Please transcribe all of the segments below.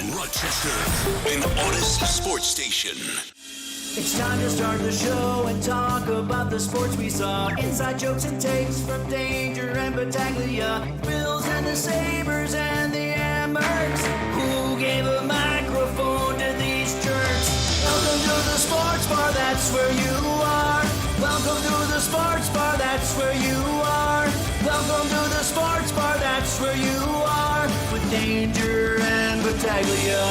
and Rochester, an Odyssey sports station. It's time to start the show and talk about the sports we saw. Inside jokes and takes from Danger and Battaglia. Bills and the Sabres and the Amherst. Who gave a microphone to these jerks? Welcome to the sports bar, that's where you are. Welcome to the sports bar, that's where you are. Welcome to the sports bar, that's where you are. With Danger and Battaglia.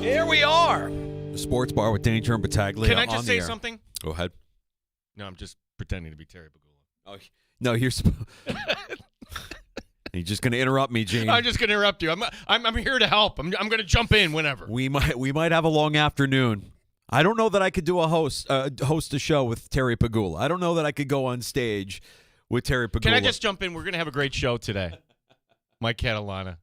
Here we are. The sports bar with Danger and Battaglia. Can I just say something? Go ahead. No, I'm just pretending to be Terry Pagula. Oh, no, you're just going to interrupt me, Gene. I'm just going to interrupt you. I'm here to help. I'm going to jump in whenever. We might have a long afternoon. I don't know that I could do host a show with Terry Pagula. I don't know that I could go on stage with Terry Pagula. Can I just jump in? We're going to have a great show today. Mike Catalana,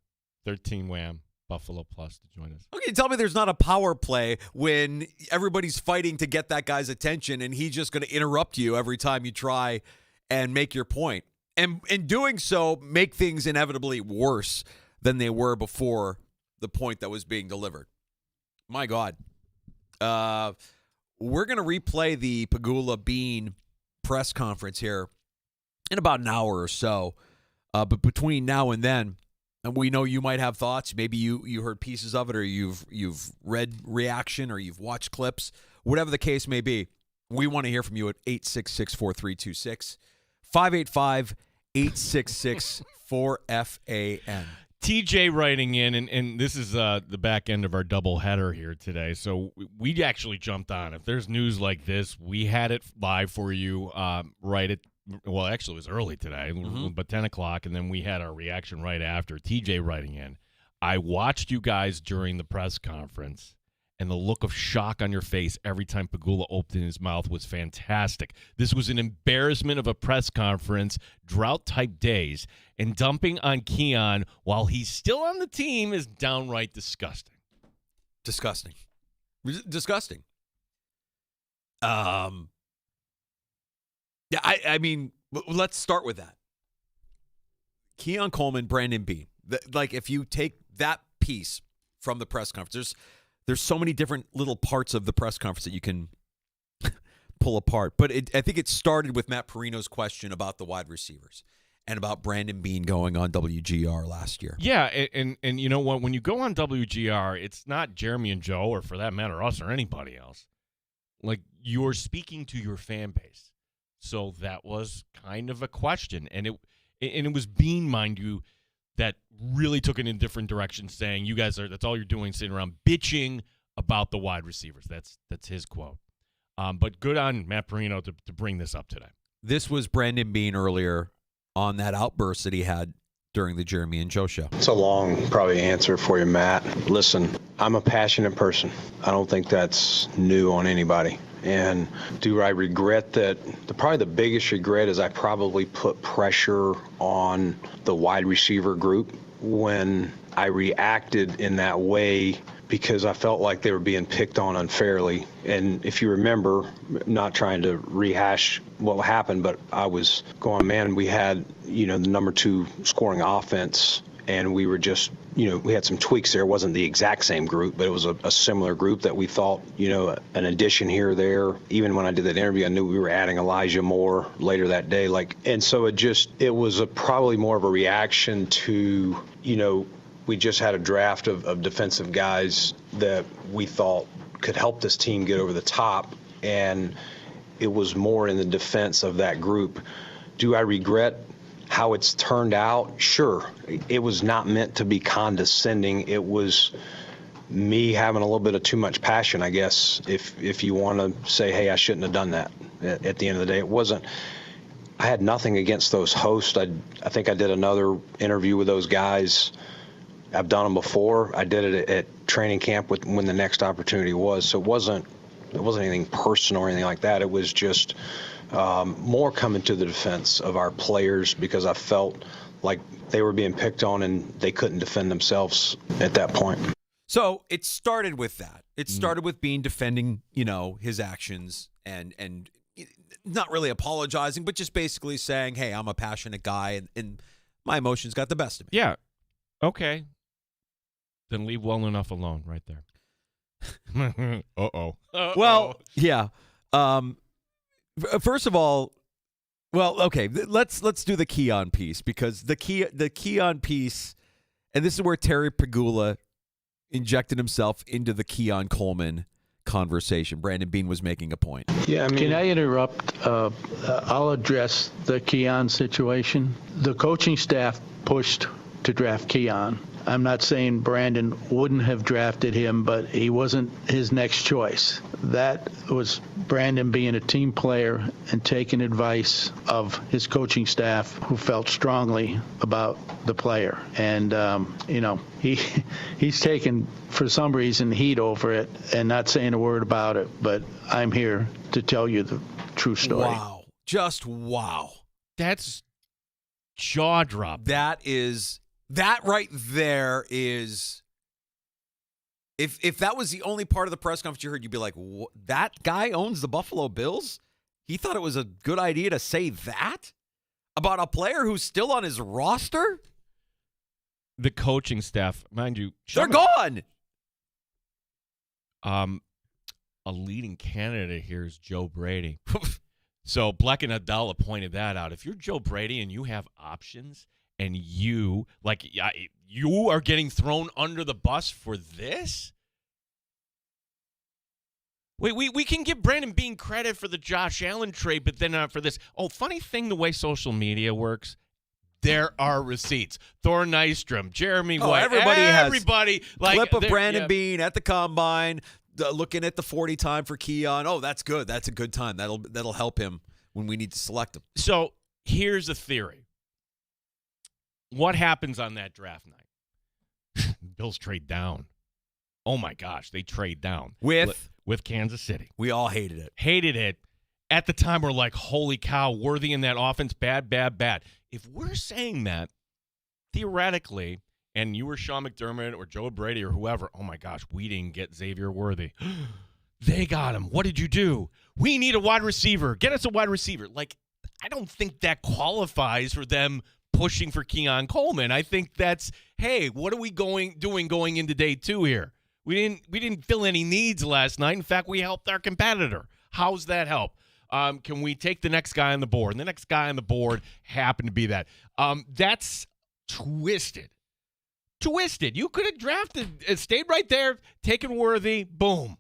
13 Wham, Buffalo Plus to join us. Okay, tell me there's not a power play when everybody's fighting to get that guy's attention and he's just going to interrupt you every time you try and make your point. And in doing so, make things inevitably worse than they were before the point that was being delivered. My God. We're going to replay the Pagula Bean press conference here in about an hour or so. But between now and then, and we know you might have thoughts. Maybe you heard pieces of it, or you've read reaction, or you've watched clips. Whatever the case may be, we want to hear from you at 866-4326, 585-866-4FAN. TJ writing in, and this is the back end of our double header here today. So we actually jumped on. If there's news like this, we had it live for you right at, well, actually it was early today, but 10 o'clock, and then we had our reaction right after. TJ writing in, I watched you guys during the press conference, and the look of shock on your face every time Pagula opened his mouth was fantastic. This was an embarrassment of a press conference, drought-type days, and dumping on Keon while he's still on the team is downright disgusting. Disgusting. Yeah, I mean, let's start with that. Keon Coleman, Brandon Beane. If you take that piece from the press conference, there's so many different little parts of the press conference that you can pull apart. But I think it started with Matt Perino's question about the wide receivers and about Brandon Beane going on WGR last year. Yeah, and you know what? When you go on WGR, it's not Jeremy and Joe, or for that matter, us or anybody else. Like, you're speaking to your fan base. So that was kind of a question. And it was Beane, mind you, that really took it in a different direction, saying, you guys that's all you're doing, sitting around bitching about the wide receivers. That's his quote. But good on Matt Perino to bring this up today. This was Brandon Beane earlier on that outburst that he had during the Jeremy and Joe show. It's a long, probably, answer for you, Matt. Listen, I'm a passionate person. I don't think that's new on anybody. And do I regret that? Probably the biggest regret is I probably put pressure on the wide receiver group when I reacted in that way because I felt like they were being picked on unfairly. And if you remember, not trying to rehash what happened, but I was going, man, we had, the number 2 scoring offense, and we were just, we had some tweaks there. It wasn't the exact same group, but it was a similar group that we thought, an addition here or there. Even when I did that interview, I knew we were adding Elijah Moore later that day. And so it was probably more of a reaction to, we just had a draft of defensive guys that we thought could help this team get over the top. And it was more in the defense of that group. Do I regret how it's turned out? Sure. It was not meant to be condescending. It was me having a little bit of too much passion, I guess, if you want to say, hey, I shouldn't have done that. At the end of the day, it wasn't. I had nothing against those hosts. I think I did another interview with those guys. I've done them before. I did it at training camp when the next opportunity was. So it wasn't anything personal or anything like that. It was just more coming to the defense of our players because I felt like they were being picked on and they couldn't defend themselves at that point. So it started with that. It started with Beane defending, his actions and not really apologizing, but just basically saying, hey, I'm a passionate guy and my emotions got the best of me. Yeah. Okay. Then leave well enough alone right there. Uh-oh. Well, yeah. First of all, well, okay, let's do the Keon piece, because the Keon piece, and this is where Terry Pegula injected himself into the Keon Coleman conversation. Brandon Beane was making a point. Yeah, I mean, Can I interrupt? I'll address the Keon situation. The coaching staff pushed to draft Keon. I'm not saying Brandon wouldn't have drafted him, but he wasn't his next choice. That was Brandon being a team player and taking advice of his coaching staff, who felt strongly about the player. And, he's taken, for some reason, heat over it and not saying a word about it. But I'm here to tell you the true story. Wow. Just wow. That's jaw-dropping. That right there is, if that was the only part of the press conference you heard, you'd be like, that guy owns the Buffalo Bills? He thought it was a good idea to say that about a player who's still on his roster? The coaching staff, mind you, They're gone. A leading candidate here is Joe Brady. So Black and Adala pointed that out. If you're Joe Brady and you have options, and you are getting thrown under the bus for this? Wait, we can give Brandon Beane credit for the Josh Allen trade, but then not for this. Oh, funny thing, the way social media works, there are receipts. Thor Nystrom, Jeremy White, everybody like clip of Brandon Beane at the combine, looking at the 40 time for Keon. Oh, that's good. That's a good time. That'll help him when we need to select him. So here's a theory. What happens on that draft night? Bills trade down. Oh, my gosh, they trade down. With Kansas City. We all hated it. Hated it. At the time, we're like, holy cow, Worthy in that offense, bad, bad, bad. If we're saying that, theoretically, and you were Sean McDermott or Joe Brady or whoever, oh, my gosh, we didn't get Xavier Worthy. They got him. What did you do? We need a wide receiver. Get us a wide receiver. Like, I don't think that qualifies for them pushing for Keon Coleman. I think that's, hey, what are we doing going into day 2 here? We didn't fill any needs last night. In fact, we helped our competitor. How's that help? Can we take the next guy on the board? And the next guy on the board happened to be that. That's twisted. You could have drafted, stayed right there, taken Worthy, boom.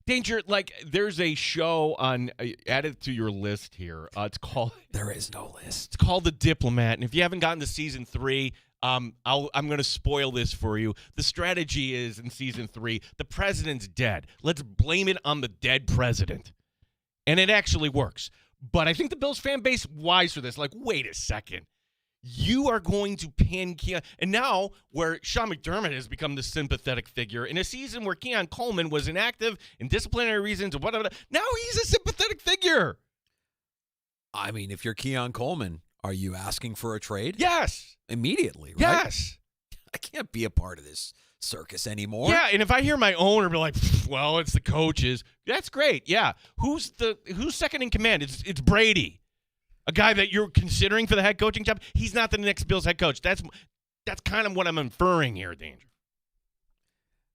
Danger, like, there's a show on, added to your list here. It's called... There is no list. It's called The Diplomat. And if you haven't gotten to season 3, I'm going to spoil this for you. The strategy is, in season 3, the president's dead. Let's blame it on the dead president. And it actually works. But I think the Bills fan base wise for this. Like, wait a second. You are going to pin Keon. And now, where Sean McDermott has become the sympathetic figure, in a season where Keon Coleman was inactive in disciplinary reasons or whatever, now he's a sympathetic figure. I mean, if you're Keon Coleman, are you asking for a trade? Yes. Immediately, right? Yes. I can't be a part of this circus anymore. Yeah, and if I hear my owner be like, well, it's the coaches, that's great. Yeah. Who's second in command? It's Brady. A guy that you're considering for the head coaching job, he's not the next Bills head coach. That's kind of what I'm inferring here, Danger.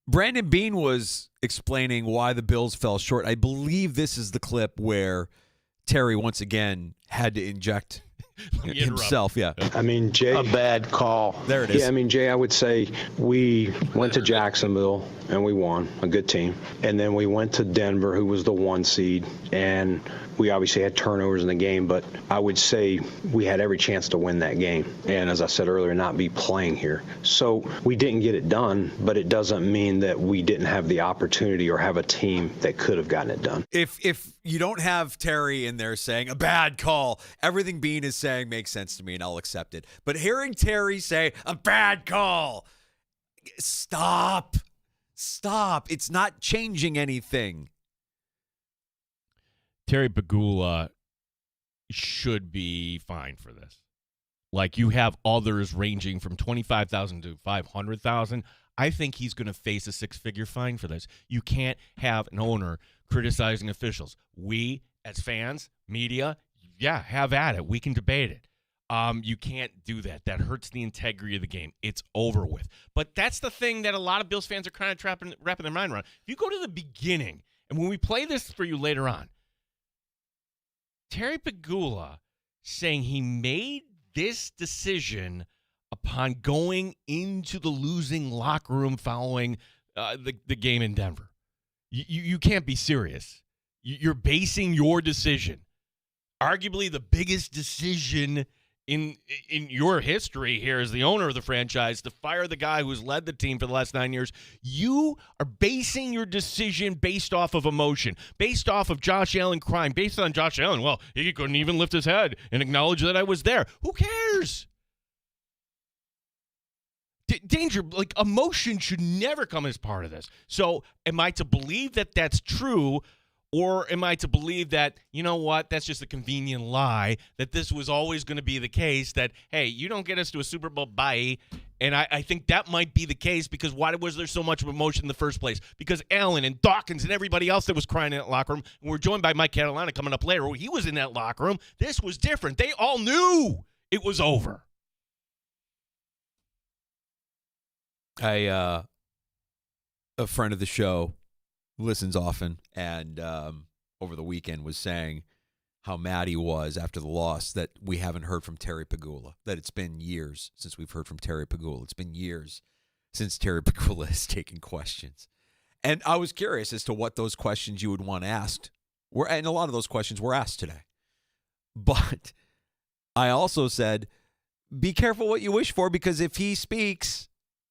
Brandon Beane was explaining why the Bills fell short. I believe this is the clip where Terry once again had to inject himself. Yeah. I mean, Jay. A bad call. There it is. Yeah, I mean, Jay, I would say we went to Jacksonville and we won, a good team. And then we went to Denver, who was the 1 seed, and we obviously had turnovers in the game, but I would say we had every chance to win that game. And as I said earlier, not be playing here. So we didn't get it done, but it doesn't mean that we didn't have the opportunity or have a team that could have gotten it done. If you don't have Terry in there saying a bad call, everything Beane is saying makes sense to me and I'll accept it. But hearing Terry say a bad call, stop. It's not changing anything. Terry Pegula should be fine for this. Like, you have others ranging from $25,000 to $500,000. I think he's going to face a 6-figure fine for this. You can't have an owner criticizing officials. We, as fans, media, yeah, have at it. We can debate it. You can't do that. That hurts the integrity of the game. It's over with. But that's the thing that a lot of Bills fans are kind of wrapping their mind around. If you go to the beginning, and when we play this for you later on, Terry Pegula saying he made this decision upon going into the losing locker room following the game in Denver. You can't be serious. You're basing your decision, arguably the biggest decision in your history here as the owner of the franchise, to fire the guy who's led the team for the last 9 years. You are basing your decision based off of emotion, based off of Josh Allen crying, based on Josh Allen. Well, he couldn't even lift his head and acknowledge that I was there. Who cares? Danger, like, emotion should never come as part of this. So am I to believe that that's true? Or am I to believe that, you know what, that's just a convenient lie, that this was always going to be the case, that, hey, you don't get us to a Super Bowl, bye. And I think that might be the case, because why was there so much emotion in the first place? Because Allen and Dawkins and everybody else that was crying in that locker room, and we're joined by Mike Catalana coming up later, he was in that locker room. This was different. They all knew it was over. A friend of the show listens often, and over the weekend was saying how mad he was after the loss that we haven't heard from Terry Pegula, that it's been years since we've heard from Terry Pegula. It's been years since Terry Pegula has taken questions. And I was curious as to what those questions you would want asked were, and a lot of those questions were asked today. But I also said, be careful what you wish for, because if he speaks,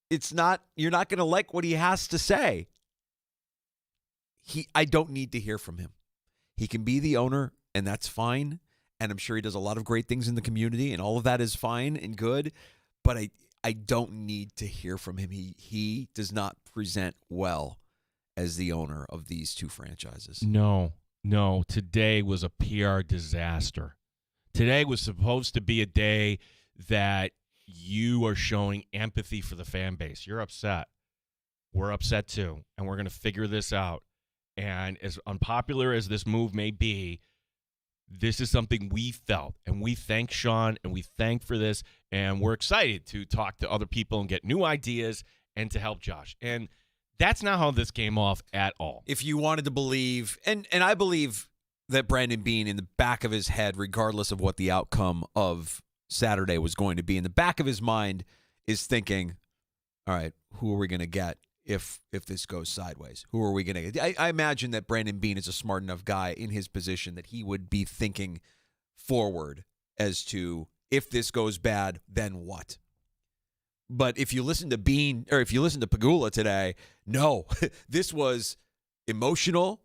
you're not going to like what he has to say. I don't need to hear from him. He can be the owner, and that's fine. And I'm sure he does a lot of great things in the community, and all of that is fine and good. But I don't need to hear from him. He does not present well as the owner of these two franchises. No. Today was a PR disaster. Today was supposed to be a day that you are showing empathy for the fan base. You're upset. We're upset too, and we're going to figure this out. And as unpopular as this move may be, this is something we felt, and we thank Sean, and we thank for this, and we're excited to talk to other people and get new ideas and to help Josh. And that's not how this came off at all. If you wanted to believe, and I believe that Brandon Beane, in the back of his head, regardless of what the outcome of Saturday was going to be, in the back of his mind is thinking, all right, who are we going to get if this goes sideways? Who are we going to get? I imagine that Brandon Beane is a smart enough guy in his position that he would be thinking forward as to, if this goes bad, then what? But if you listen to Beane, or if you listen to Pegula today, no, this was emotional,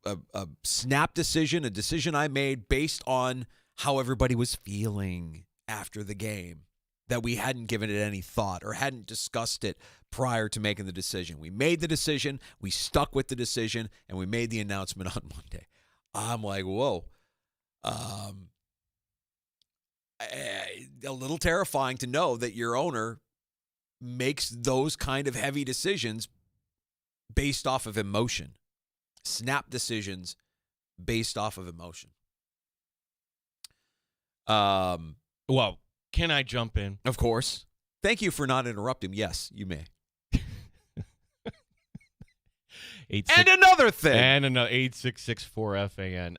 a snap decision, a decision I made based on how everybody was feeling after the game, that we hadn't given it any thought or hadn't discussed it prior to making the decision. We made the decision, we stuck with the decision, and we made the announcement on Monday. I'm like, whoa. A little terrifying to know that your owner makes those kind of heavy decisions based off of emotion. Snap decisions based off of emotion. Well, can I jump in? Of course. Thank you for not interrupting. Yes, you may. And another thing. And another 8664 FAN.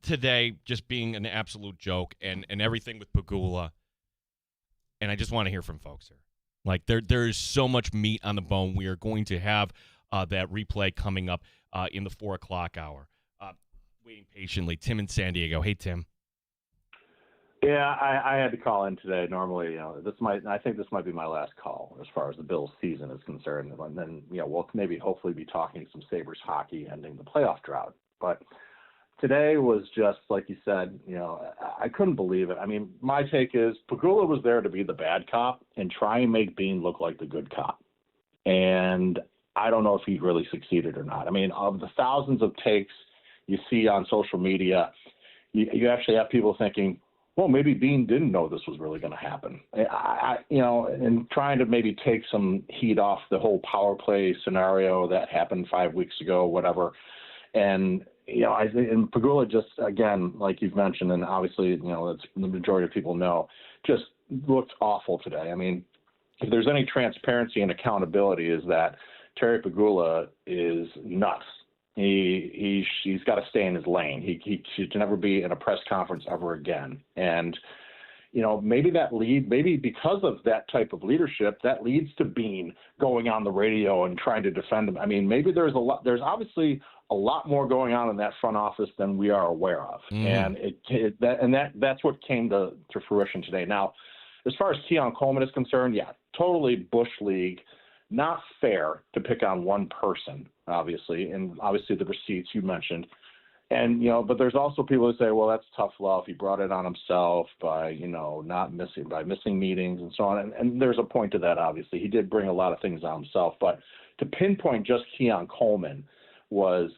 Today just being an absolute joke, and everything with Pegula. And I just want to hear from folks here. Like, there is so much meat on the bone. We are going to have that replay coming up in the 4 o'clock hour. Waiting patiently. Tim in San Diego. Hey, Tim. Yeah, I had to call in today. Normally, I think this might be my last call as far as the Bills season is concerned. And then, we'll maybe hopefully be talking some Sabres hockey ending the playoff drought. But today was just, like you said, I couldn't believe it. I mean, my take is Pegula was there to be the bad cop and try and make Beane look like the good cop. And I don't know if he really succeeded or not. I mean, of the thousands of takes you see on social media, you actually have people thinking, well, maybe Beane didn't know this was really going to happen. And trying to maybe take some heat off the whole power play scenario that happened 5 weeks ago, whatever. And, I think, and Pagula just, again, like you've mentioned, and obviously, that's the majority of people know, just looked awful today. I mean, if there's any transparency and accountability, is that Terry Pagula is nuts. He's got to stay in his lane. He should never be in a press conference ever again. And maybe because of that type of leadership, that leads to Bean going on the radio and trying to defend him. I mean, maybe there's obviously a lot more going on in that front office than we are aware of. And that's what came to fruition today. Now, as far as Keon Coleman is concerned, yeah, totally Bush League, not fair to pick on one person, obviously, and obviously the receipts you mentioned. And, but there's also people who say, well, that's tough love. He brought it on himself by missing meetings and so on. And there's a point to that, obviously. He did bring a lot of things on himself. But to pinpoint just Keon Coleman was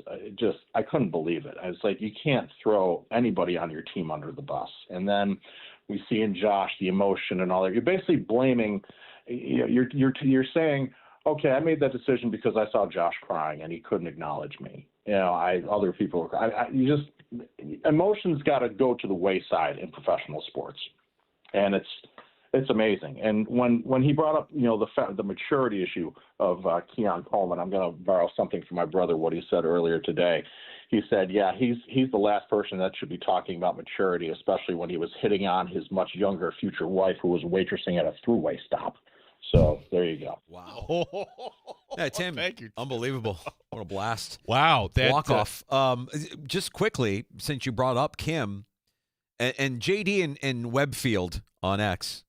I couldn't believe it. I was like, you can't throw anybody on your team under the bus. And then we see in Josh the emotion and all that. You're basically blaming, you're saying, okay, I made that decision because I saw Josh crying and he couldn't acknowledge me. Other people, emotions got to go to the wayside in professional sports, and it's amazing. And when he brought up, the maturity issue of Keon Coleman, I'm going to borrow something from my brother, what he said earlier today. He said, yeah, he's the last person that should be talking about maturity, especially when he was hitting on his much younger future wife who was waitressing at a thruway stop. So there you go. Wow. Yeah, Tim, Thank you. Unbelievable. What a blast. Wow. Walk off. Just quickly, since you brought up Kim, and JD and Webfield on X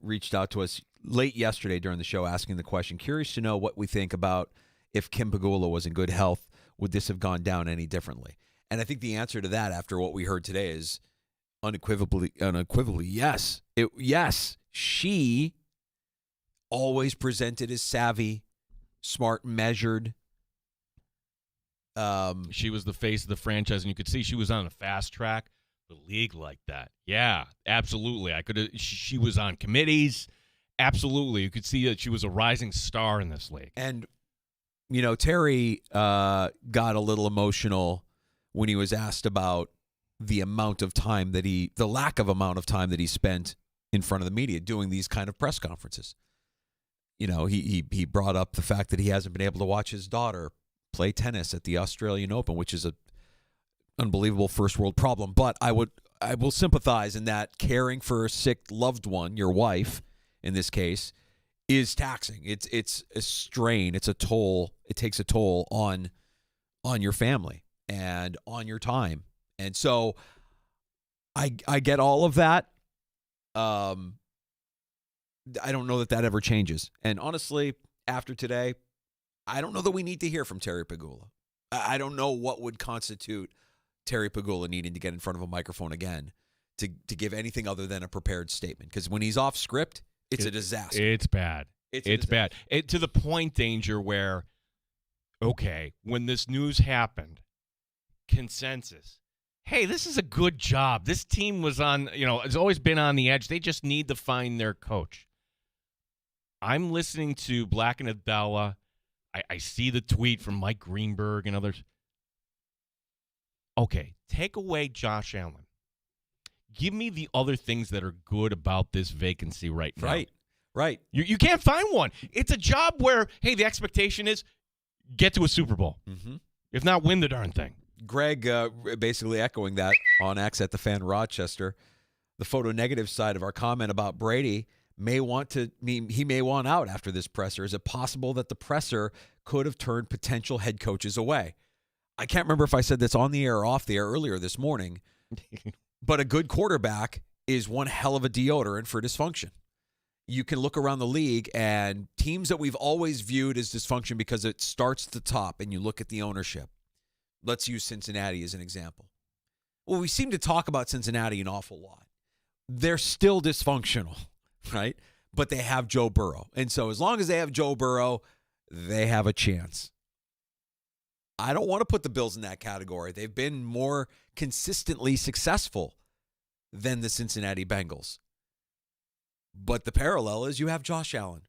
reached out to us late yesterday during the show asking the question, curious to know what we think about if Kim Pagula was in good health, would this have gone down any differently? And I think the answer to that after what we heard today is unequivocally yes. Yes, she always presented as savvy, smart, measured. She was the face of the franchise, and you could see she was on a fast track. The league like that. Yeah, absolutely. She was on committees. Absolutely. You could see that she was a rising star in this league. And, Terry got a little emotional when he was asked about the lack of amount of time that he spent in front of the media doing these kind of press conferences. He brought up the fact that he hasn't been able to watch his daughter play tennis at the Australian Open, which is a unbelievable first world problem. But I will sympathize in that caring for a sick loved one, your wife in this case, is taxing. It's a strain. It's a toll. It takes a toll on your family and on your time. And so I get all of that. I don't know that ever changes. And honestly, after today, I don't know that we need to hear from Terry Pagula. I don't know what would constitute Terry Pagula needing to get in front of a microphone again to give anything other than a prepared statement. Because when he's off script, it's a disaster. It's bad. It's bad. To the point, Danger, where, okay, when this news happened, consensus, hey, this is a good job. This team was has always been on the edge. They just need to find their coach. I'm listening to Black and Abdallah. I see the tweet from Mike Greenberg and others. Okay, take away Josh Allen. Give me the other things that are good about this vacancy right now. Right. You can't find one. It's a job where, hey, the expectation is get to a Super Bowl. Mm-hmm. If not, win the darn thing. Greg Basically echoing that on X at the Fan Rochester. The photo negative side of our comment about Brady he may want out after this presser. Is it possible that the presser could have turned potential head coaches away? I can't remember if I said this on the air or off the air earlier this morning, but a good quarterback is one hell of a deodorant for dysfunction. You can look around the league and teams that we've always viewed as dysfunction because it starts at the top and you look at the ownership. Let's use Cincinnati as an example. Well, we seem to talk about Cincinnati an awful lot. They're still dysfunctional, right? But they have Joe Burrow. And so as long as they have Joe Burrow, they have a chance. I don't want to put the Bills in that category. They've been more consistently successful than the Cincinnati Bengals. But the parallel is you have Josh Allen.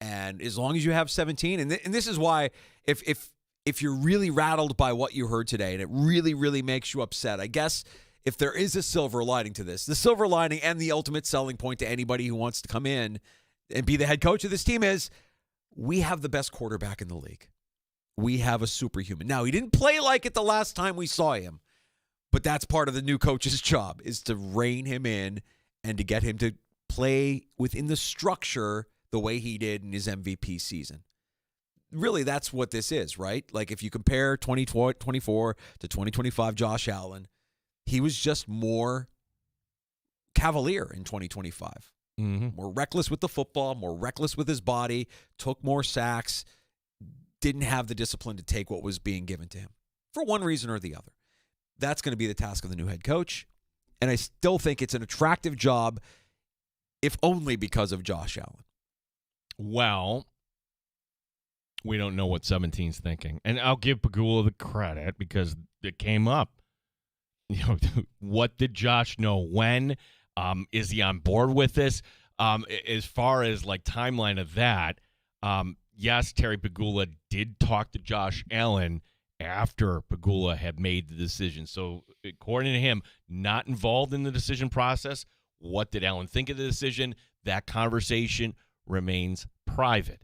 And as long as you have 17, and this is why if if you're really rattled by what you heard today and it really, really makes you upset, I guess if there is a silver lining to this, the silver lining and the ultimate selling point to anybody who wants to come in and be the head coach of this team is we have the best quarterback in the league. We have a superhuman. Now, he didn't play like it the last time we saw him, but that's part of the new coach's job is to rein him in and to get him to play within the structure the way he did in his MVP season. Really, that's what this is, right? Like if you compare 2024 to 2025 Josh Allen, he was just more cavalier in 2025. More reckless with the football, more reckless with his body, took more sacks, didn't have the discipline to take what was being given to him for one reason or the other. That's going to be the task of the new head coach. And I still think it's an attractive job, if only because of Josh Allen. Well, we don't know what 17's thinking. And I'll give Pagula the credit because it came up. You know, what did Josh know when? Is he on board with this? As far as like timeline of that, yes, Terry Pagula did talk to Josh Allen after Pagula had made the decision. So according to him, not involved in the decision process. What did Allen think of the decision? That conversation remains private.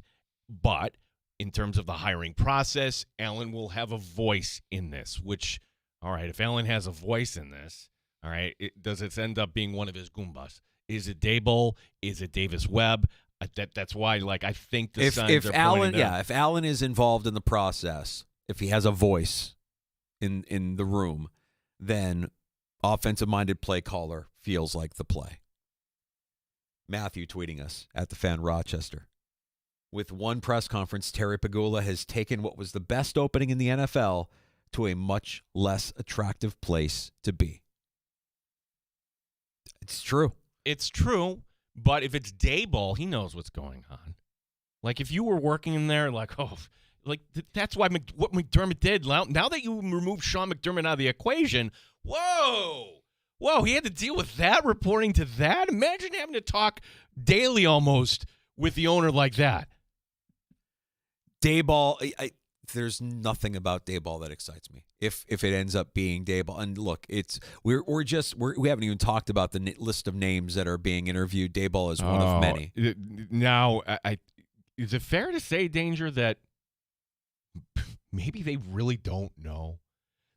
But in terms of the hiring process, Allen will have a voice in this, which, all right, if Allen has a voice in this, all right, does it end up being one of his Goombas? Is it Daboll? Is it Davis Webb? That's why, like, I think the signs are Allen, pointing if Allen is involved in the process, if he has a voice in the room, then offensive-minded play caller feels like the play. Matthew tweeting us at the Fan Rochester. With one press conference, Terry Pagula has taken what was the best opening in the NFL to a much less attractive place to be. It's true. It's true, but if it's Daboll, he knows what's going on. Like, if you were working in there, like, that's why what McDermott did. Now that you removed Sean McDermott out of the equation, whoa, he had to deal with that, reporting to that. Imagine having to talk daily almost with the owner like that. Daboll, there's nothing about Daboll that excites me. If it ends up being Daboll, and look, we haven't even talked about the list of names that are being interviewed. Daboll is one of many. Now, is it fair to say, Danger, that maybe they really don't know?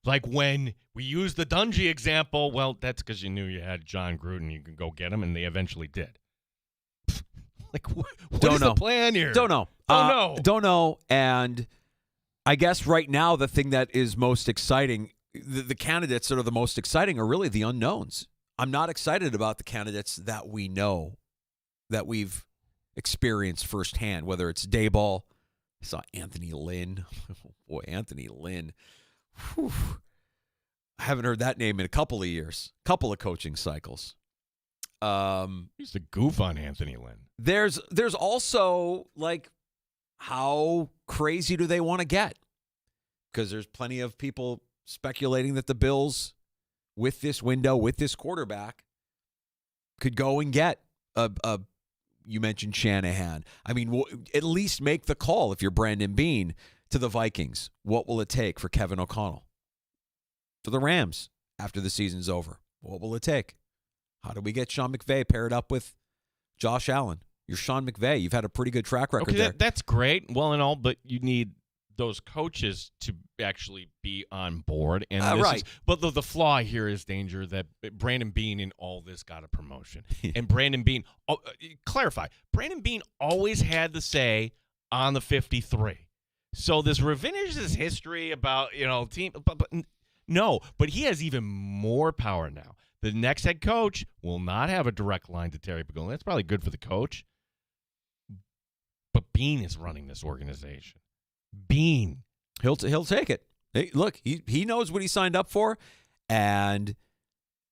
Like when we use the Dungy example, well, that's because you knew you had John Gruden, you could go get him, and they eventually did. Like, what is the plan here? Don't know. Don't know. And I guess right now the thing that is most exciting, the candidates that are the most exciting are really the unknowns. I'm not excited about the candidates that we know, that we've experienced firsthand, whether it's Daboll. I saw Anthony Lynn. Boy, Anthony Lynn. Whew. I haven't heard that name in a couple of years, couple of coaching cycles. Used to goof on Anthony Lynn. There's also, like, how crazy do they want to get? Because there's plenty of people speculating that the Bills, with this window, with this quarterback, could go and get you mentioned Shanahan. I mean, at least make the call if you're Brandon Beane to the Vikings. What will it take for Kevin O'Connell? To the Rams after the season's over. What will it take? How do we get Sean McVay paired up with Josh Allen? You're Sean McVay. You've had a pretty good track record there. That's great, well and all, but you need those coaches to actually be on board. And right. But the flaw here is, Danger, that Brandon Beane in all this got a promotion. And Brandon Beane, clarify, Brandon Beane always had the say on the 53. So this revisionist history about, team, but no, but he has even more power now. The next head coach will not have a direct line to Terry Pagula. That's probably good for the coach. But Beane is running this organization. Beane. He'll take it. Hey, look, he knows what he signed up for, and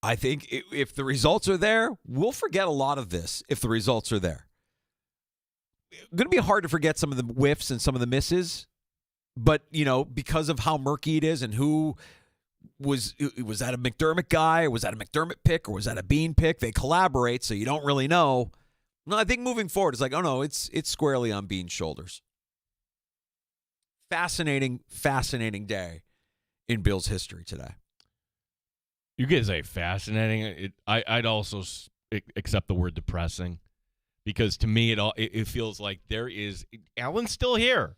I think if the results are there, we'll forget a lot of this if the results are there. Going to be hard to forget some of the whiffs and some of the misses, but, because of how murky it is and who was that a McDermott guy, or was that a McDermott pick, or was that a Beane pick? They collaborate, so you don't really know. No, I think moving forward, it's like, oh no, it's squarely on Beane's shoulders. fascinating day in Bills history today. You could say fascinating. I'd also accept the word depressing, because to me it feels like Allen's still here.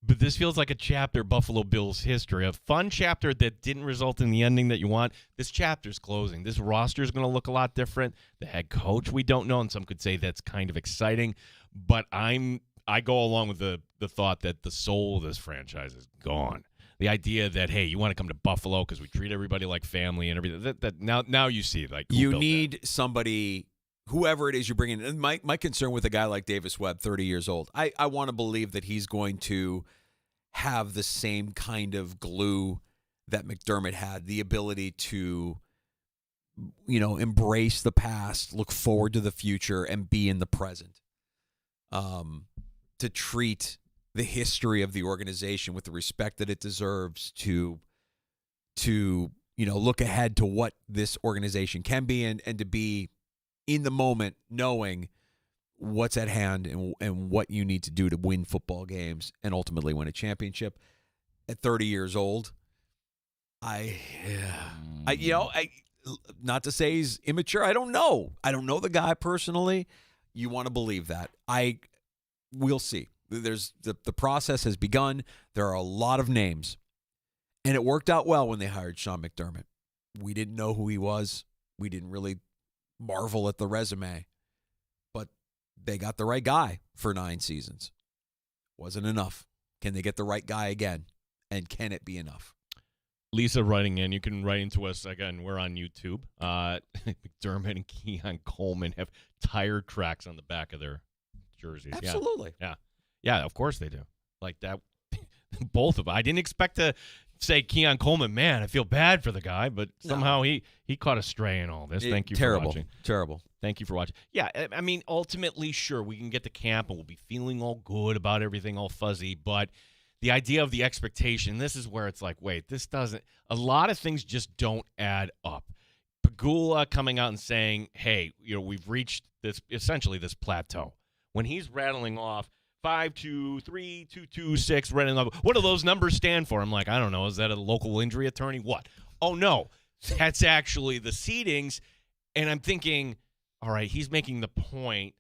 But this feels like a chapter of Buffalo Bills history, a fun chapter that didn't result in the ending that you want. This chapter's closing. This roster is going to look a lot different. The head coach we don't know, and some could say that's kind of exciting. But I go along with the thought that the soul of this franchise is gone. The idea that, hey, you want to come to Buffalo because we treat everybody like family and everything. That now you see, like, you need somebody, whoever it is you're bringing in. My concern with a guy like Davis Webb, 30 years old, I want to believe that he's going to have the same kind of glue that McDermott had, the ability to, embrace the past, look forward to the future, and be in the present. To treat the history of the organization with the respect that it deserves, to look ahead to what this organization can be, and to be in the moment, knowing what's at hand and what you need to do to win football games and ultimately win a championship. At 30 years old, I not to say he's immature. I don't know the guy personally. You want to believe that. We'll see. There's the process has begun. There are a lot of names, and it worked out well when they hired Sean McDermott. We didn't know who he was. We didn't really marvel at the resume, but they got the right guy for 9 seasons. Wasn't enough. Can they get the right guy again? And can it be enough? Lisa writing in, you can write into us again. We're on YouTube. McDermott and Keon Coleman have tire tracks on the back of their jerseys. Absolutely. Yeah, of course they do. Like that, both of them. I didn't expect to say Keon Coleman. Man, I feel bad for the guy, but somehow he caught a stray in all this. Thank you for watching. Terrible. Thank you for watching. Yeah, I mean, ultimately, sure, we can get to camp and we'll be feeling all good about everything, all fuzzy, but the idea of the expectation, this is where it's like, wait, this doesn't – a lot of things just don't add up. Pagula coming out and saying, hey, we've reached this – essentially this plateau. When he's rattling off 5-2-3, 2-2-6, rattling off, what do those numbers stand for? I'm like, I don't know. Is that a local injury attorney? What? Oh, no. That's actually the seedings. And I'm thinking, all right, he's making the point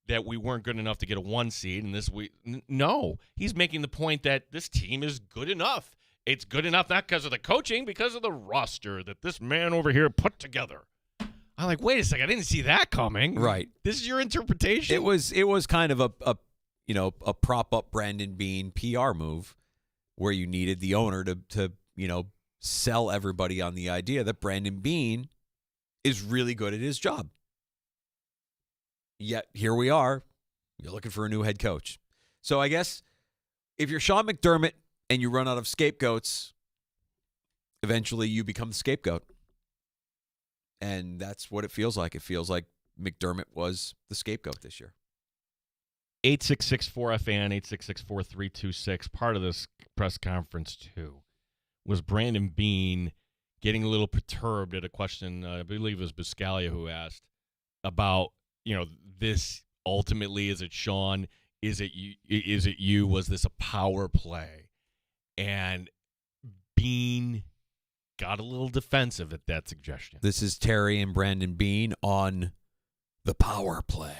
that we weren't good enough to get a 1 seed, and no, he's making the point that this team is good enough. It's good enough not because of the coaching, because of the roster that this man over here put together. I'm like, wait a second, I didn't see that coming. Right. This is your interpretation. It was kind of a prop up Brandon Beane PR move, where you needed the owner to sell everybody on the idea that Brandon Beane is really good at his job. Yet here we are. You're looking for a new head coach. So I guess if you're Sean McDermott and you run out of scapegoats, eventually you become the scapegoat. And that's what it feels like. It feels like McDermott was the scapegoat this year. 866-4FAN, 866-4326. Part of this press conference, too, was Brandon Beane getting a little perturbed at a question, I believe it was Battaglia who asked, about, this ultimately, is it Sean? Is it you? Was this a power play? And Beane got a little defensive at that suggestion. This is Terry and Brandon Beane on the power play.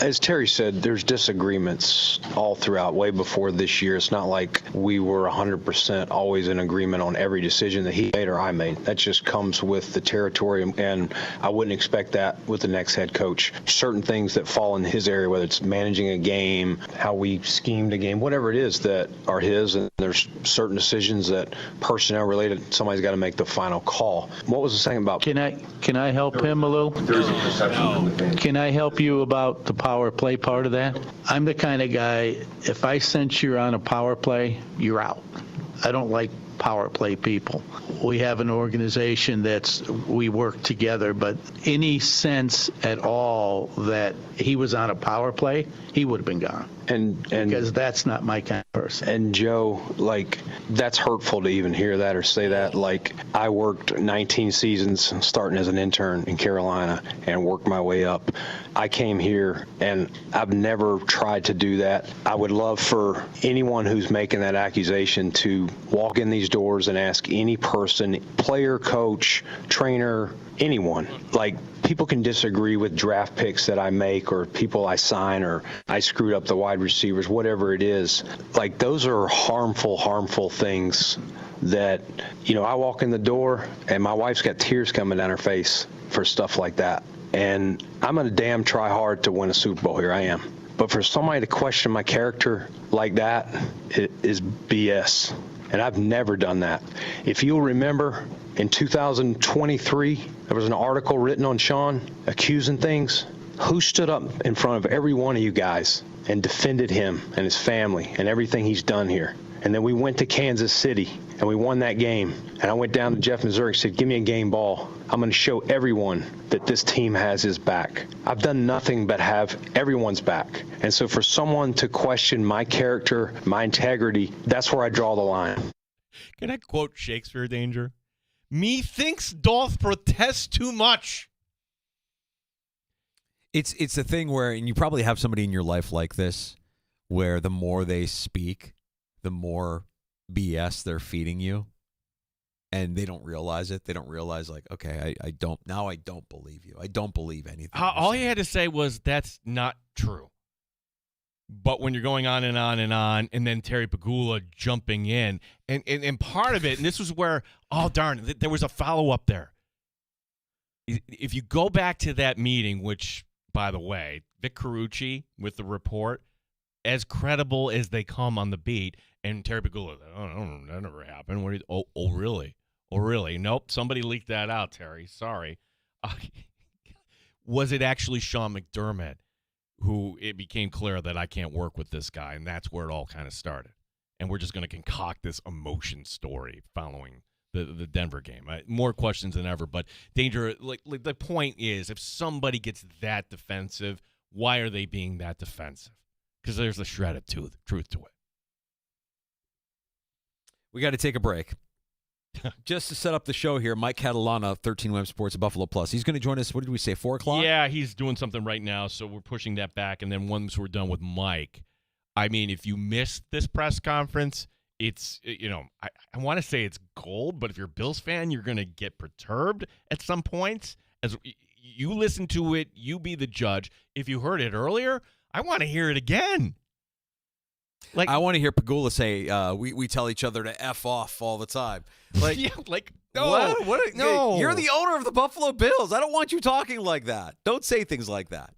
As Terry said, there's disagreements all throughout, way before this year. It's not like we were 100% always in agreement on every decision that he made or I made. That just comes with the territory, and I wouldn't expect that with the next head coach. Certain things that fall in his area, whether it's managing a game, how we schemed a game, whatever it is that are his, and there's certain decisions that personnel related, somebody's got to make the final call. What was the second about? Can I help him a little? There's a perception. Can I help you about the power play part of that? I'm the kind of guy, if I sense you're on a power play, you're out. I don't like power play people. We have an organization we work together, but any sense at all that he was on a power play, he would have been gone. And Because that's not my kind of person. And Joe, like, that's hurtful to even hear that or say that. Like, I worked 19 seasons starting as an intern in Carolina and worked my way up. I came here and I've never tried to do that. I would love for anyone who's making that accusation to walk in these doors and ask any person, player, coach, trainer, anyone. Like, people can disagree with draft picks that I make or people I sign or I screwed up the wide receivers, whatever it is. Like, those are harmful things that, I walk in the door and my wife's got tears coming down her face for stuff like that. And I'm going to damn try hard to win a Super Bowl here. I am. But for somebody to question my character like that, it is BS. And I've never done that. If you'll remember, in 2023, there was an article written on Sean accusing things. Who stood up in front of every one of you guys and defended him and his family and everything he's done here? And then we went to Kansas City and we won that game. And I went down to Jeff, Missouri and said, give me a game ball. I'm going to show everyone that this team has his back. I've done nothing but have everyone's back. And so for someone to question my character, my integrity, that's where I draw the line. Can I quote Shakespeare, Danger? Methinks doth protest too much. It's a thing where, and you probably have somebody in your life like this, where the more they speak, the more BS they're feeding you, and they don't realize it. They don't realize, like, okay, I don't believe you. I don't believe anything. All he had to say was, that's not true. But when you're going on and on and on, and then Terry Pagula jumping in, and part of it, and this was where, oh, darn, there was a follow-up there. If you go back to that meeting, which, by the way, Vic Carucci with the report, as credible as they come on the beat, and Terry Pagula, oh, that never happened. What? Oh, really? Oh, really? Nope, somebody leaked that out, Terry. Sorry. Was it actually Sean McDermott who it became clear that I can't work with this guy, and that's where it all kind of started? And we're just going to concoct this emotion story following the Denver game. More questions than ever, but Danger, like the point is, if somebody gets that defensive, why are they being that defensive? Because there's a shred of truth to it. We got to take a break. Just to set up the show here, Mike Catalana, 13 Web Sports, Buffalo Plus. He's going to join us, what did we say, 4 o'clock? Yeah, he's doing something right now, so we're pushing that back. And then once we're done with Mike, I mean, if you missed this press conference, it's, I want to say it's gold, but if you're a Bills fan, you're going to get perturbed at some points. As you listen to it, you be the judge. If you heard it earlier, I want to hear it again. Like, I want to hear Pagula say, we tell each other to F off all the time. Like, yeah, like, no, no. You're the owner of the Buffalo Bills. I don't want you talking like that. Don't say things like that.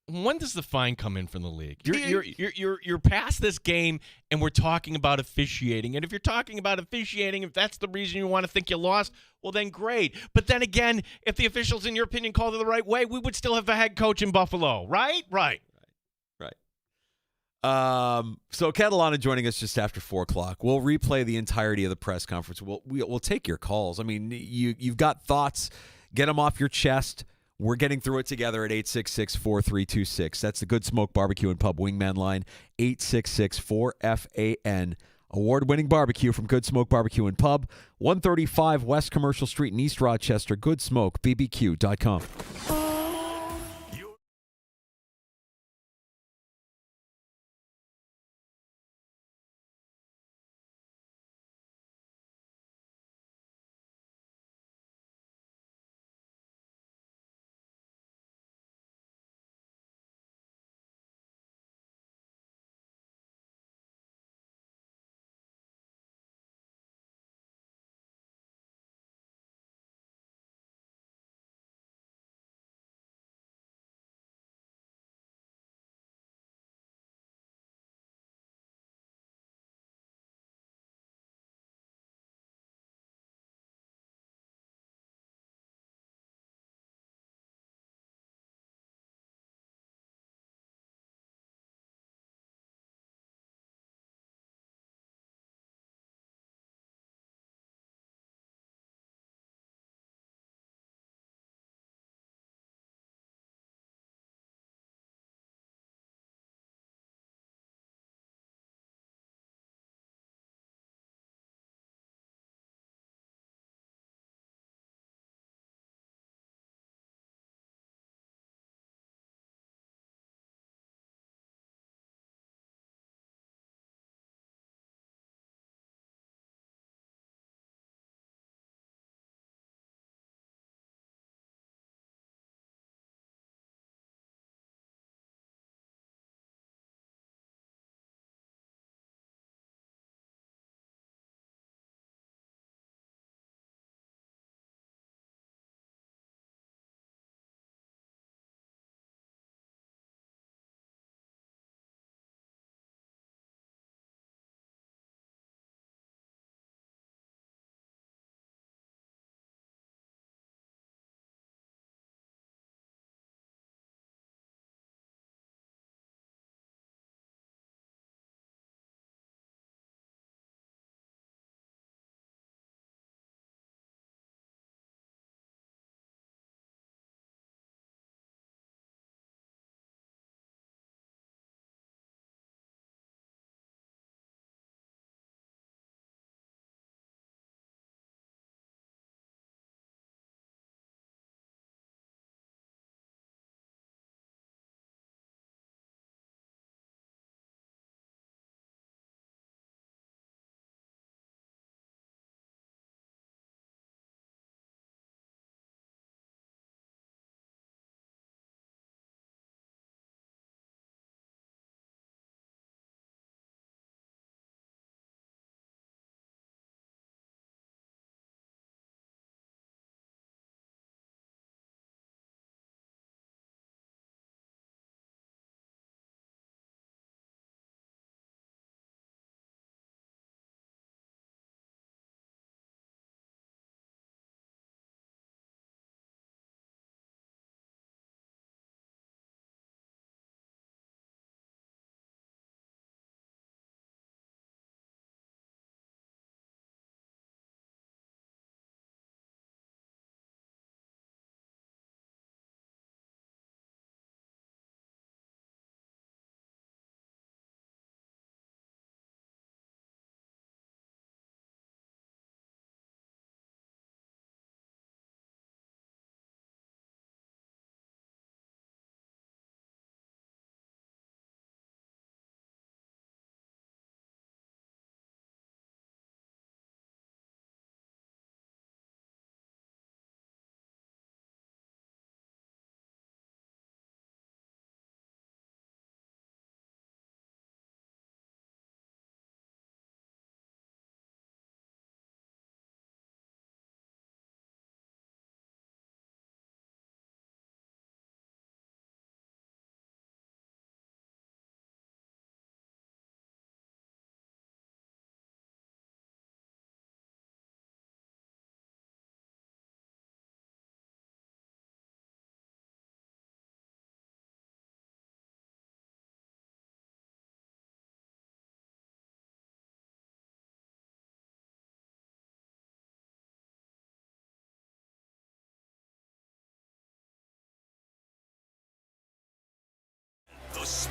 When does the fine come in from the league? You're past this game, and we're talking about officiating. And if you're talking about officiating, if that's the reason you want to think you lost, well, then great. But then again, if the officials, in your opinion, called it the right way, we would still have a head coach in Buffalo, right? Right. So Catalana joining us just after 4 o'clock. We'll replay the entirety of the press conference. We'll take your calls. I mean, you've got thoughts. Get them off your chest. We're getting through it together at 866-4326. That's the Good Smoke Barbecue and Pub Wingman line, 866-4FAN. Award-winning barbecue from Good Smoke Barbecue and Pub, 135 West Commercial Street in East Rochester, goodsmokebbq.com.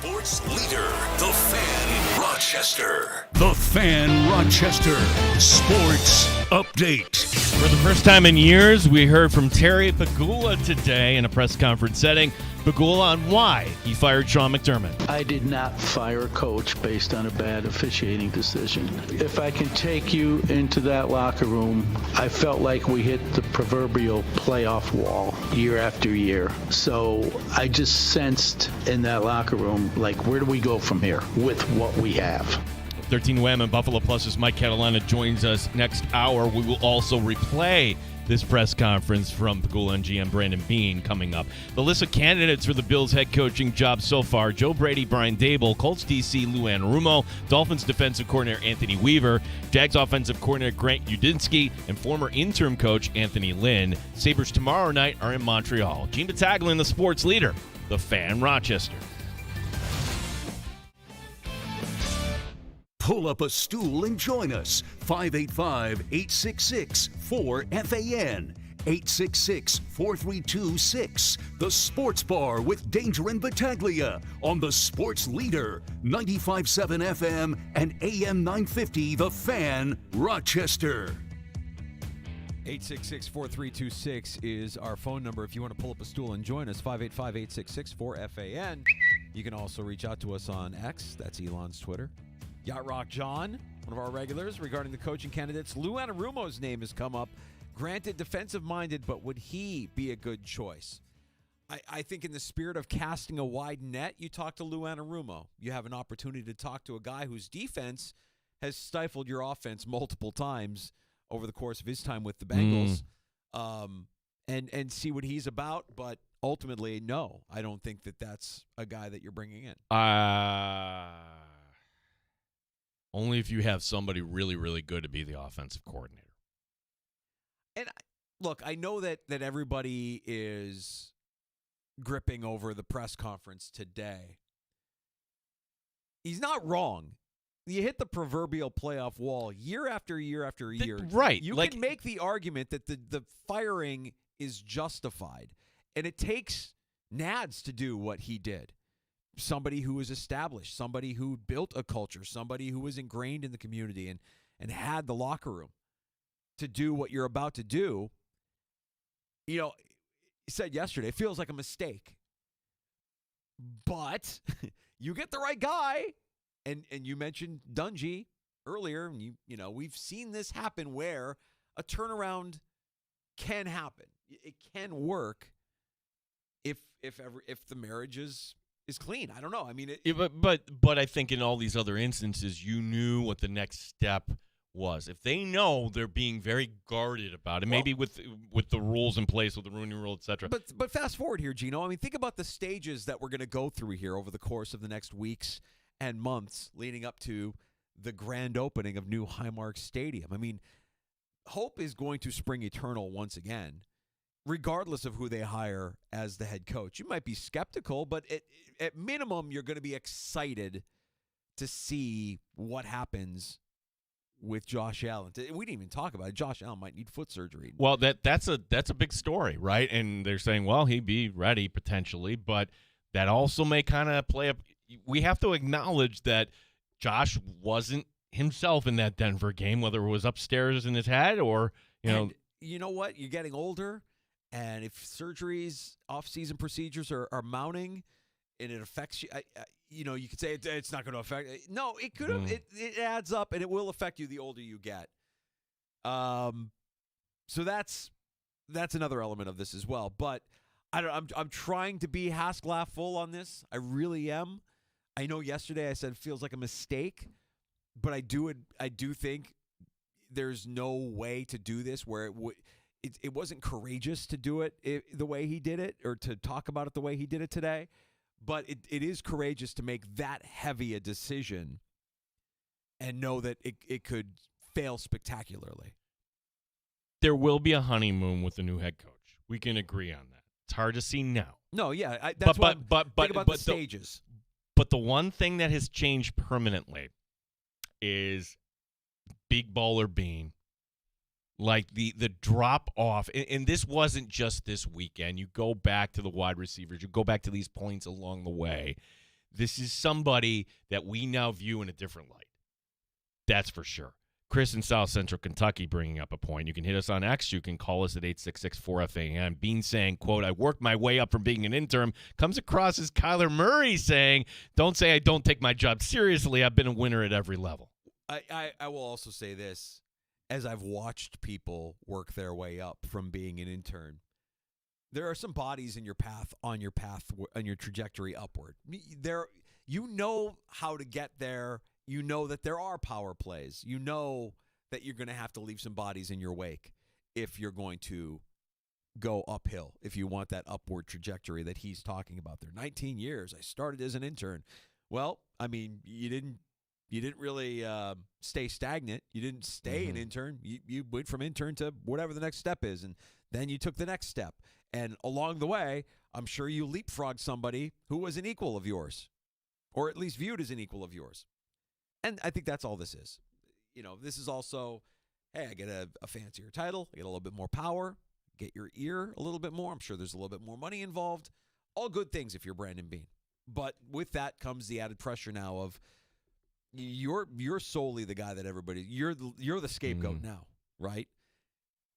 sports leader, The Fan Rochester. The Fan Rochester Sports Update. For the first time in years, we heard from Terry Pegula today in a press conference setting. Pegula on why he fired Sean McDermott. I did not fire a coach based on a bad officiating decision. If I can take you into that locker room, I felt like we hit the proverbial playoff wall year after year. So I just sensed in that locker room, like, where do we go from here with what we have? 13 Wham and Buffalo Plus's Mike Catalana joins us next hour. We will also replay this press conference from Pegula and GM Brandon Beane coming up. The list of candidates for the Bills head coaching job so far: Joe Brady, Brian Dable, Colts DC Lou Anarumo, Dolphins defensive coordinator Anthony Weaver, Jags offensive coordinator Grant Udinski, and former interim coach Anthony Lynn. Sabres tomorrow night are in Montreal. Gene Battaglia, the sports leader, The Fan Rochester. Pull up a stool and join us. 585-866-4FAN. 866-4326. The Sports Bar with Danger and Battaglia on the Sports Leader. 95.7 FM and AM 950, The Fan, Rochester. 866-4326 is our phone number if you want to pull up a stool and join us. 585-866-4FAN. You can also reach out to us on X. That's Elon's Twitter. Yacht Rock John, one of our regulars, regarding the coaching candidates. Lou Anarumo's name has come up. Granted, defensive-minded, but would he be a good choice? I think in the spirit of casting a wide net, you talk to Lou Anarumo. You have an opportunity to talk to a guy whose defense has stifled your offense multiple times over the course of his time with the Bengals, and see what he's about. But ultimately, no, I don't think that that's a guy that you're bringing in. Only if you have somebody really, really good to be the offensive coordinator. And look, I know that everybody is gripping over the press conference today. He's not wrong. You hit the proverbial playoff wall year after year after year. Right. You can make the argument that the firing is justified. And it takes Nads to do what he did. Somebody who was established, somebody who built a culture, somebody who was ingrained in the community and had the locker room to do what you're about to do. You know, he said yesterday, it feels like a mistake. But you get the right guy. And you mentioned Dungy earlier, and you know, we've seen this happen where a turnaround can happen. It can work if the marriage is clean. I don't know. I mean, but I think in all these other instances, you knew what the next step was. If they know they're being very guarded about it, maybe with the rules in place, with the Rooney Rule, et cetera. But fast forward here, Gino. I mean, think about the stages that we're going to go through here over the course of the next weeks and months leading up to the grand opening of new Highmark Stadium. I mean, hope is going to spring eternal once again, regardless of who they hire as the head coach. You might be skeptical, but at minimum, you're going to be excited to see what happens with Josh Allen. We didn't even talk about it. Josh Allen might need foot surgery. Well, that's a big story, right? And they're saying, well, he'd be ready potentially, but that also may kind of play up. We have to acknowledge that Josh wasn't himself in that Denver game, whether it was upstairs in his head or, you know what? You're getting older, and if surgeries, off-season procedures are mounting, and it affects you, you could say it's not going to affect. No, it could have. It adds up, and it will affect you the older you get. So that's another element of this as well. But I'm trying to be glass full on this. I really am. I know yesterday I said it feels like a mistake, but I do think there's no way to do this where it wasn't courageous to do it the way he did it, or to talk about it the way he did it today. But it is courageous to make that heavy a decision and know that it could fail spectacularly. There will be a honeymoon with the new head coach. We can agree on that. It's hard to see now. No, yeah, that's what I'm thinking about the stages. But the one thing that has changed permanently is Big Baller Bean. Like the drop off, and this wasn't just this weekend. You go back to the wide receivers. You go back to these points along the way. This is somebody that we now view in a different light. That's for sure. Chris in South Central Kentucky bringing up a point. You can hit us on X. You can call us at 866-4FAN. Bean saying, quote, I worked my way up from being an intern. Comes across as Kyler Murray saying, don't say I don't take my job seriously. I've been a winner at every level. I will also say this. As I've watched people work their way up from being an intern, there are some bodies in your path, on your trajectory upward. You know how to get there. You know that there are power plays. You know that you're going to have to leave some bodies in your wake if you're going to go uphill, if you want that upward trajectory that he's talking about there. 19 years. I started as an intern. Well, I mean, you didn't really stay stagnant. You didn't stay an intern. You went from intern to whatever the next step is, and then you took the next step. And along the way, I'm sure you leapfrogged somebody who was an equal of yours, or at least viewed as an equal of yours. And I think that's all this is. This is also, hey, I get a fancier title, I get a little bit more power, get your ear a little bit more. I'm sure there's a little bit more money involved. All good things if you're Brandon Beane. But with that comes the added pressure now of you're solely the guy that everybody, you're the scapegoat now, right?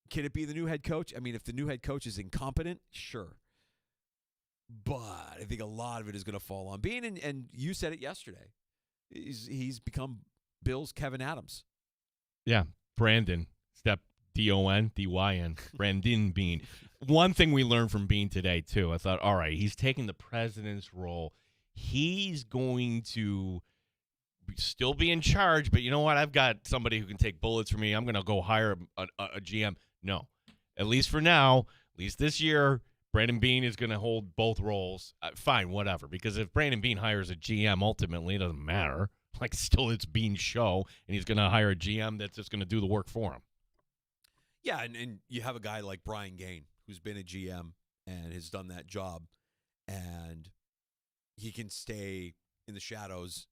Can it be the new head coach? I mean, if the new head coach is incompetent, sure. But I think a lot of it is going to fall on Beane, and you said it yesterday. He's become Bill's Kevin Adams. Yeah, Brandon, step D-O-N-D-Y-N, Brandon Beane. One thing we learned from Beane today, too, I thought, all right, he's taking the president's role. He's going to still be in charge, but you know what? I've got somebody who can take bullets for me. I'm going to go hire a GM. No, at least for now, at least this year, Brandon Beane is going to hold both roles. Fine, whatever. Because if Brandon Beane hires a GM, ultimately, it doesn't matter. Like, still, it's Beane's show, and he's going to hire a GM that's just going to do the work for him. Yeah, and you have a guy like Brian Gaine, who's been a GM and has done that job, and he can stay in the shadows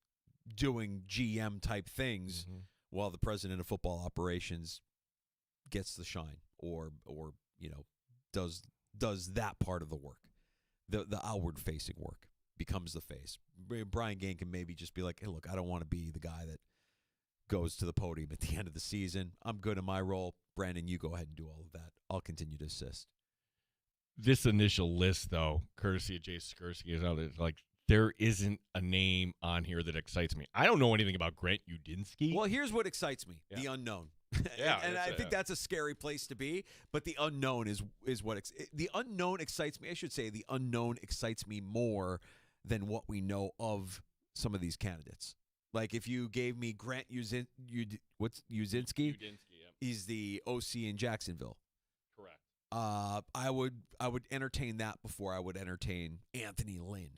doing GM-type things while the president of football operations gets the shine or does that part of the work, the outward-facing work, becomes the face. Brian Gaine can maybe just be like, hey, look, I don't want to be the guy that goes to the podium at the end of the season. I'm good in my role. Brandon, you go ahead and do all of that. I'll continue to assist. This initial list, though, courtesy of Jay Sikorsky, is out there. Like, there isn't a name on here that excites me. I don't know anything about Grant Udinski. Well, here's what excites me, the unknown. And I think that's a scary place to be, but the unknown is what the unknown excites me. I should say the unknown excites me more than what we know of some of these candidates. Like if you gave me Grant Udinski? Udinski, yeah. He's the OC in Jacksonville. Correct. I would entertain that before I would entertain Anthony Lynn.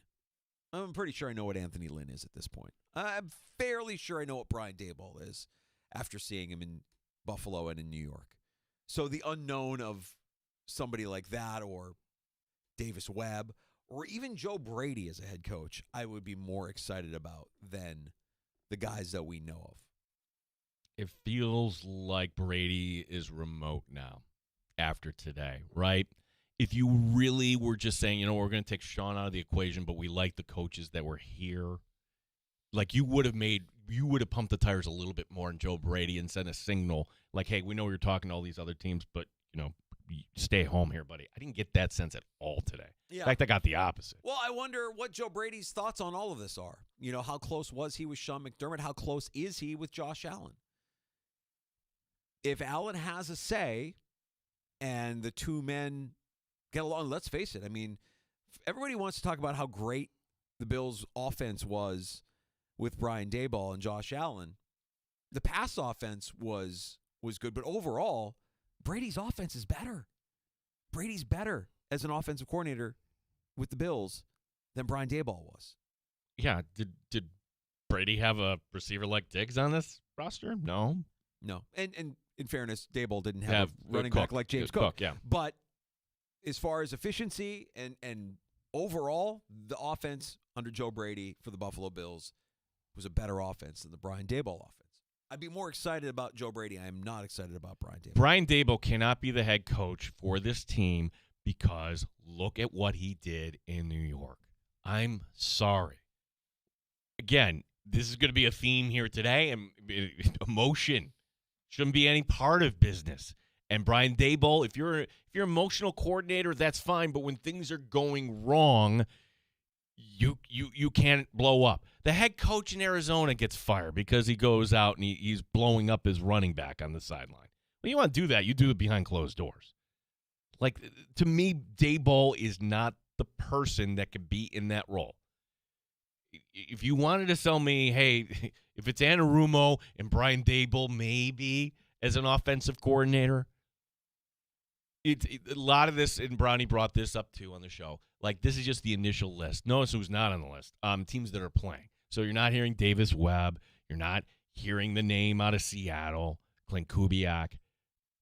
I'm pretty sure I know what Anthony Lynn is at this point. I'm fairly sure I know what Brian Daboll is after seeing him in Buffalo and in New York. So the unknown of somebody like that or Davis Webb or even Joe Brady as a head coach, I would be more excited about than the guys that we know of. It feels like Brady is remote now after today, right? If you really were just saying, we're going to take Sean out of the equation, but we like the coaches that were here, like you would have pumped the tires a little bit more in Joe Brady and sent a signal like, hey, we know you're talking to all these other teams, but, stay home here, buddy. I didn't get that sense at all today. Yeah. In fact, I got the opposite. Well, I wonder what Joe Brady's thoughts on all of this are. How close was he with Sean McDermott? How close is he with Josh Allen? If Allen has a say and the two men get along, let's face it. I mean, everybody wants to talk about how great the Bills' offense was with Brian Daboll and Josh Allen. The pass offense was good, but overall, Brady's offense is better. Brady's better as an offensive coordinator with the Bills than Brian Daboll was. Yeah, did Brady have a receiver like Diggs on this roster? No. And in fairness, Daboll didn't have a running Cook. back like James Cook. Yeah. But as far as efficiency and overall, the offense under Joe Brady for the Buffalo Bills was a better offense than the Brian Daboll offense. I'd be more excited about Joe Brady. I am not excited about Brian Daboll. Brian Daboll cannot be the head coach for this team because look at what he did in New York. I'm sorry. again, this is going to be a theme here today, and emotion shouldn't be any part of business. And Brian Daboll, if you're emotional coordinator, that's fine. But when things are going wrong, you can't blow up. The head coach in Arizona gets fired because he goes out and he's blowing up his running back on the sideline. When you want to do that, you do it behind closed doors. Like, to me, Daboll is not the person that could be in that role. If you wanted to sell me, hey, if it's Anarumo and Brian Daboll maybe as an offensive coordinator, a lot of this, and Brownie brought this up too on the show, like this is just the initial list. Notice who's not on the list. Teams that are playing. So you're not hearing Davis Webb. You're not hearing the name out of Seattle, Clint Kubiak.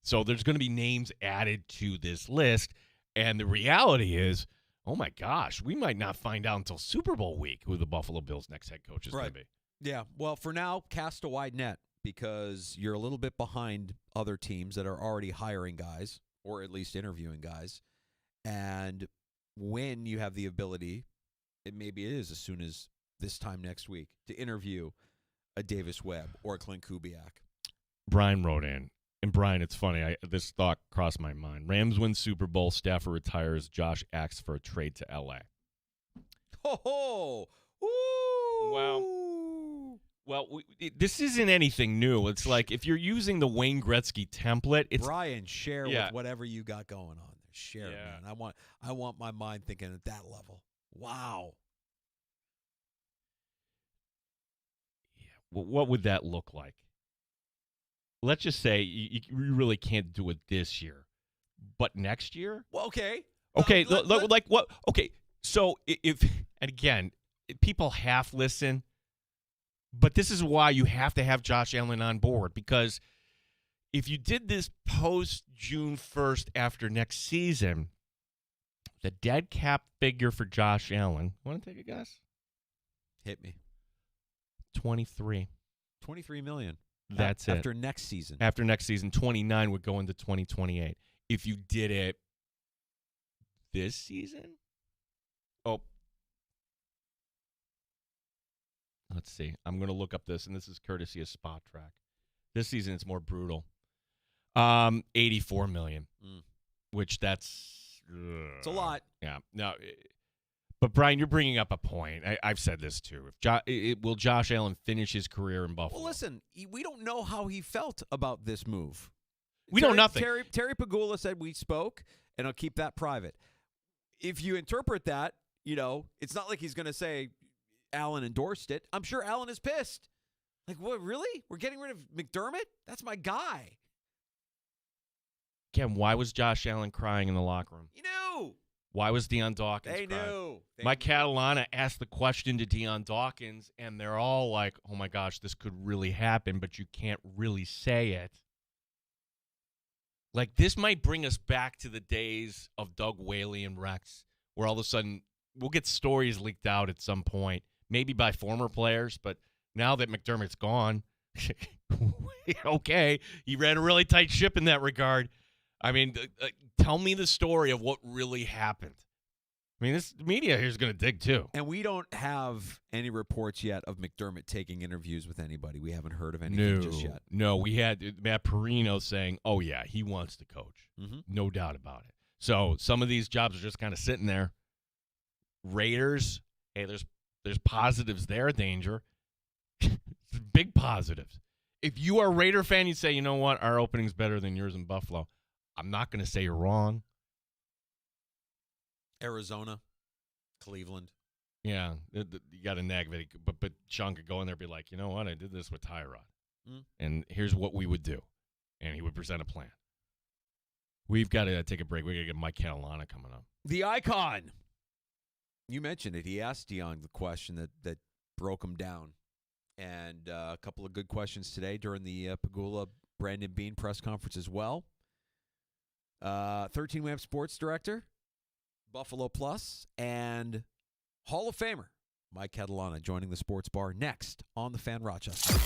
So there's going to be names added to this list. And the reality is, oh my gosh, we might not find out until Super Bowl week who the Buffalo Bills' next head coach is going to be. Yeah, well, for now, cast a wide net because you're a little bit behind other teams that are already hiring guys or at least interviewing guys. And when you have the ability, maybe it is as soon as this time next week, to interview a Davis Webb or a Clint Kubiak. Brian wrote in. And, Brian, it's funny. This thought crossed my mind. Rams win Super Bowl. Stafford retires. Josh asks for a trade to L.A. Ho, ho! Well, this isn't anything new. It's like if you're using the Wayne Gretzky template, it's Brian, share with whatever you got going on there. Share it, man. I want my mind thinking at that level. Wow. Yeah. Well, what would that look like? Let's just say you really can't do it this year, but next year? Well, okay. Okay, like what? Okay, so if, and again, people half listen, but this is why you have to have Josh Allen on board, because if you did this post June 1st after next season, the dead cap figure for Josh Allen, want to take a guess? Hit me. 23. $23 million. That's it. After next season. After next season, 29 would go into 2028. If you did it this season? Oh. Let's see. I'm going to look up this, and this is courtesy of Spot Track. This season, it's more brutal. $84 million, which that's... it's a lot. Yeah. No, but, Brian, you're bringing up a point. I've said this, too. Will Josh Allen finish his career in Buffalo? Well, listen, we don't know how he felt about this move. We know nothing. Terry Pagula said we spoke, and I'll keep that private. If you interpret that, it's not like he's going to say Allen endorsed it. I'm sure Allen is pissed. Like, what, really? We're getting rid of McDermott? That's my guy. Again, why was Josh Allen crying in the locker room? You knew. Why was Deion Dawkins They crying? knew. Mike Catalana asked the question to Deion Dawkins, and they're all like, oh, my gosh, this could really happen, but you can't really say it. Like, this might bring us back to the days of Doug Whaley and Rex, where all of a sudden we'll get stories leaked out at some point, maybe by former players, but now that McDermott's gone, okay, he ran a really tight ship in that regard. I mean, tell me the story of what really happened. I mean, this media here is going to dig, too. And we don't have any reports yet of McDermott taking interviews with anybody. We haven't heard of anything just yet. No, we had Matt Perino saying, oh, yeah, he wants to coach. Mm-hmm. No doubt about it. So some of these jobs are just kind of sitting there. Raiders, hey, there's positives there, Danger. Big positives. If you are a Raider fan, you say, you know what, our opening's better than yours in Buffalo. I'm not going to say you're wrong. Arizona, Cleveland. Yeah, you got a nag, but Sean could go in there and be like, you know what, I did this with Tyrod, and here's what we would do, and he would present a plan. We've got to take a break. We got to get Mike Catalana coming up. The icon. You mentioned it. He asked Deion the question that broke him down, and a couple of good questions today during the Pagula Brandon Beane press conference as well. 13-Web sports director, Buffalo Plus, and Hall of Famer Mike Catalana joining the sports bar next on the Fan Rochester.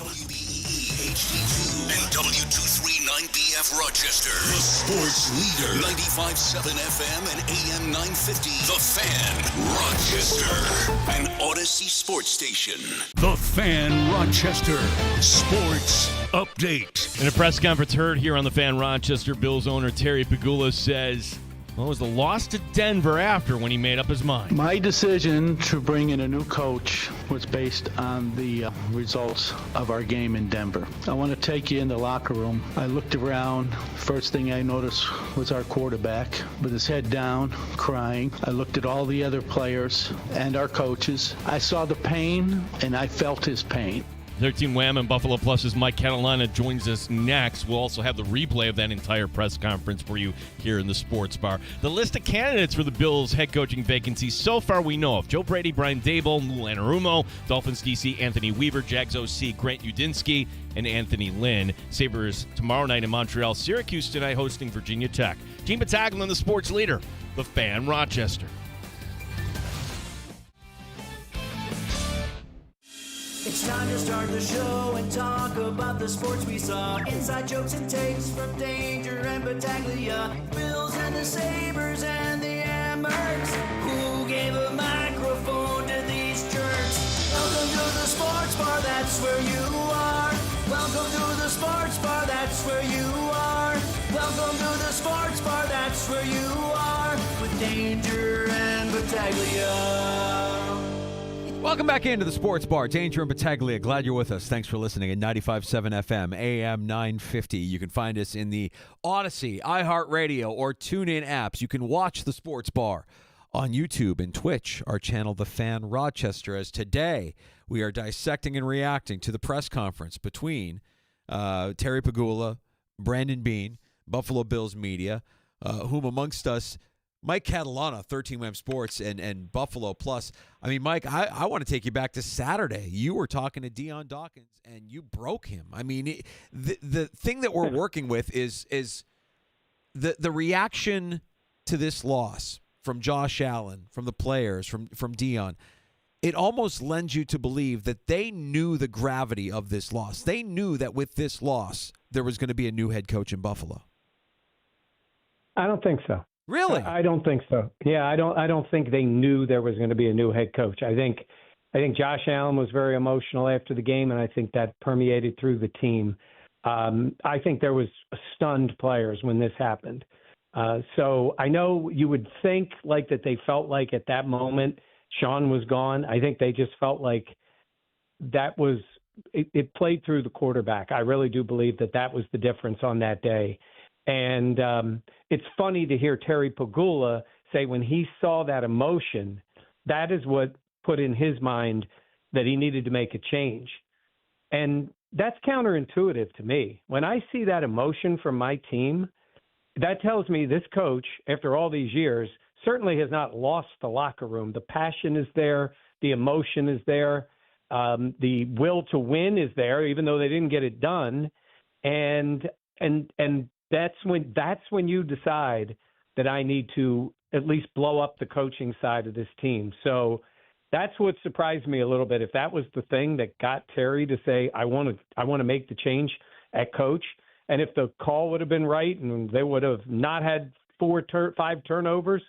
WBEE HD2 and W239BF Rochester. The sports leader. 95.7 FM and AM 950. The Fan, Rochester. An Odyssey sports station. The Fan Rochester Sports Update. In a press conference heard here on the Fan Rochester, Bills owner Terry Pegula says, well, it was the loss to Denver after when he made up his mind. My decision to bring in a new coach was based on the results of our game in Denver. I want to take you in the locker room. I looked around. First thing I noticed was our quarterback with his head down, crying. I looked at all the other players and our coaches. I saw the pain, and I felt his pain. 13 Wham and Buffalo Plus's Mike Catalana joins us next. We'll also have the replay of that entire press conference for you here in the Sports Bar. The list of candidates for the Bills' head coaching vacancies so far we know of: Joe Brady, Brian Daboll, Lou Anarumo, Dolphins DC, Anthony Weaver, Jags OC, Grant Udinski, and Anthony Lynn. Sabres tomorrow night in Montreal, Syracuse tonight hosting Virginia Tech. Gene Battaglia, the sports leader, the Fan Rochester. It's time to start the show and talk about the sports we saw. Inside jokes and takes from Danger and Battaglia. Bills and the Sabres and the Amherst. Who gave a microphone to these jerks? Welcome to the Sports Bar, that's where you are. Welcome to the Sports Bar, that's where you are. Welcome to the Sports Bar, that's where you are. With Danger and Battaglia. Welcome back into the Sports Bar. Danger and Battaglia. Glad you're with us. Thanks for listening at 95.7 FM, AM 950. You can find us in the Odyssey, iHeartRadio, or TuneIn apps. You can watch the Sports Bar on YouTube and Twitch, our channel, The Fan Rochester, as today we are dissecting and reacting to the press conference between Terry Pegula, Brandon Beane, Buffalo Bills media, whom amongst us, Mike Catalana, 13 Wham Sports, and Buffalo Plus. I mean, Mike, I want to take you back to Saturday. You were talking to Dion Dawkins, and you broke him. I mean, the thing that we're working with is the reaction to this loss from Josh Allen, from the players, from Dion. It almost lends you to believe that they knew the gravity of this loss. They knew that with this loss, there was going to be a new head coach in Buffalo. I don't think so. Really? I don't think so. Yeah, I don't think they knew there was going to be a new head coach. I think Josh Allen was very emotional after the game, and I think that permeated through the team. I think there was stunned players when this happened. So I know you would think like that they felt like at that moment Sean was gone. I think they just felt like that was it played through the quarterback. I really do believe that was the difference on that day. And it's funny to hear Terry Pegula say when he saw that emotion, that is what put in his mind that he needed to make a change. And that's counterintuitive to me. When I see that emotion from my team, that tells me this coach, after all these years, certainly has not lost the locker room. The passion is there. The emotion is there. The will to win is there, even though they didn't get it done. And that's when you decide that I need to at least blow up the coaching side of this team. So that's what surprised me a little bit. If that was the thing that got Terry to say, I want to make the change at coach, and if the call would have been right and they would have not had 5 turnovers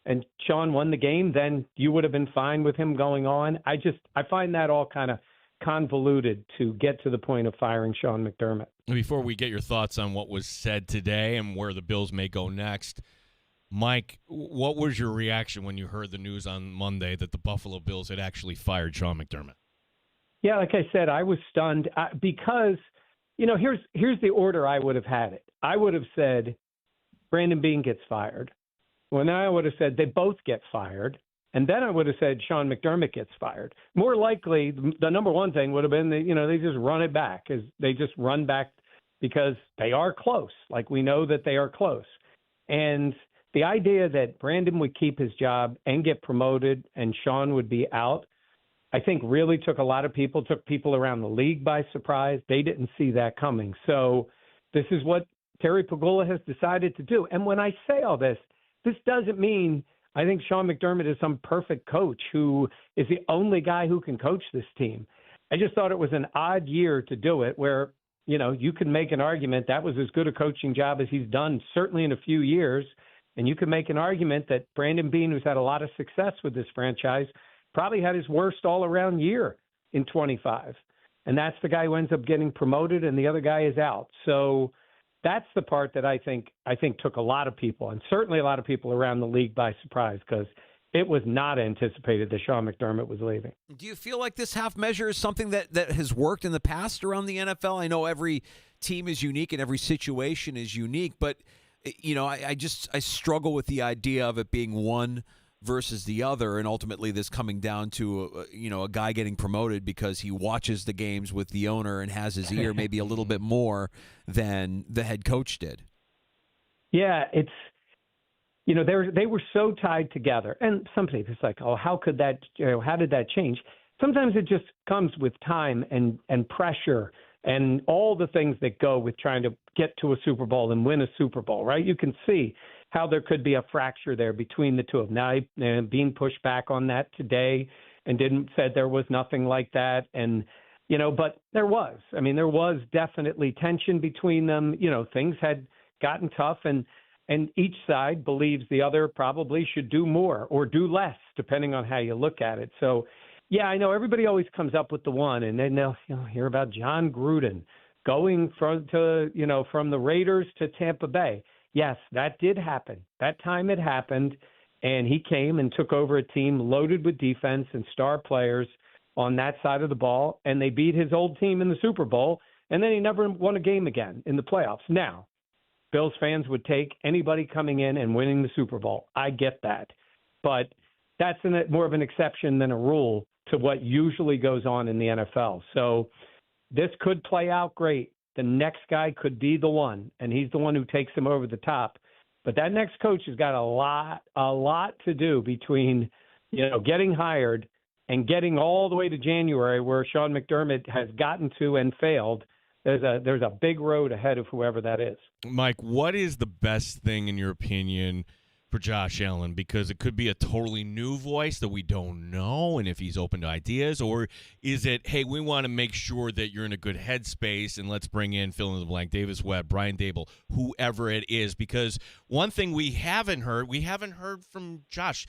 and Sean won the game, then you would have been fine with him going on. I find that all kind of convoluted to get to the point of firing Sean McDermott. Before we get your thoughts on what was said today and where the Bills may go next, Mike, what was your reaction when you heard the news on Monday that the Buffalo Bills had actually fired Sean McDermott? Yeah, like I said, I was stunned because, here's the order I would have had it. I would have said Brandon Beane gets fired. Well, then I would have said they both get fired. And then I would have said Sean McDermott gets fired. More likely, the number one thing would have been that, they just run it back. They just run back because they are close. Like we know that they are close. And the idea that Brandon would keep his job and get promoted and Sean would be out, I think really took people around the league by surprise. They didn't see that coming. So this is what Terry Pegula has decided to do. And when I say all this doesn't mean I think Sean McDermott is some perfect coach who is the only guy who can coach this team. I just thought it was an odd year to do it where, you can make an argument that was as good a coaching job as he's done, certainly in a few years. And you can make an argument that Brandon Beane, who's had a lot of success with this franchise, probably had his worst all-around year in 25. And that's the guy who ends up getting promoted, and the other guy is out. So that's the part that I think took a lot of people, and certainly a lot of people around the league by surprise, because it was not anticipated that Sean McDermott was leaving. Do you feel like this half measure is something that has worked in the past around the NFL? I know every team is unique and every situation is unique, but I struggle with the idea of it being one versus the other, and ultimately this coming down to a guy getting promoted because he watches the games with the owner and has his ear maybe a little bit more than the head coach did. Yeah, it's they were so tied together, and some people it's like, oh, how could that? How did that change? Sometimes it just comes with time and pressure and all the things that go with trying to get to a Super Bowl and win a Super Bowl, right? You can see how there could be a fracture there between the two of them. Now, being pushed back on that today and said there was nothing like that. And, but there was. I mean, there was definitely tension between them. Things had gotten tough, and each side believes the other probably should do more or do less, depending on how you look at it. So, yeah, I know everybody always comes up with the one, and then they'll hear about John Gruden going from the Raiders to Tampa Bay. Yes, that did happen. That time it happened, and he came and took over a team loaded with defense and star players on that side of the ball, and they beat his old team in the Super Bowl, and then he never won a game again in the playoffs. Now, Bills fans would take anybody coming in and winning the Super Bowl. I get that. But that's more of an exception than a rule to what usually goes on in the NFL. So this could play out great. The next guy could be the one, and he's the one who takes him over the top. But that next coach has got a lot to do between, getting hired and getting all the way to January, where Sean McDermott has gotten to and failed. There's a big road ahead of whoever that is. Mike, what is the best thing, in your opinion, for Josh Allen? Because it could be a totally new voice that we don't know, and if he's open to ideas, or is it, hey, we want to make sure that you're in a good headspace, and let's bring in fill in the blank, Davis Webb, Brian Dable, whoever it is? Because one thing we haven't heard from Josh.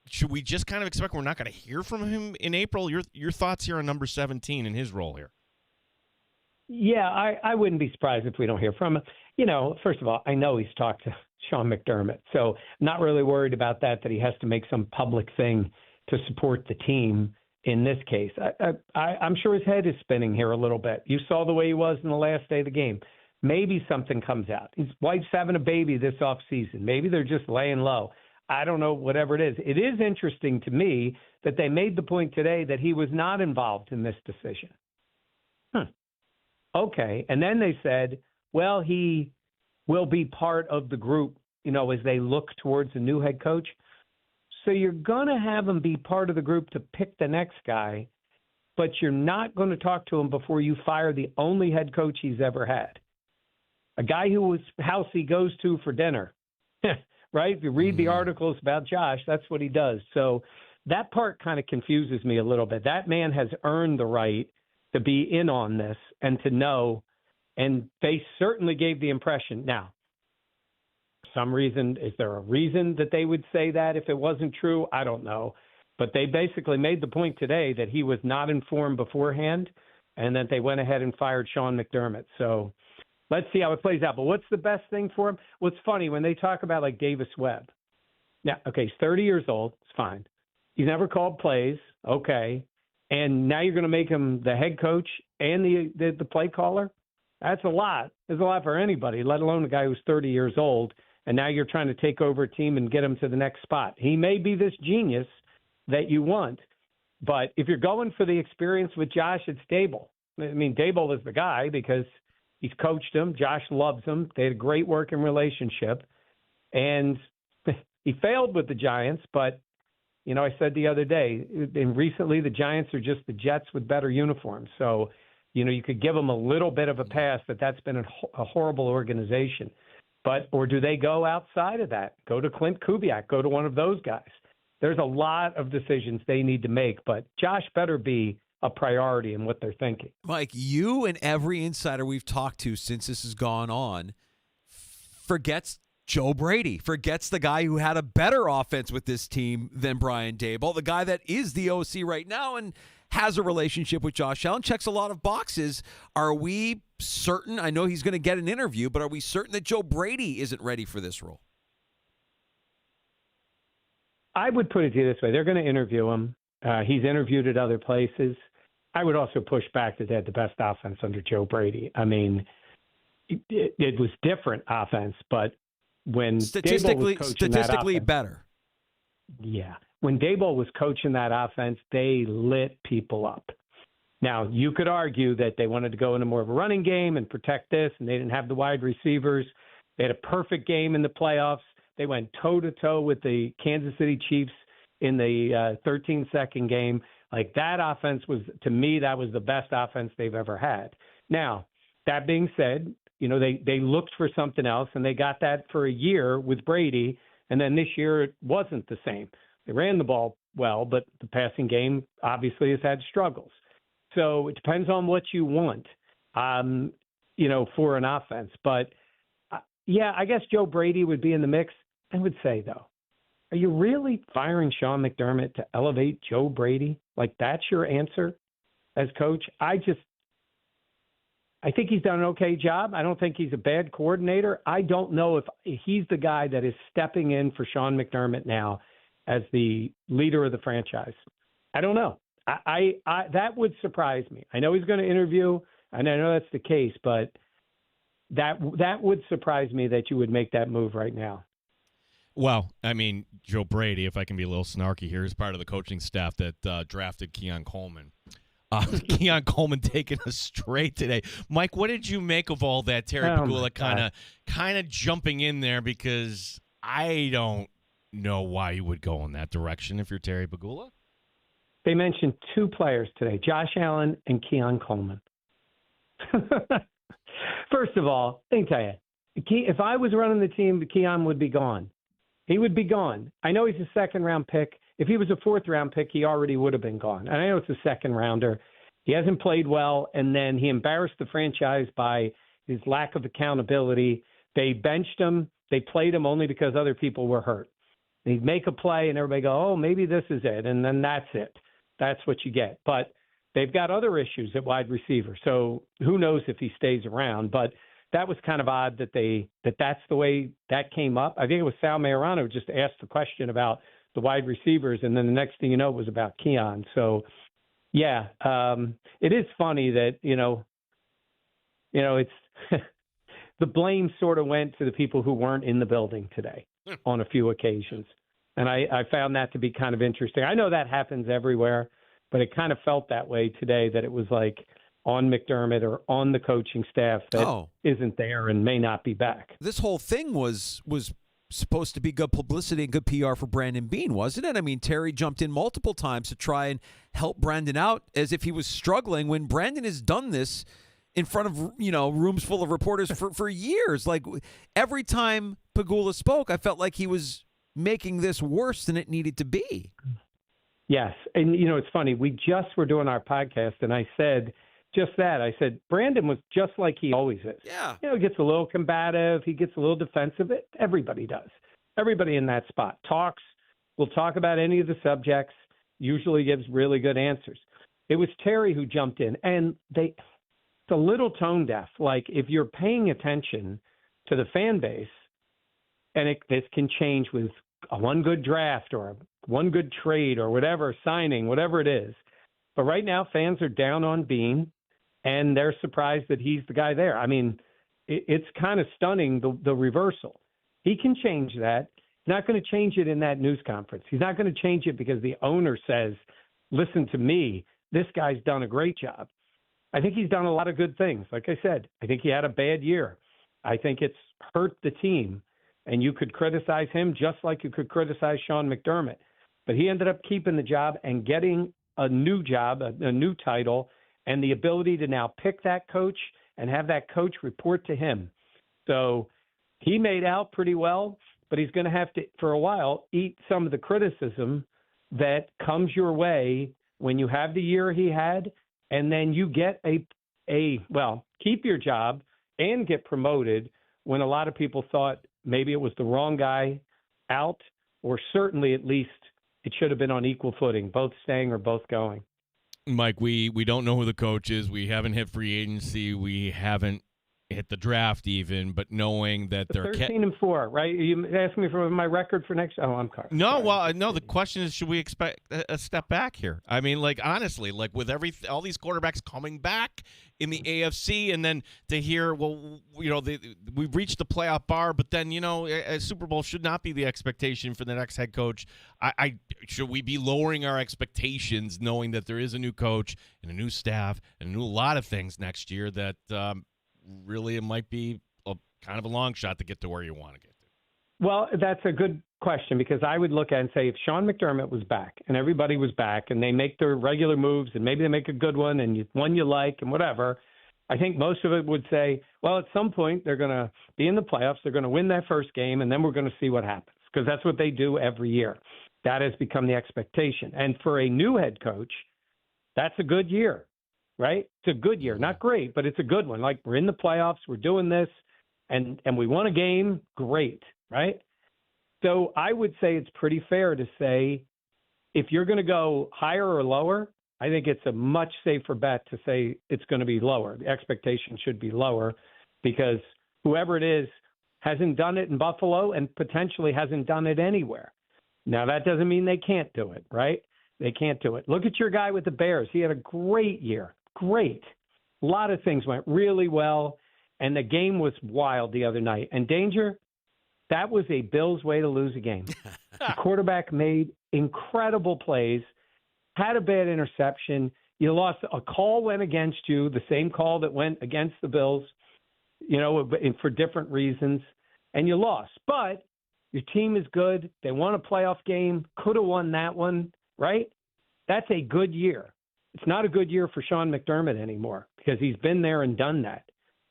Should we just kind of expect we're not going to hear from him in April? Your thoughts here on number 17 and his role here? Yeah, I wouldn't be surprised if we don't hear from him. First of all, I know he's talked to Sean McDermott, so not really worried about that he has to make some public thing to support the team in this case. I'm sure his head is spinning here a little bit. You saw the way he was in the last day of the game. Maybe something comes out. His wife's having a baby this offseason. Maybe they're just laying low. I don't know, whatever it is. It is interesting to me that they made the point today that he was not involved in this decision. Okay. And then they said, well, he will be part of the group, as they look towards a new head coach. So you're going to have him be part of the group to pick the next guy, but you're not going to talk to him before you fire the only head coach he's ever had. A guy whose house he goes to for dinner, right? If you read the articles about Josh, that's what he does. So that part kind of confuses me a little bit. That man has earned the right to be in on this and to know, and they certainly gave the impression. Now, some reason, is there a reason that they would say that if it wasn't true? I don't know. But they basically made the point today that he was not informed beforehand and that they went ahead and fired Sean McDermott. So let's see how it plays out. But what's the best thing for him? What's funny, when they talk about like Davis Webb. Now, okay, he's 30 years old. It's fine. He's never called plays. Okay. And now you're going to make him the head coach and the play caller? That's a lot. It's a lot for anybody, let alone a guy who's 30 years old. And now you're trying to take over a team and get him to the next spot. He may be this genius that you want, but if you're going for the experience with Josh, it's Dable. I mean, Dable is the guy because he's coached him. Josh loves him. They had a great working relationship. And he failed with the Giants, but I said the other day, and recently the Giants are just the Jets with better uniforms. So, you could give them a little bit of a pass that that's been a horrible organization. Or do they go outside of that? Go to Clint Kubiak, go to one of those guys. There's a lot of decisions they need to make, but Josh better be a priority in what they're thinking. Mike, you and every insider we've talked to since this has gone on forgets Joe Brady, forgets the guy who had a better offense with this team than Brian Daboll, the guy that is the OC right now and has a relationship with Josh Allen, checks a lot of boxes. Are we certain? I know he's going to get an interview, but are we certain that Joe Brady isn't ready for this role? I would put it to you this way. They're going to interview him. He's interviewed at other places. I would also push back that they had the best offense under Joe Brady. I mean, it was different offense, but when statistically that offense, better. Yeah. When Daboll was coaching that offense, they lit people up. Now, you could argue that they wanted to go into more of a running game and protect this, and they didn't have the wide receivers. They had a perfect game in the playoffs. They went toe-to-toe with the Kansas City Chiefs in the 13-second game. Like, that offense was, to me, that was the best offense they've ever had. Now, that being said, you know, they looked for something else, and they got that for a year with Brady, and then this year it wasn't the same. They ran the ball well, but the passing game obviously has had struggles. So it depends on what you want, you know, for an offense. But, yeah, I guess Joe Brady would be in the mix. I would say, though, are you really firing Sean McDermott to elevate Joe Brady? Like, that's your answer as coach? I think he's done an okay job. I don't think he's a bad coordinator. I don't know if he's the guy that is stepping in for Sean McDermott now as the leader of the franchise. I don't know. I that would surprise me. I know he's going to interview, and I know that's the case, but that would surprise me that you would make that move right now. Well, I mean, Joe Brady, if I can be a little snarky here, is part of the coaching staff that drafted Keon Coleman. Keon Coleman taking us straight today. Mike, what did you make of all that? Terry Pegula kind of jumping in there, because I don't know why you would go in that direction if you're Terry Pegula. They mentioned two players today, Josh Allen and Keon Coleman. First of all, let me tell you, if I was running the team, Keon would be gone. He would be gone. I know he's a second-round pick. If he was a fourth-round pick, he already would have been gone. And I know it's a second-rounder. He hasn't played well, and then he embarrassed the franchise by his lack of accountability. They benched him. They played him only because other people were hurt. He'd make a play, and everybody go, oh, maybe this is it, and then that's it. That's what you get. But they've got other issues at wide receiver, so who knows if he stays around. But that was kind of odd that that's the way that came up. I think it was Sal Mayorano who just asked the question about the wide receivers, and then the next thing you know, it was about Keon. So, yeah, it is funny that, you know, it's the blame sort of went to the people who weren't in the building today on a few occasions. And I found that to be kind of interesting. I know that happens everywhere, but it kind of felt that way today, that it was like on McDermott or on the coaching staff that isn't there and may not be back. This whole thing was supposed to be good publicity and good PR for Brandon Beane, wasn't it? I mean, Terry jumped in multiple times to try and help Brandon out as if he was struggling, when Brandon has done this in front of, you know, rooms full of reporters for years. Like, every time Pegula spoke, I felt like he was making this worse than it needed to be. Yes. And, you know, it's funny. We just were doing our podcast, and I said just that. I said, Brandon was just like he always is. Yeah. You know, he gets a little combative. He gets a little defensive. Everybody does. Everybody in that spot talks. Will talk about any of the subjects, usually gives really good answers. It was Terry who jumped in, and it's a little tone deaf. Like, if you're paying attention to the fan base, and this can change with a one good draft or one good trade or whatever, signing, whatever it is. But right now, fans are down on Beane, and they're surprised that he's the guy there. I mean, it's kind of stunning, the reversal. He can change that. He's not going to change it in that news conference. He's not going to change it because the owner says, listen to me, this guy's done a great job. I think he's done a lot of good things. Like I said, I think he had a bad year. I think it's hurt the team. And you could criticize him just like you could criticize Sean McDermott. But he ended up keeping the job and getting a new job, a new title, and the ability to now pick that coach and have that coach report to him. So he made out pretty well, but he's going to have to, for a while, eat some of the criticism that comes your way when you have the year he had, and then you get keep your job and get promoted when a lot of people thought maybe it was the wrong guy out, or certainly at least it should have been on equal footing, both staying or both going. Mike, we don't know who the coach is. We haven't hit free agency. We haven't hit the draft even, but knowing that they're 13-4, right? You asked me for my record for next. Oh, I'm sorry. No, well, no. The question is, should we expect a step back here? I mean, like honestly, like with all these quarterbacks coming back in the AFC, and then to hear, well, we've reached the playoff bar, but then a Super Bowl should not be the expectation for the next head coach. Should we be lowering our expectations, knowing that there is a new coach and a new staff and a lot of things next year that really it might be kind of a long shot to get to where you want to get to? Well, that's a good question, because I would look at it and say if Sean McDermott was back and everybody was back and they make their regular moves and maybe they make a good one and one you like and whatever, I think most of it would say, well, at some point they're going to be in the playoffs, they're going to win that first game, and then we're going to see what happens, because that's what they do every year. That has become the expectation. And for a new head coach, that's a good year. Right? It's a good year. Not great, but it's a good one. Like, we're in the playoffs, we're doing this, and we won a game, great, right? So I would say it's pretty fair to say if you're going to go higher or lower, I think it's a much safer bet to say it's going to be lower. The expectation should be lower, because whoever it is hasn't done it in Buffalo and potentially hasn't done it anywhere. Now, that doesn't mean they can't do it, right? They can't do it. Look at your guy with the Bears. He had a great year. Great. A lot of things went really well, and the game was wild the other night. And Danger, that was a Bills way to lose a game. The quarterback made incredible plays, had a bad interception. You lost. A call went against you, the same call that went against the Bills, for different reasons, and you lost. But your team is good. They won a playoff game, could have won that one, right? That's a good year. It's not a good year for Sean McDermott anymore, because he's been there and done that.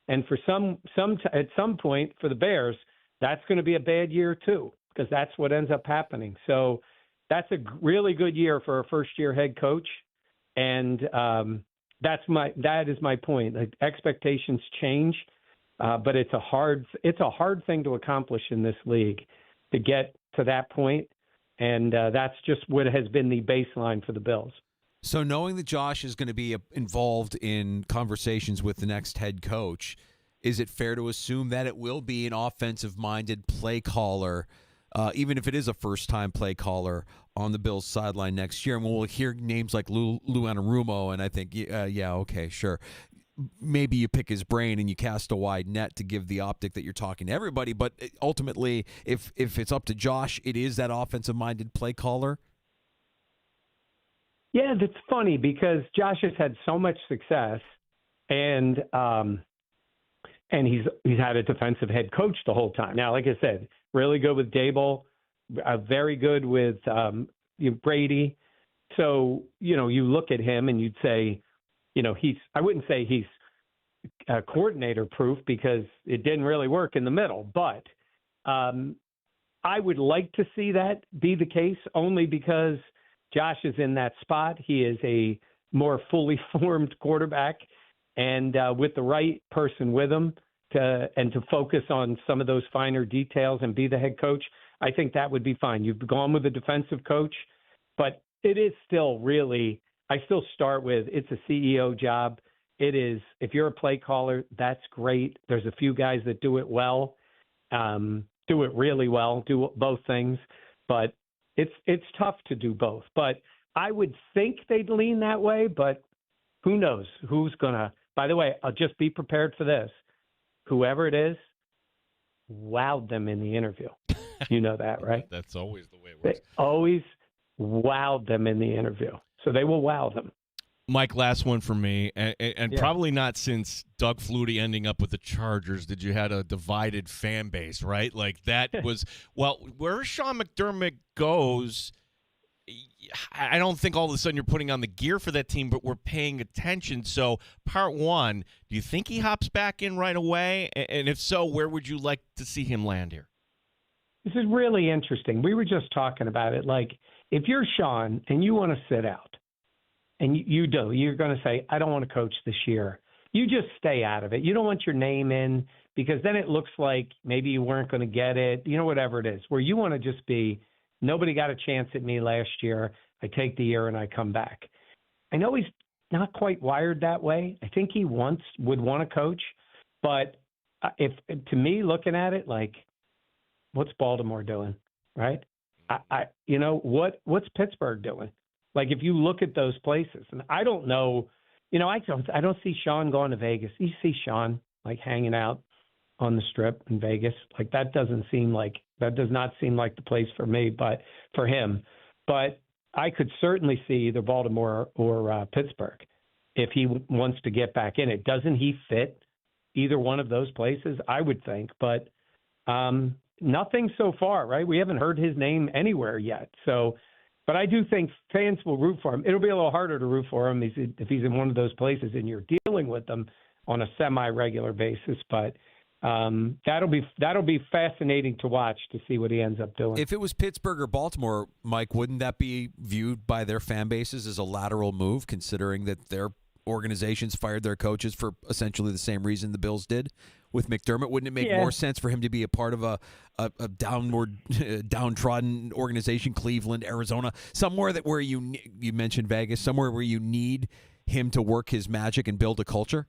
And for at some point for the Bears, that's going to be a bad year too, because that's what ends up happening. So that's a really good year for a first-year head coach, and that is my point. Like, expectations change, but it's a hard thing to accomplish in this league to get to that point, and that's just what has been the baseline for the Bills. So knowing that Josh is going to be involved in conversations with the next head coach, is it fair to assume that it will be an offensive-minded play caller, even if it is a first-time play caller on the Bills' sideline next year? And we'll hear names like Lou Anarumo, and I think, yeah, okay, sure. Maybe you pick his brain and you cast a wide net to give the optic that you're talking to everybody. But ultimately, if it's up to Josh, it is that offensive-minded play caller. Yeah, that's funny, because Josh has had so much success, and he's had a defensive head coach the whole time. Now, like I said, really good with Dable, very good with Brady. So, you look at him and you'd say, I wouldn't say he's coordinator proof, because it didn't really work in the middle, but I would like to see that be the case, only because Josh is in that spot. He is a more fully formed quarterback, and with the right person with him to focus on some of those finer details and be the head coach, I think that would be fine. You've gone with a defensive coach, but it is still really, I still start with, it's a CEO job. It is, if you're a play caller, that's great. There's a few guys that do it well, do it really well, do both things, but it's tough to do both. But I would think they'd lean that way, but who knows who's going to. By the way, I'll just be prepared for this. Whoever it is, wowed them in the interview. You know that, right? That's always the way it works. They always wowed them in the interview. So they will wow them. Mike, last one for me, and probably not since Doug Flutie ending up with the Chargers did you had a divided fan base, right? Like that was, well, where Sean McDermott goes, I don't think all of a sudden you're putting on the gear for that team, but we're paying attention. So part one, do you think he hops back in right away? And if so, where would you like to see him land here? This is really interesting. We were just talking about it. Like, if you're Sean and you want to sit out, and you do, you're going to say, I don't want to coach this year. You just stay out of it. You don't want your name in because then it looks like maybe you weren't going to get it, whatever it is, where you want to just be, nobody got a chance at me last year. I take the year and I come back. I know he's not quite wired that way. I think he would want to coach, but if to me, looking at it, like, what's Baltimore doing, right? What's Pittsburgh doing? Like, if you look at those places, and I don't know, I don't see Sean going to Vegas. You see Sean like hanging out on the Strip in Vegas. Like, that does not seem like the place for me, but for him. But I could certainly see either Baltimore or Pittsburgh if he wants to get back in it. Doesn't he fit either one of those places? I would think, but nothing so far, right? We haven't heard his name anywhere yet. So, but I do think fans will root for him. It'll be a little harder to root for him if he's in one of those places and you're dealing with them on a semi-regular basis. But that'll be fascinating to watch to see what he ends up doing. If it was Pittsburgh or Baltimore, Mike, wouldn't that be viewed by their fan bases as a lateral move, considering that their organizations fired their coaches for essentially the same reason the Bills did with McDermott? Wouldn't it make more sense for him to be a part of a downtrodden organization, Cleveland, Arizona, somewhere where you mentioned Vegas, somewhere where you need him to work his magic and build a culture?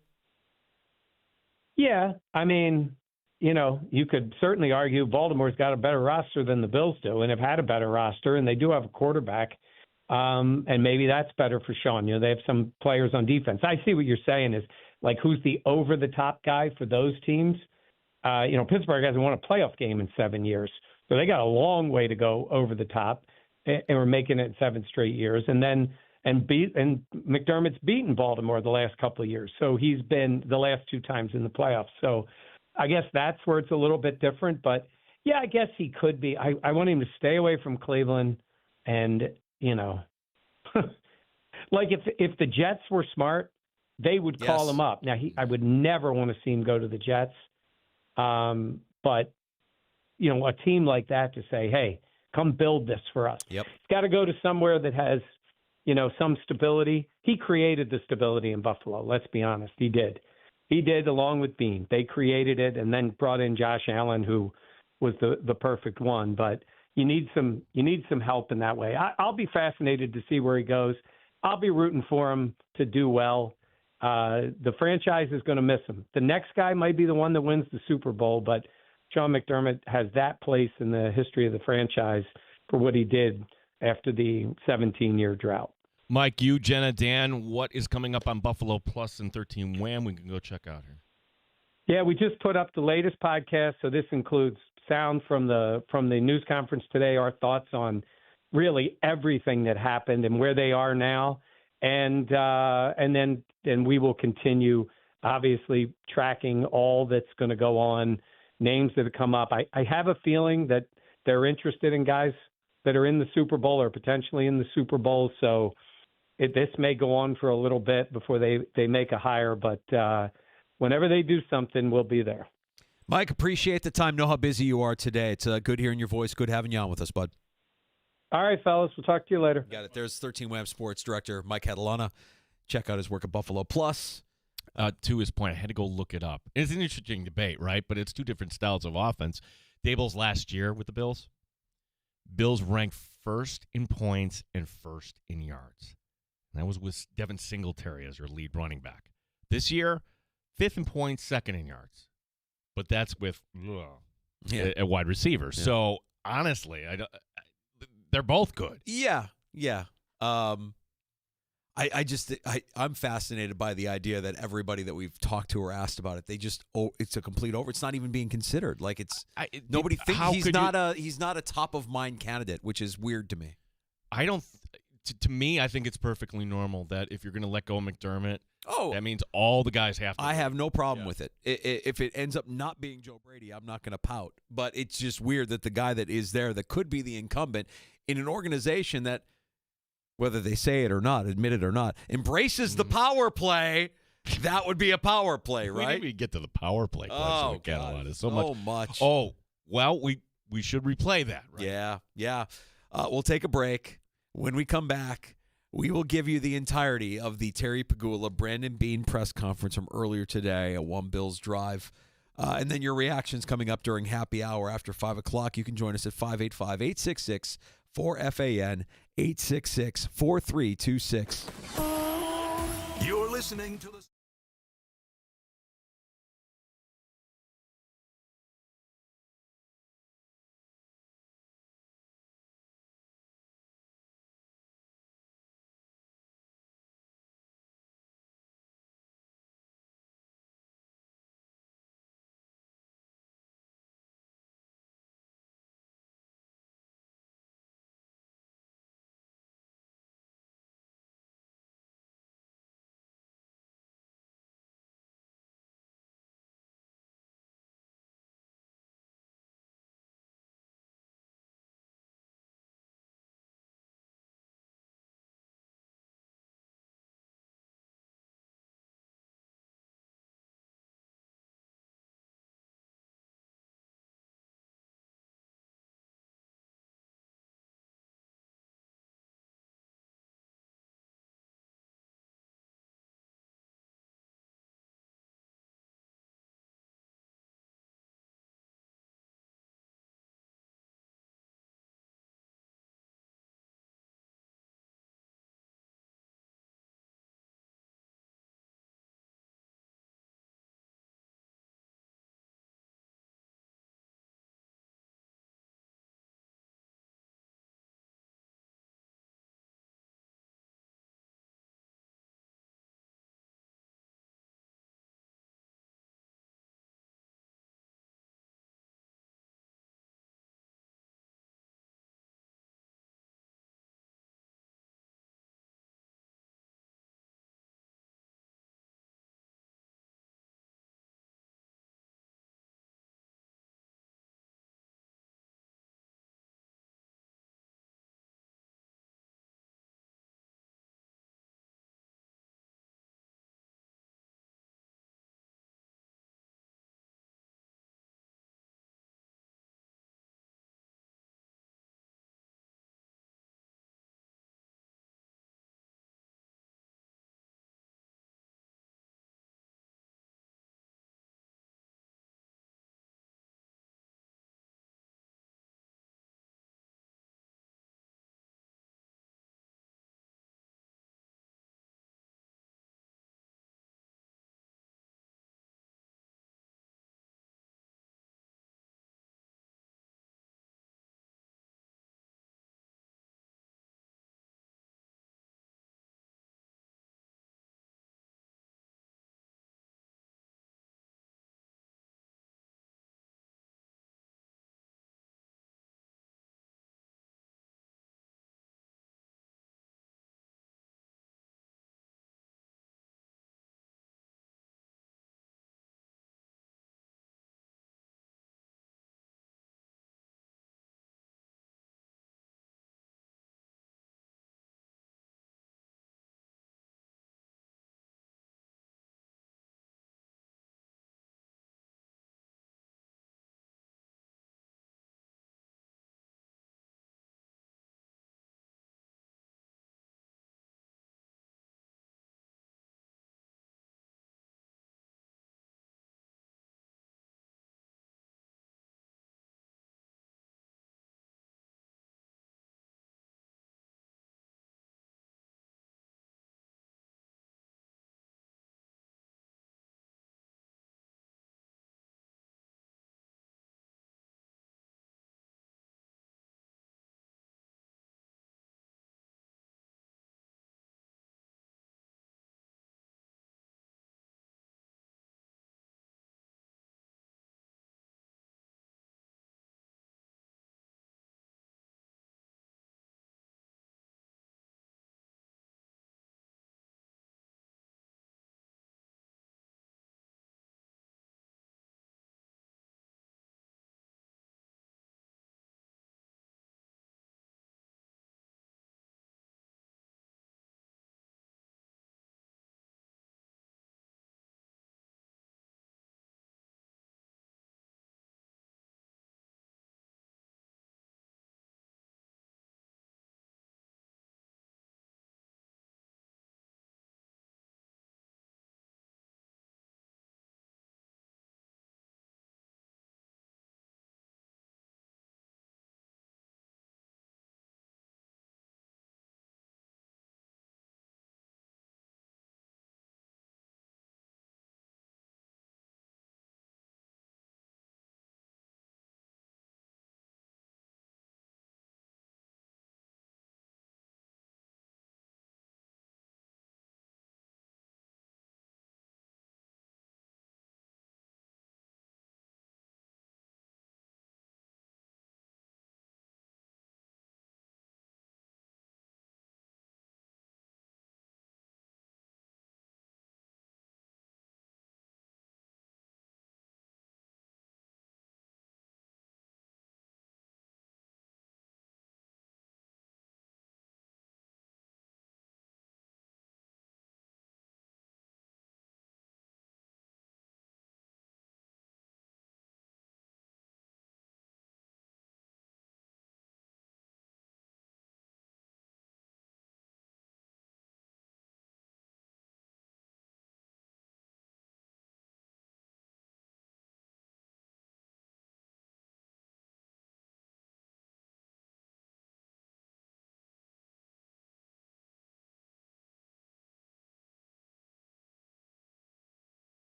Yeah, I mean, you could certainly argue Baltimore's got a better roster than the Bills do and have had a better roster, and they do have a quarterback. And maybe that's better for Sean. They have some players on defense. I see what you're saying is, like, who's the over-the-top guy for those teams? Pittsburgh hasn't won a playoff game in 7 years, so they got a long way to go over the top, and we're making it 7 straight years. And McDermott's beaten Baltimore the last couple of years, so he's been the last 2 times in the playoffs. So I guess that's where it's a little bit different. But, yeah, I guess he could be. I want him to stay away from Cleveland and – like if the Jets were smart, they would call him up. Now, I would never want to see him go to the Jets. But, a team like that to say, hey, come build this for us. Yep. It's got to go to somewhere that has, some stability. He created the stability in Buffalo. Let's be honest. He did. He did, along with Bean. They created it and then brought in Josh Allen, who was the perfect one. But you need some help in that way. I'll be fascinated to see where he goes. I'll be rooting for him to do well. The franchise is going to miss him. The next guy might be the one that wins the Super Bowl, but Sean McDermott has that place in the history of the franchise for what he did after the 17-year drought. Mike, you, Jenna, Dan, what is coming up on Buffalo Plus and 13 Wham we can go check out here? Yeah, we just put up the latest podcast, so this includes sound from the news conference today, our thoughts on really everything that happened and where they are now, and then we will continue, obviously, tracking all that's going to go on, names that have come up. I have a feeling that they're interested in guys that are in the Super Bowl or potentially in the Super Bowl, so this may go on for a little bit before they make a hire, but whenever they do something, we'll be there. Mike, appreciate the time. Know how busy you are today. It's good hearing your voice. Good having you on with us, bud. All right, fellas. We'll talk to you later. Got it. There's 13 Wham Sports Director Mike Catalana. Check out his work at Buffalo Plus. To his point, I had to go look it up. It's an interesting debate, right? But it's 2 different styles of offense. Daboll's last year with the Bills ranked first in points and first in yards. And that was with Devin Singletary as their lead running back. This year, 5th in points, 2nd in yards. But that's with a wide receiver. Yeah. So, honestly, they're both good. Yeah. I'm fascinated by the idea that everybody that we've talked to or asked about it, it's a complete over. It's not even being considered. Like nobody thinks he's not a top of mind candidate, which is weird to me. To me, I think it's perfectly normal that if you're going to let go of McDermott, that means all the guys have to. I have no problem with it. If it ends up not being Joe Brady, I'm not going to pout. But it's just weird that the guy that is there that could be the incumbent in an organization that, whether they say it or not, admit it or not, embraces the power play. That would be a power play, right? We didn't even get to the power play question with Catalana. So much. Oh, well, we should replay that, right? Yeah. We'll take a break. When we come back, We will give you the entirety of the Terry Pagula, Brandon Beane press conference from earlier today, a One Bills Drive. And then your reactions coming up during happy hour after 5 o'clock. You can join us at 585-866-4FAN, 866-4326. You're listening to the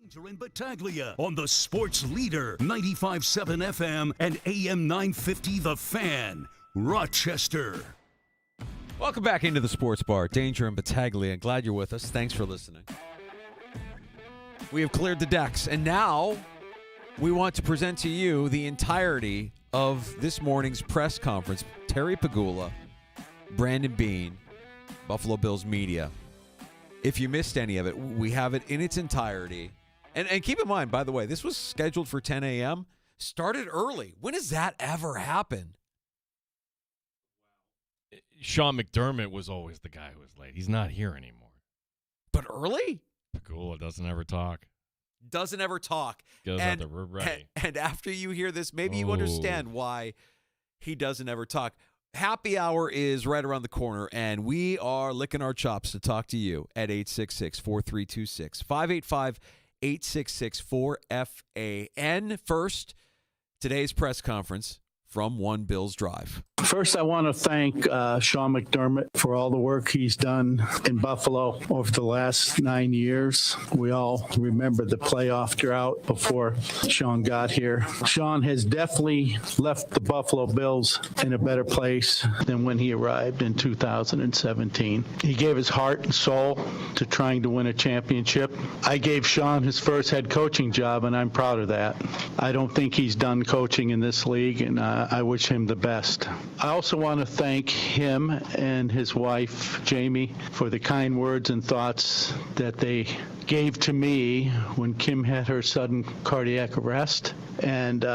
Danger and Battaglia on the Sports Leader, 95.7 FM and AM 950 The Fan, Rochester. Welcome back into the Sports Bar. Danger and Battaglia. Glad you're with us. Thanks for listening. We have cleared the decks, and now we want to present to you the entirety of this morning's press conference. Terry Pegula, Brandon Beane, Buffalo Bills Media. If you missed any of it, we have it in its entirety. And keep in mind, by the way, this was scheduled for 10 a.m., started early. When does that ever happen? Sean McDermott was always the guy who was late. He's not here anymore. But early? Pegula doesn't ever talk. Doesn't ever talk. Goes out there, we're ready. And after you hear this, maybe you understand why he doesn't ever talk. Happy hour is right around the corner, and we are licking our chops to talk to you at 866-4326. 585-866-4FAN. First, today's press conference from One Bills Drive. First, I want to thank Sean McDermott for all the work he's done in Buffalo over the last 9 years. We all remember the playoff drought before Sean got here. Sean has definitely left the Buffalo Bills in a better place than when he arrived in 2017. He gave his heart and soul to trying to win a championship. I gave Sean his first head coaching job, and I'm proud of that. I don't think he's done coaching in this league, and I wish him the best. I also want to thank him and his wife, Jamie, for the kind words and thoughts that they gave to me when Kim had her sudden cardiac arrest. And,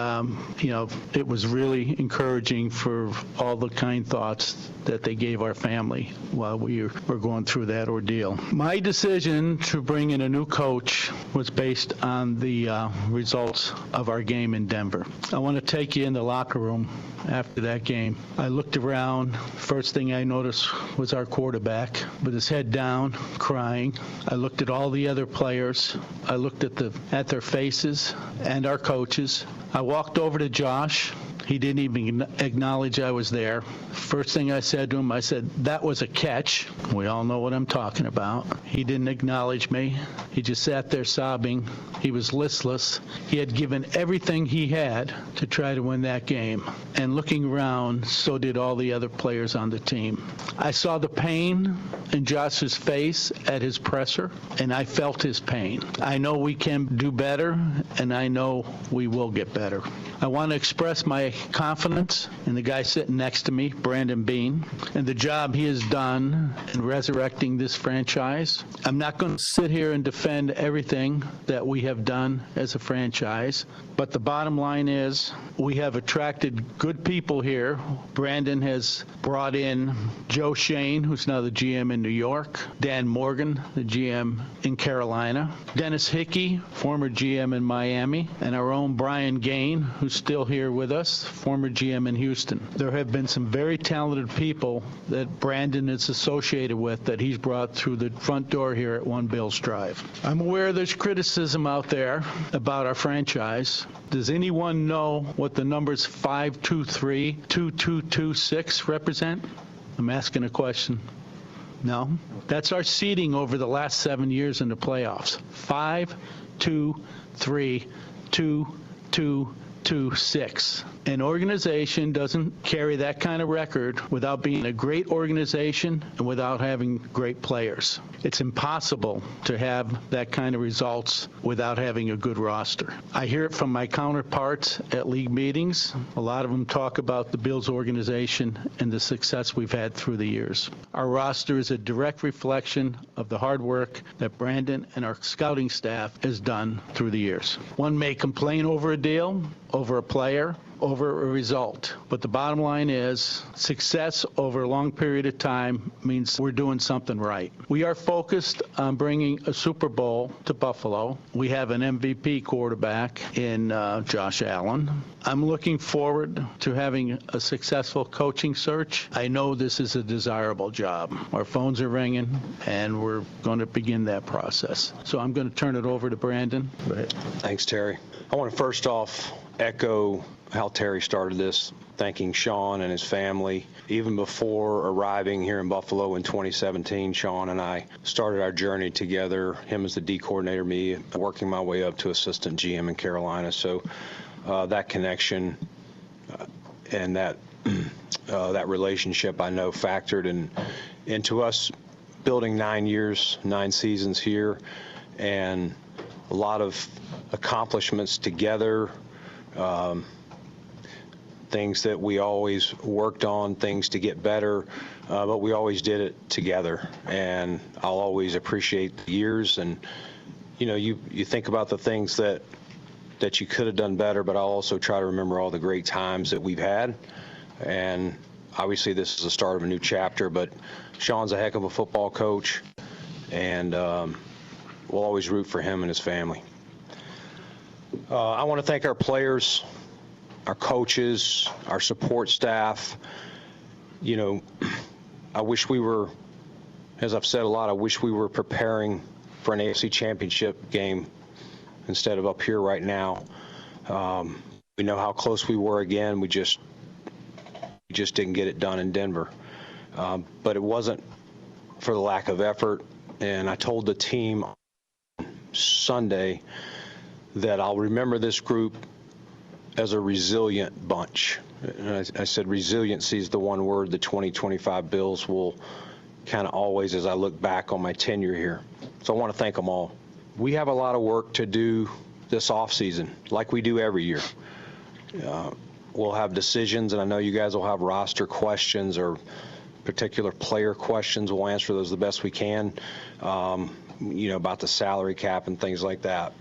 it was really encouraging for all the kind thoughts that they gave our family while we were going through that ordeal. My decision to bring in a new coach was based on the results of our game in Denver. I want to take you in the locker room after that game. I looked around. First thing I noticed was our quarterback with his head down, crying. I looked at all the other players. I looked at their faces and our coaches. I walked over to Josh. He didn't even acknowledge I was there. First thing I said to him, I said, "That was a catch." We all know what I'm talking about. He didn't acknowledge me. He just sat there sobbing. He was listless. He had given everything he had to try to win that game. And looking around, so did all the other players on the team. I saw the pain in Josh's face at his presser, and I felt his pain. I know we can do better, and I know we will get better. I want to express my confidence in the guy sitting next to me, Brandon Beane, and the job he has done in resurrecting this franchise. I'm not going to sit here and defend everything that we have done as a franchise, but the bottom line is we have attracted good people here. Brandon has brought in Joe Shane, who's now the GM in New York, Dan Morgan, the GM in Carolina, Dennis Hickey, former GM in Miami, and our own Brian Gain, who's still here with us, former GM in Houston. There have been some very talented people that Brandon is associated with that he's brought through the front door here at One Bills Drive. I'm aware there's criticism out there about our franchise. Does anyone know what the numbers 523-2226 represent? I'm asking a question. No? That's our seeding over the last 7 years in the playoffs. 5-2-3-2-2-2-6. An organization doesn't carry that kind of record without being a great organization and without having great players. It's impossible to have that kind of results without having a good roster. I hear it from my counterparts at league meetings. A lot of them talk about the Bills organization and the success we've had through the years. Our roster is a direct reflection of the hard work that Brandon and our scouting staff has done through the years. One may complain over a deal, over a player, over a result. But the bottom line is success over a long period of time means we're doing something right. We are focused on bringing a Super Bowl to Buffalo. We have an MVP quarterback in Josh Allen. I'm looking forward to having a successful coaching search. I know this is a desirable job. Our phones are ringing, and we're going to begin that process. So I'm going to turn it over to Brandon. Go ahead. Thanks, Terry. I want to first off echo how Terry started this, thanking Sean and his family Even before arriving here in Buffalo in 2017, Sean and I started our journey together, him as the D coordinator, me working my way up to assistant GM in Carolina. So that connection and that relationship, I know, factored into us building 9 seasons here, and a lot of accomplishments together, things that we always worked on, things to get better, but we always did it together. And I'll always appreciate the years. And, you think about the things that you could have done better, but I'll also try to remember all the great times that we've had. And obviously this is the start of a new chapter, but Sean's a heck of a football coach, and we'll always root for him and his family. I want to thank our players, our coaches, our support staff. I wish we were, as I've said a lot, I wish we were preparing for an AFC Championship game instead of up here right now. We know how close we were again. We just didn't get it done in Denver. But it wasn't for the lack of effort. And I told the team Sunday that I'll remember this group as a resilient bunch. And I said resiliency is the one word the 2025 Bills will kind of always, as I look back on my tenure here. So I want to thank them all. We have a lot of work to do this offseason, like we do every year. We'll have decisions, and I know you guys will have roster questions or particular player questions. We'll answer those the best we can, about the salary cap and things like that.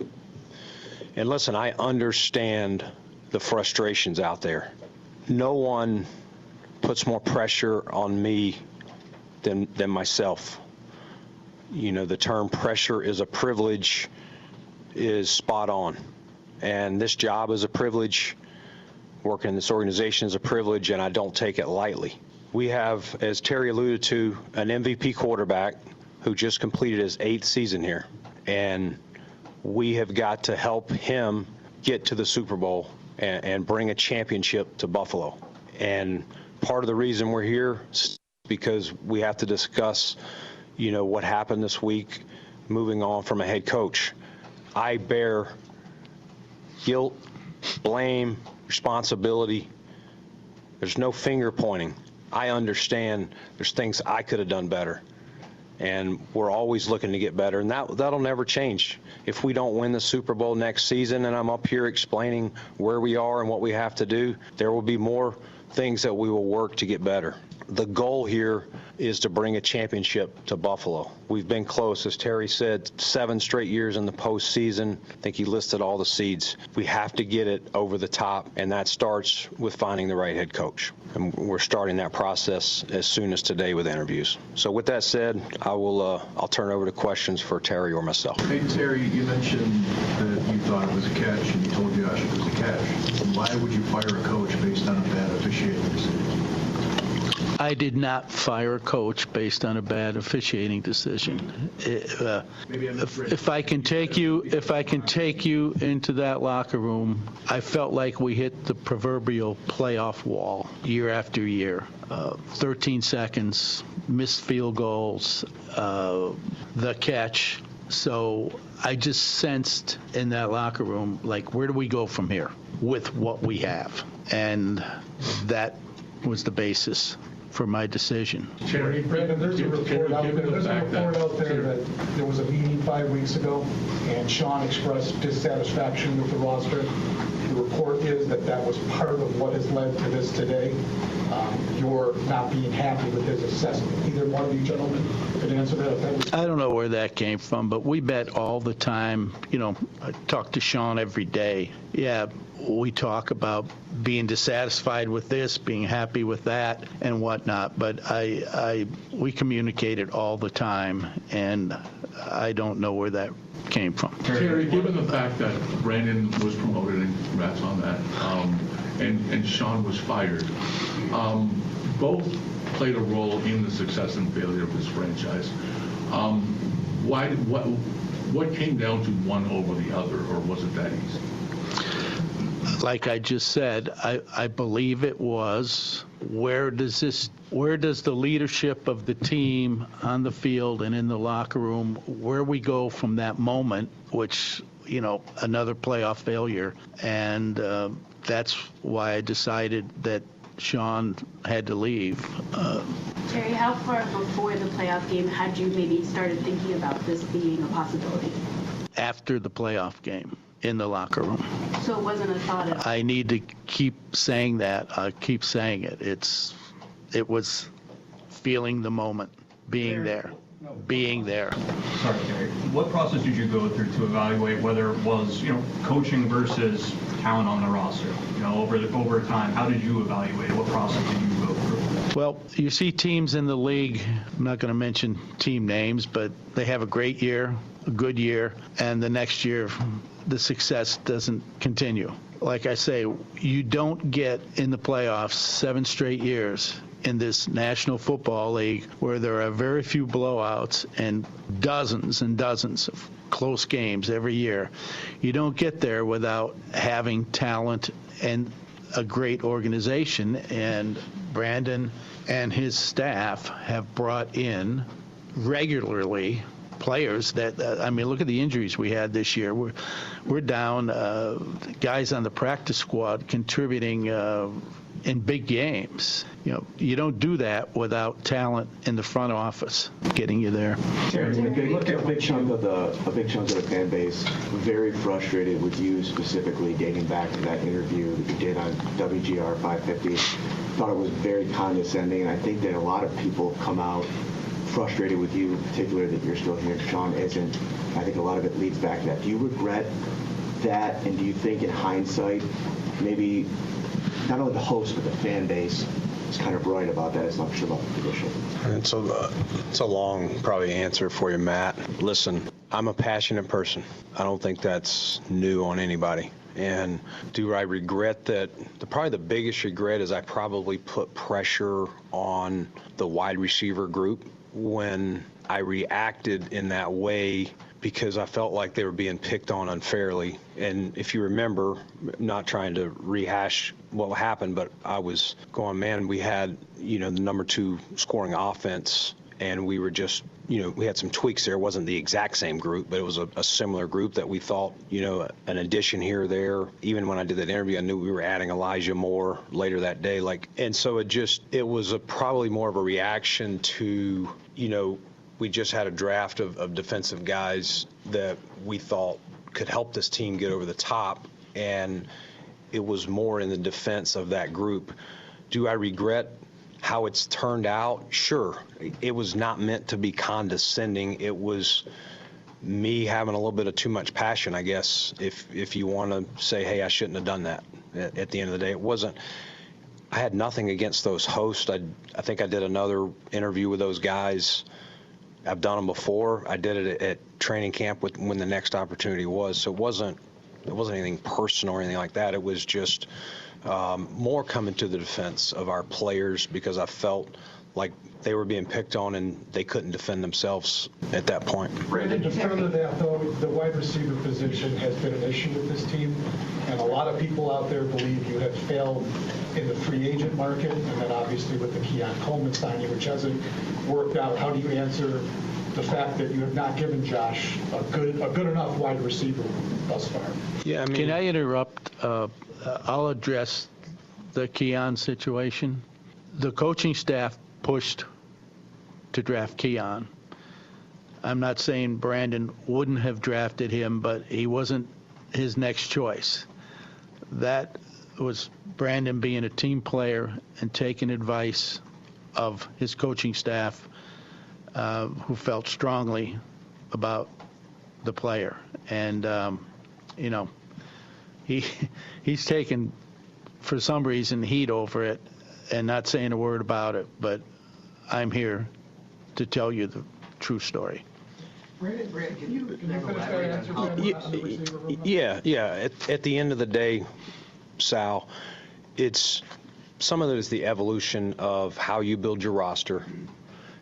And listen, I understand the frustrations out there. No one puts more pressure on me than myself. The term pressure is a privilege is spot on. And this job is a privilege. Working in this organization is a privilege, and I don't take it lightly. We have, as Terry alluded to, an MVP quarterback who just completed his 8th season here. And we have got to help him get to the Super Bowl and bring a championship to Buffalo. And part of the reason we're here is because we have to discuss, what happened this week, moving on from a head coach. I bear guilt, blame, responsibility. There's no finger pointing. I understand there's things I could have done better. And we're always looking to get better, and that'll never change. If we don't win the Super Bowl next season and I'm up here explaining where we are and what we have to do, there will be more things that we will work to get better. The goal here is to bring a championship to Buffalo. We've been close, as Terry said, 7 straight years in the postseason. I think he listed all the seeds. We have to get it over the top, and that starts with finding the right head coach. And we're starting that process as soon as today with interviews. So with that said, I'll turn over to questions for Terry or myself. Hey, Terry, you mentioned that you thought it was a catch, and you told Josh it was a catch. Why would you fire a coach based on a bad officiating decision? I did not fire a coach based on a bad officiating decision. If I can take you into that locker room, I felt like we hit the proverbial playoff wall year after year. 13 seconds, missed field goals, the catch. So I just sensed in that locker room, like, where do we go from here with what we have? And that was the basis for my decision. Terry, Brandon, there's a report out there that there was a meeting 5 weeks ago, and Sean expressed dissatisfaction with the roster. The report is that was part of what has led to this today. You're not being happy with his assessment. Either one of you gentlemen could answer that. I don't know where that came from, but we bet all the time. I talk to Sean every day. Yeah, we talk about being dissatisfied with this, being happy with that, and whatnot. But we communicated all the time, and I don't know where that came from. Terry, given the fact that Brandon was promoted, and congrats on that, and Sean was fired, both played a role in the success and failure of this franchise. What came down to one over the other, or was it that easy? Like I just said, I believe it was, where does the leadership of the team on the field and in the locker room, where we go from that moment, which, another playoff failure. And that's why I decided that Sean had to leave. Terry, how far before the playoff game had you maybe started thinking about this being a possibility? After the playoff game, in the locker room. So it wasn't a thought of... I need to keep saying that. I keep saying it. It was feeling the moment, being there. Sorry, Terry. What process did you go through to evaluate whether it was, coaching versus talent on the roster? Over time, how did you evaluate? What process did you go through? Well, you see teams in the league, I'm not going to mention team names, but they have a great year, a good year, and the next year the success doesn't continue. Like I say, you don't get in the playoffs 7 straight years in this National Football League where there are very few blowouts and dozens of close games every year. You don't get there without having talent and a great organization, and Brandon and his staff have brought in regularly players that, look at the injuries we had this year. We're down guys on the practice squad contributing in big games. You don't do that without talent in the front office getting you there. A big chunk of the fan base very frustrated with you specifically, dating back to that interview that you did on WGR 550. Thought it was very condescending, and I think that a lot of people come out frustrated with you, in particular that you're still here. Sean isn't. I think a lot of it leads back to that. Do you regret that, and do you think in hindsight maybe not only the host but the fan base is kind of right about that? It's not sure about the position. It's a long, probably answer for you, Matt. Listen, I'm a passionate person. I don't think that's new on anybody. And do I regret that? Probably the biggest regret is I probably put pressure on the wide receiver group when I reacted in that way, because I felt like they were being picked on unfairly. And if you remember, not trying to rehash what happened, but I was going, man, we had, the number 2 scoring offense, and we were just, we had some tweaks there. It wasn't the exact same group, but it was a similar group that we thought, an addition here or there. Even when I did that interview, I knew we were adding Elijah Moore later that day. And so it was probably more of a reaction to, we just had a draft of defensive guys that we thought could help this team get over the top, and it was more in the defense of that group. Do I regret how it's turned out? Sure. It was not meant to be condescending. It was me having a little bit of too much passion, I guess, if you want to say, hey, I shouldn't have done that. At the end of the day, it wasn't. I had nothing against those hosts. I think I did another interview with those guys. I've done them before. I did it at training camp when the next opportunity was. So it wasn't anything personal or anything like that. It was just more coming to the defense of our players, because I felt like they were being picked on and they couldn't defend themselves at that point. Brandon, to further that, though, the wide receiver position has been an issue with this team, and a lot of people out there believe you have failed in the free agent market, and then obviously with the Keon Coleman signing, which hasn't worked out. How do you answer the fact that you have not given Josh a good enough wide receiver thus far? Yeah, Can I interrupt? I'll address the Keon situation. The coaching staff pushed to draft Keon. I'm not saying Brandon wouldn't have drafted him, but he wasn't his next choice. That was Brandon being a team player and taking advice of his coaching staff, who felt strongly about the player. And, he's taken, for some reason, heat over it and not saying a word about it, but I'm here to tell you the true story. Brandon, can you finish that answer on the receiver room? Yeah. At the end of the day, Sal, some of it is the evolution of how you build your roster.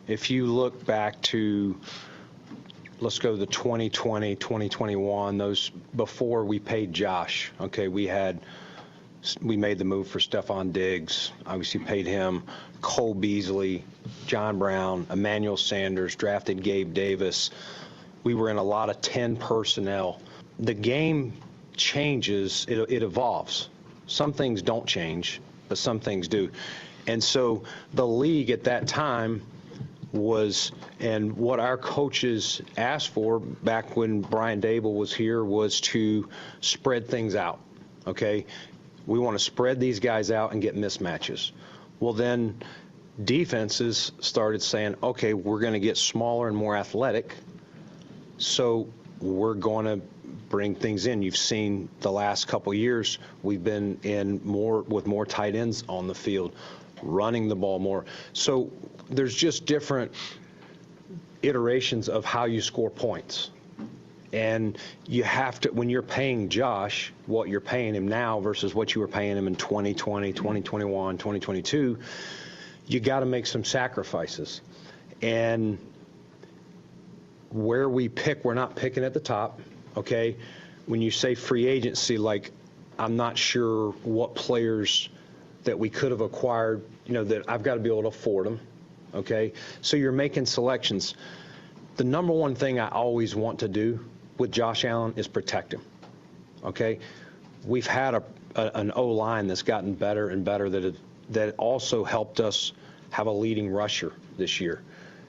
If you look back to, let's go to the 2020, 2021, those before we paid Josh, okay, we had We made the move for Stephon Diggs, obviously paid him, Cole Beasley, John Brown, Emmanuel Sanders, drafted Gabe Davis. We were in a lot of 10 personnel. The game changes, it evolves. Some things don't change, but some things do. And so the league at that time was, and what our coaches asked for back when Brian Dable was here, was to spread things out, okay? We want to spread these guys out and get mismatches. Well, then defenses started saying, okay, we're going to get smaller and more athletic, so we're going to bring things in. You've seen the last couple years, we've been in more with more tight ends on the field, running the ball more. So there's just different iterations of how you score points. And you have to, when you're paying Josh what you're paying him now versus what you were paying him in 2020, 2021, 2022, you got to make some sacrifices. And where we pick, we're not picking at the top, okay? When you say free agency, like, I'm not sure what players that we could have acquired, you know, that I've got to be able to afford them, okay? So you're making selections. The number one thing I always want to do with Josh Allen is protect him, okay? We've had an O-line that's gotten better and better, that also helped us have a leading rusher this year.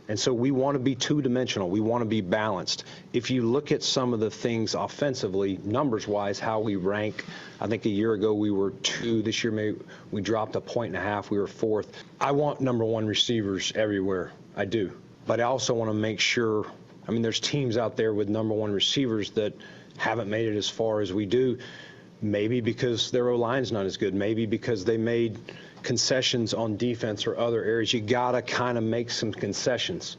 And so we want to be two-dimensional. We want to be balanced. If you look at some of the things offensively, numbers-wise, how we rank, I think a year ago we were 2. This year maybe we dropped 1.5 points. We were 4th. I want number 1 receivers everywhere. I do. But I also want to make sure, I mean, there's teams out there with number 1 receivers that haven't made it as far as we do, maybe because their O-line's not as good, maybe because they made concessions on defense or other areas. You gotta kind of make some concessions,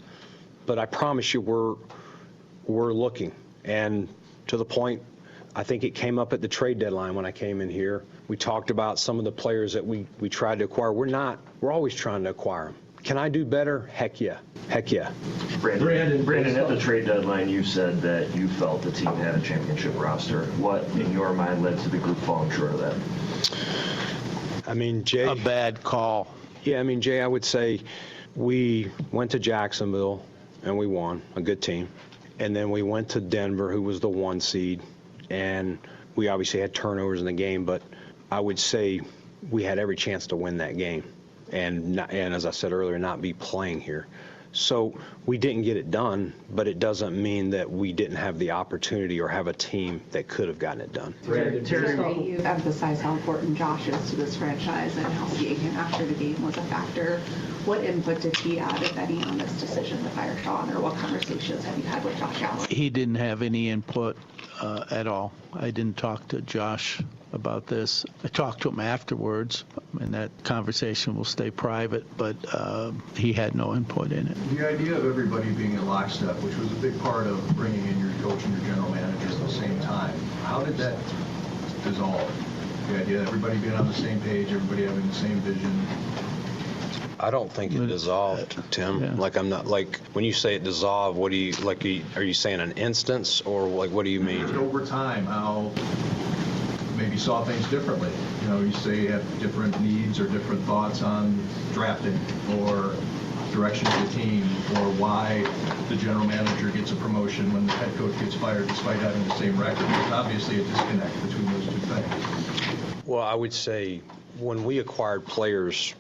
but I promise you we're looking. And to the point, I think it came up at the trade deadline when I came in here. We talked about some of the players that we tried to acquire. We're always trying to acquire them. Can I do better? Heck yeah. Brandon, at the trade deadline, you said that you felt the team had a championship roster. What, in your mind, led to the group falling short of that? I mean, Jay. A bad call. Yeah, I mean, Jay, I would say we went to Jacksonville and we won, a good team. And then we went to Denver, who was the 1 seed. And we obviously had turnovers in the game, but I would say we had every chance to win that game. And as I said earlier, not be playing here. So we didn't get it done, but it doesn't mean that we didn't have the opportunity or have a team that could have gotten it done. Terry, you've emphasized how important Josh is to this franchise and how seeing him after the game was a factor. What input did he add, if any, on this decision to fire Sean, or what conversations have you had with Josh Allen? He didn't have any input at all. I didn't talk to Josh about this. I talked to him afterwards, and that conversation will stay private, but he had no input in it. The idea of everybody being in lockstep, which was a big part of bringing in your coach and your general manager at the same time, how did that dissolve? The idea of everybody being on the same page, everybody having the same vision. I don't think it dissolved, Tim. Yeah. Like, I'm not, like, when you say it dissolved, what do you, like, are you saying an instance, or like, what do you mean? Just over time, how maybe saw things differently. You know, you say you have different needs or different thoughts on drafting or direction of the team, or why the general manager gets a promotion when the head coach gets fired despite having the same record. There's obviously a disconnect between those two things. Well, I would say when we acquired players,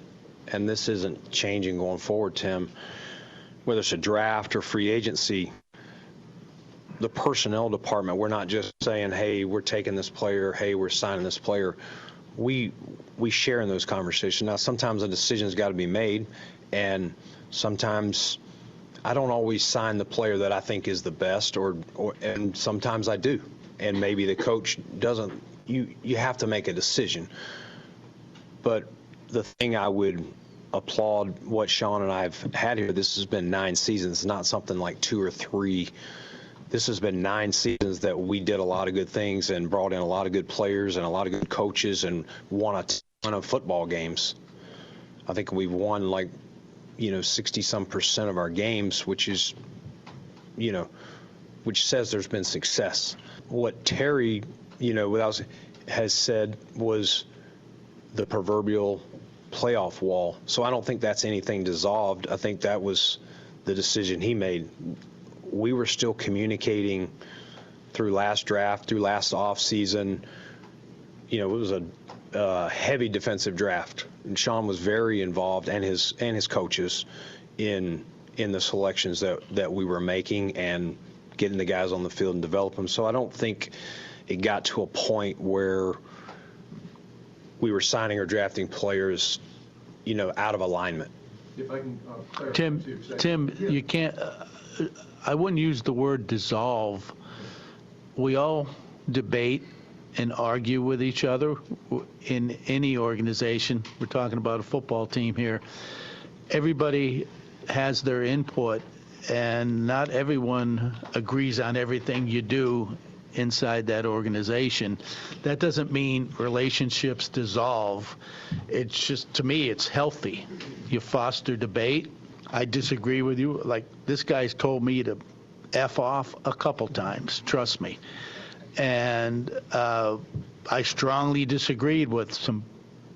and this isn't changing going forward, Tim, whether it's a draft or free agency, the personnel department, we're not just saying, hey, we're taking this player, hey, we're signing this player. We share in those conversations. Now, sometimes a decision's got to be made, and sometimes I don't always sign the player that I think is the best, and sometimes I do. And maybe the coach doesn't. You have to make a decision. But the thing I would applaud what Sean and I have had here, this has been 9 seasons. It's not something like 2 or 3. This has been 9 seasons that we did a lot of good things and brought in a lot of good players and a lot of good coaches and won a ton of football games. I think we've won 60-some% of our games, which is, which says there's been success. What Terry, has said was, the proverbial playoff wall. So I don't think that's anything dissolved. I think that was the decision he made. We were still communicating through last draft, through last offseason. It was a heavy defensive draft, and Sean was very involved, and his coaches in the selections that we were making and getting the guys on the field and develop them. So I don't think it got to a point where we were signing or drafting players, out of alignment. If I can Tim, you can't. I wouldn't use the word dissolve. We all debate and argue with each other in any organization. We're talking about a football team here. Everybody has their input, and not everyone agrees on everything you do inside that organization. That doesn't mean relationships dissolve. It's just, to me, it's healthy. You foster debate. I disagree with you. Like, this guy's told me to F off a couple times, trust me. And I strongly disagreed with some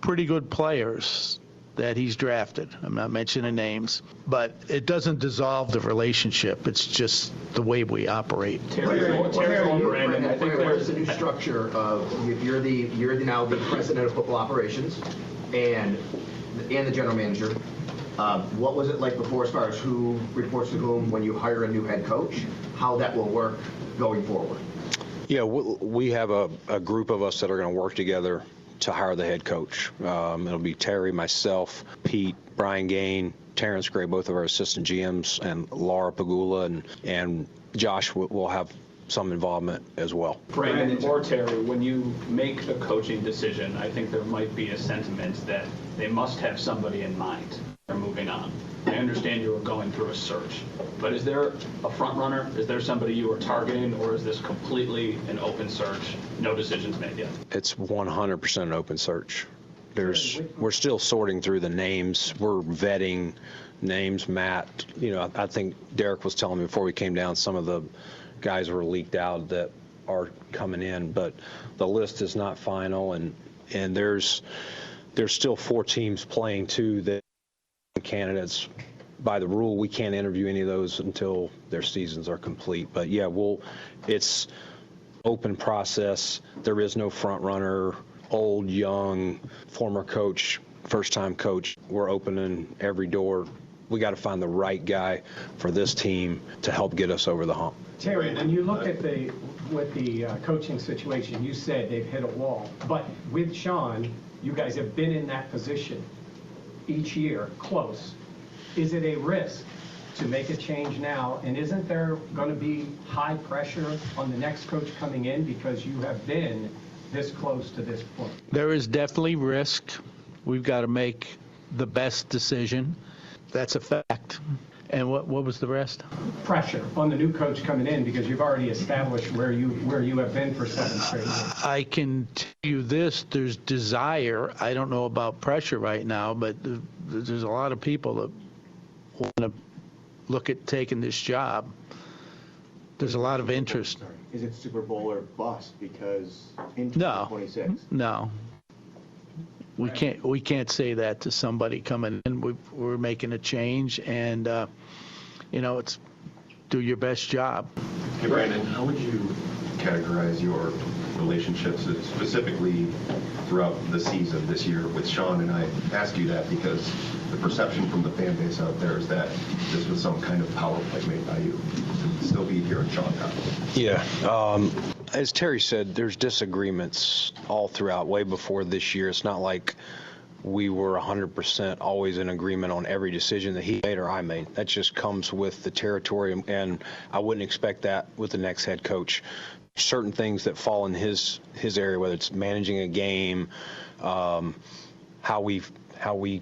pretty good players that he's drafted. I'm not mentioning names, but it doesn't dissolve the relationship. It's just the way we operate. Brandon, I think there's a new structure of you're now the president of football operations and the general manager. What was it like before, as far as who reports to whom when you hire a new head coach? How that will work going forward? Yeah, we have a group of us that are going to work together to hire the head coach. It'll be Terry, myself, Pete, Brian Gain, Terrence Gray, both of our assistant GMs, and Laura Pagula, and Josh will have some involvement as well. Brandon or Terry, when you make a coaching decision, I think there might be a sentiment that they must have somebody in mind. They're moving on. I understand you were going through a search, but is there a front runner? Is there somebody you were targeting, or is this completely an open search, no decisions made yet? It's 100% an open search. We're still sorting through the names. We're vetting names. Matt, I think Derek was telling me before we came down, some of the guys were leaked out that are coming in, but the list is not final, and there's still 4 teams playing too that candidates. By the rule, we can't interview any of those until their seasons are complete. But yeah, it's open process. There is no front runner, old, young, former coach, first-time coach. We're opening every door. We got to find the right guy for this team to help get us over the hump. Terry, when you look at the coaching situation, you said they've hit a wall. But with Sean, you guys have been in that position each year, close. Is it a risk to make a change now? And isn't there going to be high pressure on the next coach coming in because you have been this close to this point? There is definitely risk. We've got to make the best decision. That's a fact. And what was the rest? Pressure on the new coach coming in because you've already established where you have been for 7 straight years. I can tell you this, there's desire. I don't know about pressure right now, but there's a lot of people that want to look at taking this job. There's a lot of interest. Is it Super Bowl or bust? Because in 2026. No. We can't say that to somebody coming in. We're making a change, and it's do your best job. Hey Brandon, how would you categorize your relationships specifically throughout the season this year with Sean? And I ask you that because the perception from the fan base out there is that this was some kind of power play made by you to still be here in Sean County. Yeah. As Terry said, there's disagreements all throughout, way before this year. It's not like we were 100% always in agreement on every decision that he made or I made. That just comes with the territory, and I wouldn't expect that with the next head coach. Certain things that fall in his area, whether it's managing a game, how we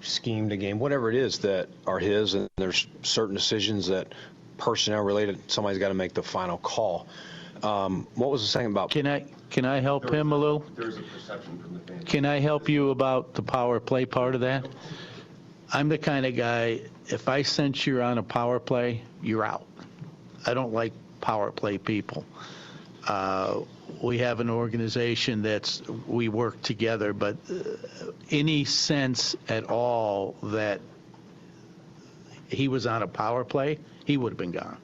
schemed a game, whatever it is that are his, and there's certain decisions that personnel related, somebody's got to make the final call. What was the saying about? Can I help him a little? There's a perception from the fans. Can I help you about the power play part of that? I'm the kind of guy, if I sense you're on a power play, you're out. I don't like power play people. we have an organization we work together, but any sense at all that he was on a power play, he would have been gone.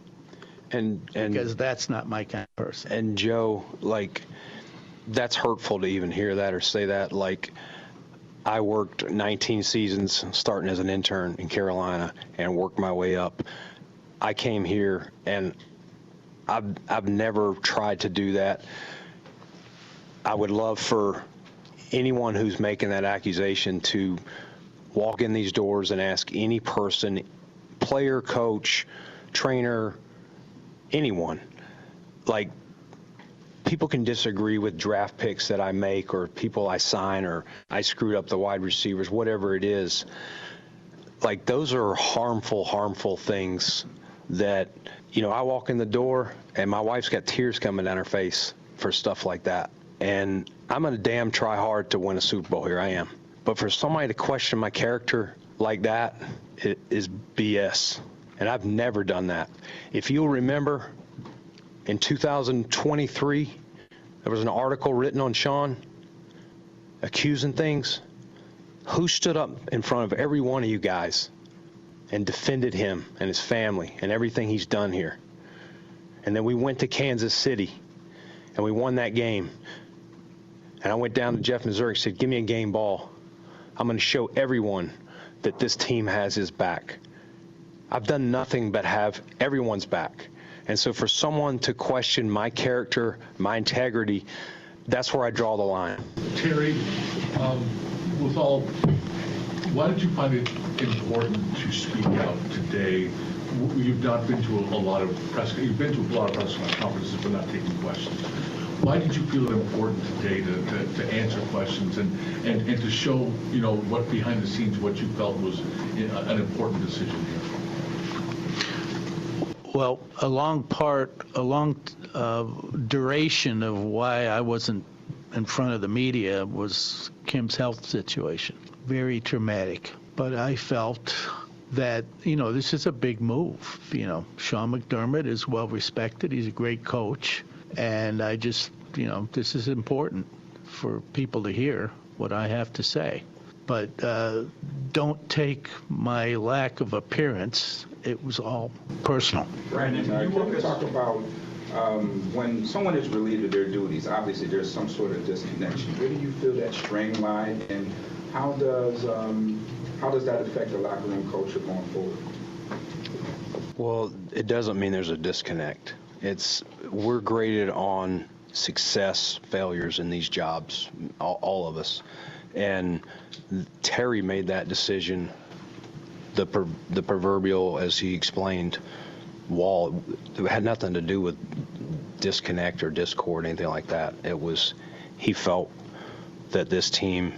And because that's not my kind of person. And Joe, like, that's hurtful to even hear that or say that. Like, I worked 19 seasons starting as an intern in Carolina and worked my way up. I came here and I've never tried to do that. I would love for anyone who's making that accusation to walk in these doors and ask any person, player, coach, trainer, anyone. Like, people can disagree with draft picks that I make or people I sign or I screwed up the wide receivers, whatever it is. Like, those are harmful things that, you know, I walk in the door and my wife's got tears coming down her face for stuff like that. And I'm going to damn try hard to win a Super Bowl here. I am. But for somebody to question my character like that, it is BS. And I've never done that. If you'll remember, in 2023, there was an article written on Sean accusing things. Who stood up in front of every one of you guys and defended him and his family and everything he's done here? And then we went to Kansas City and we won that game. And I went down to Jeff Missouri and said, give me a game ball. I'm going to show everyone that this team has his back. I've done nothing but have everyone's back. And so for someone to question my character, my integrity, that's where I draw the line. Terry, why did you find it important to speak out today? You've not been to a lot of press conferences, but not taking questions. Why did you feel it important today to answer questions and to show, you know, what behind the scenes, what you felt was an important decision here? Well, a long duration of why I wasn't in front of the media was Kim's health situation. Very traumatic. But I felt that, you know, this is a big move. You know, Sean McDermott is well respected. He's a great coach. And I just, you know, this is important for people to hear what I have to say. But don't take my lack of appearance. It was all personal. Brandon, can you talk about when someone is relieved of their duties, obviously there's some sort of disconnection. Where do you feel that strain lie, and how does that affect the locker room culture going forward? Well, it doesn't mean there's a disconnect. We're graded on success, failures in these jobs, all of us. And Terry made that decision. The proverbial, as he explained, wall, it had nothing to do with disconnect or discord, anything like that. It was, he felt that this team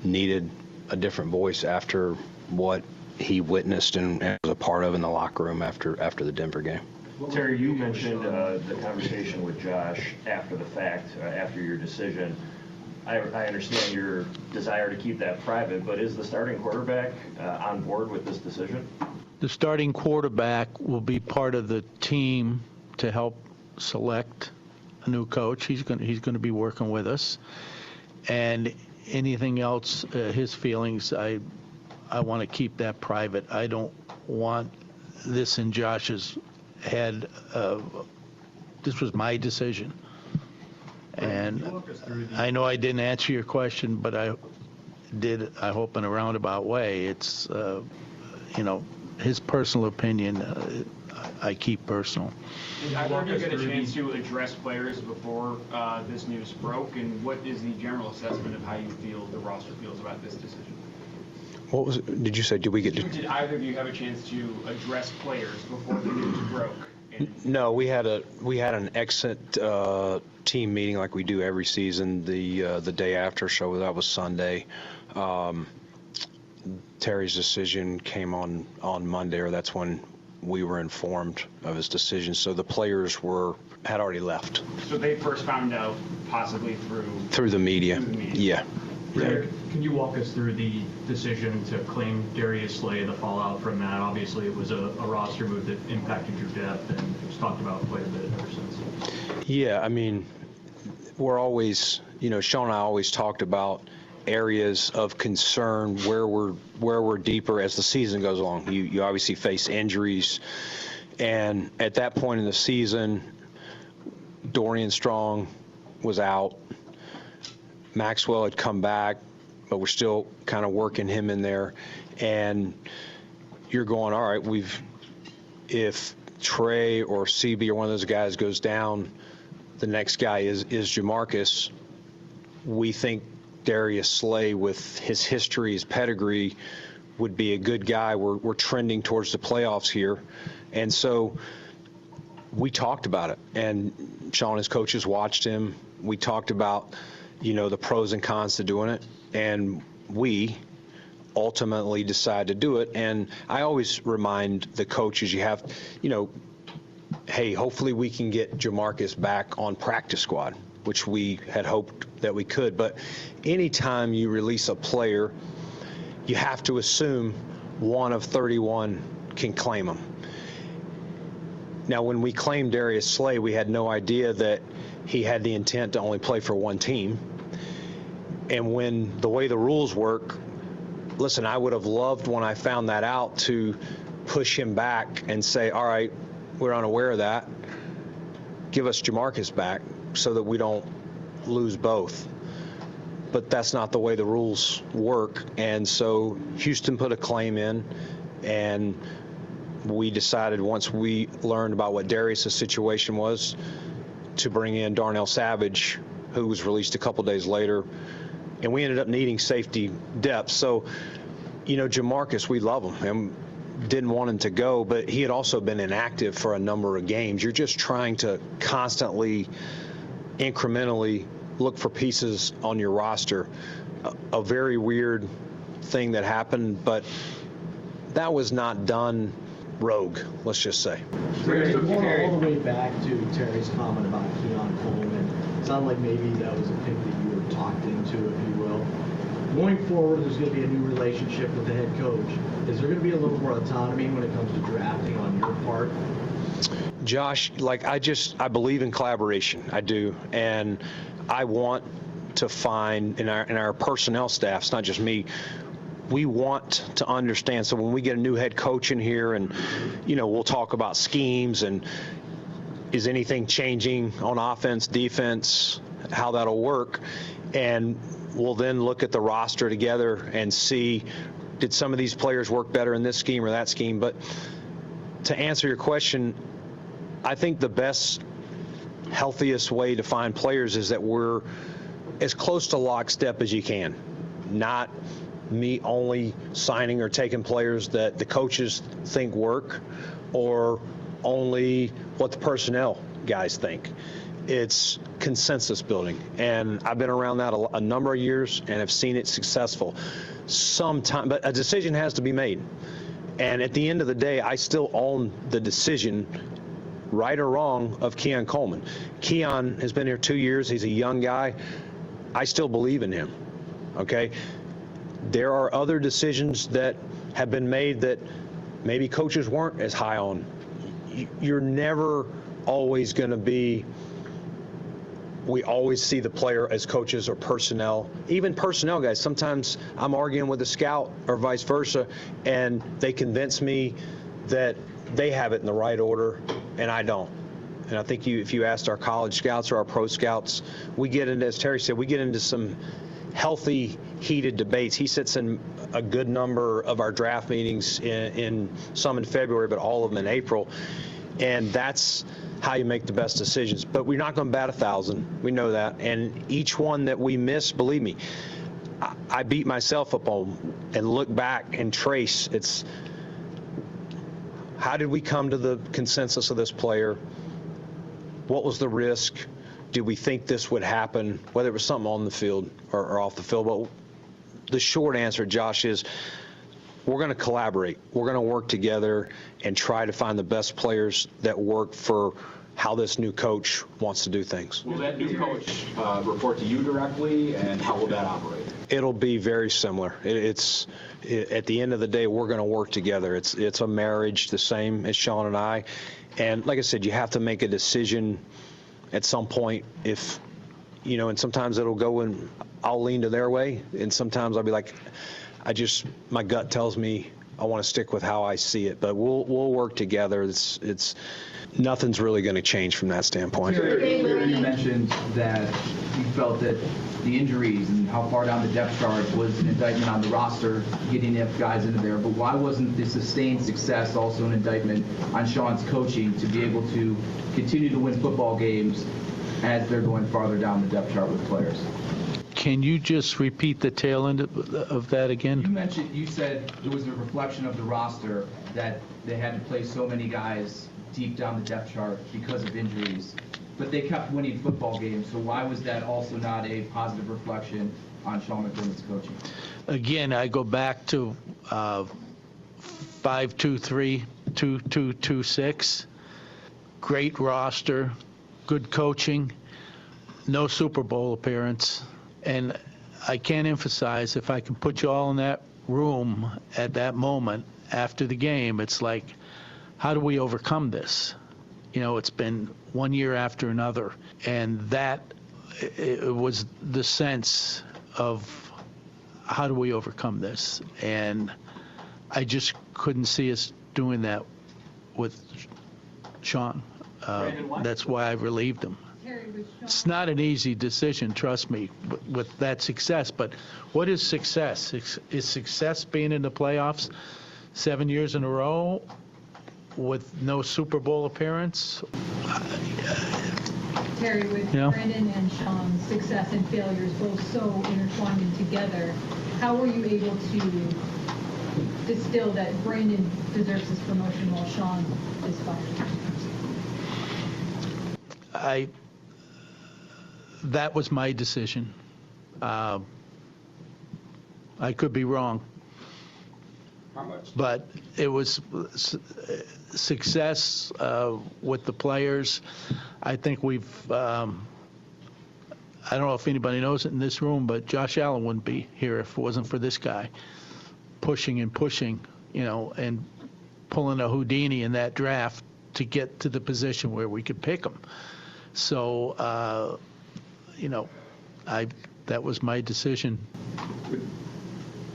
needed a different voice after what he witnessed and was a part of in the locker room after the Denver game. Terry, you mentioned the conversation with Josh after the fact, after your decision. I understand your desire to keep that private, but is the starting quarterback on board with this decision? The starting quarterback will be part of the team to help select a new coach. He's going to be working with us, and anything else, his feelings, I want to keep that private. I don't want this in Josh's head. This was my decision. And I know I didn't answer your question, but I did, I hope, in a roundabout way. It's, you know, his personal opinion, I keep personal. Did either of you get a chance to address players before this news broke, and what is the general assessment of how you feel the roster feels about this decision? What was it? Did you say, did we get to... Did either of you have a chance to address players before the news broke? No, we had an exit team meeting like we do every season the day after, so that was Sunday. Terry's decision came on Monday, or that's when we were informed of his decision. So the players had already left. So they first found out possibly through the media. Yeah. Rick, can you walk us through the decision to claim Darius Slay, the fallout from that? Obviously, it was a roster move that impacted your depth, and it was talked about quite a bit ever since. Yeah, I mean, we're always, Sean and I always talked about areas of concern where we're deeper as the season goes along. You obviously face injuries, and at that point in the season, Dorian Strong was out. Maxwell had come back, but we're still kind of working him in there. And you're going, all right, if Trey or CB or one of those guys goes down, the next guy is Jamarcus. We think Darius Slay, with his history, his pedigree, would be a good guy. We're trending towards the playoffs here. And so we talked about it, and Sean and his coaches watched him. We talked about, the pros and cons to doing it, and we ultimately decided to do it. And I always remind the coaches, you have, hey, hopefully we can get Jamarcus back on practice squad, which we had hoped that we could. But anytime you release a player, you have to assume one of 31 can claim him. Now, when we claimed Darius Slay, we had no idea that he had the intent to only play for one team. And when the way the rules work, listen, I would have loved when I found that out to push him back and say, all right, we're unaware of that. Give us Jamarcus back so that we don't lose both. But that's not the way the rules work. And so Houston put a claim in, and we decided, once we learned about what Darius' situation was, to bring in Darnell Savage, who was released a couple days later. And we ended up needing safety depth. So, Jamarcus, we love him and didn't want him to go, but he had also been inactive for a number of games. You're just trying to constantly, incrementally look for pieces on your roster. A very weird thing that happened, but that was not done rogue, let's just say. Terry, going all the way back to Terry's comment about Keon Coleman, it sounded like maybe that was a pick that you were talked into, if you will. Going forward, there's going to be a new relationship with the head coach. Is there going to be a little more autonomy when it comes to drafting on your part? Josh, I believe in collaboration. I do. And I want to find in our personnel staff, it's not just me, we want to understand. So when we get a new head coach in here, and we'll talk about schemes and is anything changing on offense, defense, how that'll work, and we'll then look at the roster together and see, did some of these players work better in this scheme or that scheme. But to answer your question, I think the best, healthiest way to find players is that we're as close to lockstep as you can, not me only signing or taking players that the coaches think work or only what the personnel guys think. It's consensus building, and I've been around that a number of years and have seen it successful. But a decision has to be made, and at the end of the day, I still own the decision, right or wrong, of Keon Coleman. Keon has been here 2 years. He's a young guy. I still believe in him, okay? There are other decisions that have been made that maybe coaches weren't as high on. You're never always going to be, we always see the player as coaches or personnel. Even personnel guys, sometimes I'm arguing with a scout or vice versa, and they convince me that they have it in the right order, and I don't. And I think if you asked our college scouts or our pro scouts, we get into, as Terry said, we get into some healthy, heated debates. He sits in a good number of our draft meetings, in some in February, but all of them in April. And that's how you make the best decisions. But we're not going to bat 1,000. We know that. And each one that we miss, believe me, I beat myself up on and look back and trace. It's, how did we come to the consensus of this player? What was the risk? Did we think this would happen, whether it was something on the field or off the field? But the short answer, Josh, is we're going to collaborate. We're going to work together and try to find the best players that work for how this new coach wants to do things. Will that new coach report to you directly, and how will that operate? It'll be very similar. At the end of the day, we're going to work together. It's a marriage, the same as Sean and I. And like I said, you have to make a decision at some point if and sometimes it'll go and I'll lean to their way, and sometimes I'll be like, my gut tells me I want to stick with how I see it, but we'll work together. It's nothing's really going to change from that standpoint. Terry, you mentioned that you felt that the injuries and how far down the depth chart was an indictment on the roster, getting guys into there. But why wasn't the sustained success also an indictment on Sean's coaching to be able to continue to win football games as they're going farther down the depth chart with players? Can you just repeat the tail end of that again? You said it was a reflection of the roster that they had to play so many guys deep down the depth chart because of injuries, but they kept winning football games. So why was that also not a positive reflection on Sean McDermott's coaching? Again, I go back to 5-2-3, 2-2-2-6. Great roster, good coaching, no Super Bowl appearance. And I can't emphasize, if I can put you all in that room at that moment after the game, it's like, how do we overcome this? It's been one year after another. And that it was the sense of, how do we overcome this? And I just couldn't see us doing that with Sean. That's why I relieved him. It's not an easy decision, trust me, with that success. But what is success? Is success being in the playoffs 7 years in a row with no Super Bowl appearance? Terry, with Brandon and Sean's success and failures both so intertwined and together, how were you able to distill that Brandon deserves his promotion while Sean is fired? That was my decision. I could be wrong. How much? But it was success with the players. I think we've, I don't know if anybody knows it in this room, but Josh Allen wouldn't be here if it wasn't for this guy pushing and pushing, and pulling a Houdini in that draft to get to the position where we could pick him. So, that was my decision.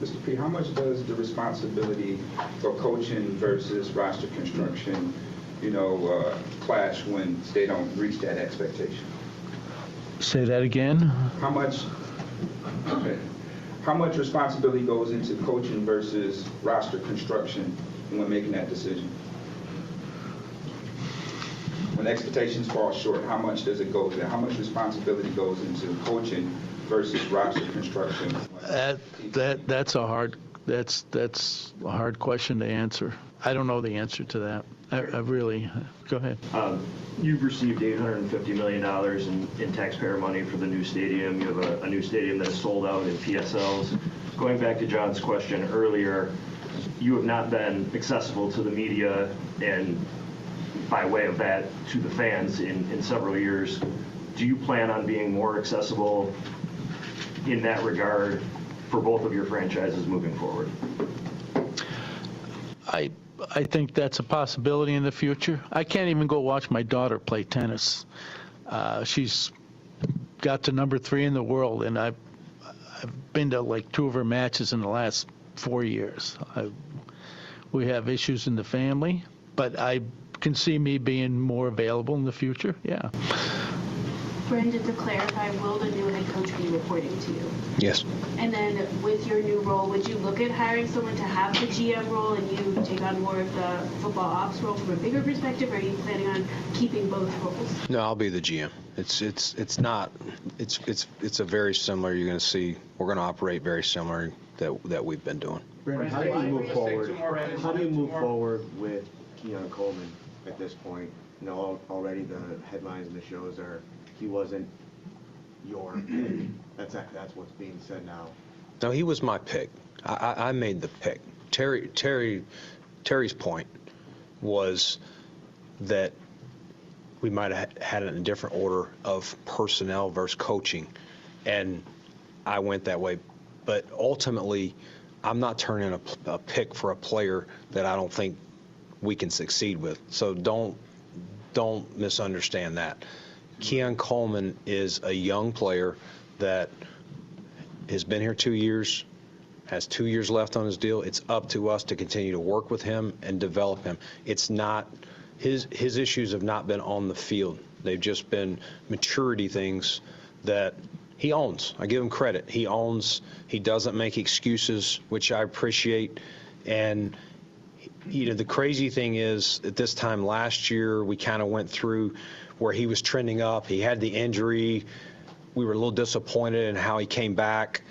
Mr. P, how much does the responsibility for coaching versus roster construction, clash when they don't reach that expectation? Say that again? How much responsibility goes into coaching versus roster construction when making that decision? When expectations fall short, how much does it go there? How much responsibility goes into coaching versus roster construction? That's a hard question to answer. I don't know the answer to that. I really go ahead. You've received $850 million in taxpayer money for the new stadium. You have a new stadium that is sold out in PSLs. Going back to John's question earlier, you have not been accessible to the media and by way of that to the fans in several years. Do you plan on being more accessible in that regard for both of your franchises moving forward? I think that's a possibility in the future. I can't even go watch my daughter play tennis. She's got to number 3 in the world, and I've been to like 2 of her matches in the last 4 years. We have issues in the family, but I can see me being more available in the future. Yeah. Brendan, to clarify, will the new head coach be reporting to you? Yes. And then with your new role, would you look at hiring someone to have the GM role and you take on more of the football ops role from a bigger perspective, or are you planning on keeping both roles? No, I'll be the GM. It's a very similar. You're going to see we're going to operate very similar that we've been doing. Brandon, how do you move forward? How do you move forward with Keon Coleman at this point? Already the headlines and the shows are he wasn't your pick. That's what's being said now. No, he was my pick. I made the pick. Terry's point was that we might have had it in a different order of personnel versus coaching, and I went that way. But ultimately, I'm not turning a pick for a player that I don't think we can succeed with. So don't misunderstand that. Keon Coleman is a young player that has been here 2 years, has 2 years left on his deal. It's up to us to continue to work with him and develop him. It's not, his issues have not been on the field. They've just been maturity things that he owns. I give him credit. He owns, he doesn't make excuses, which I appreciate. And you know, the crazy thing is, at this time last year, we kind of went through where he was trending up. He had the injury. We were a little disappointed in how he came back.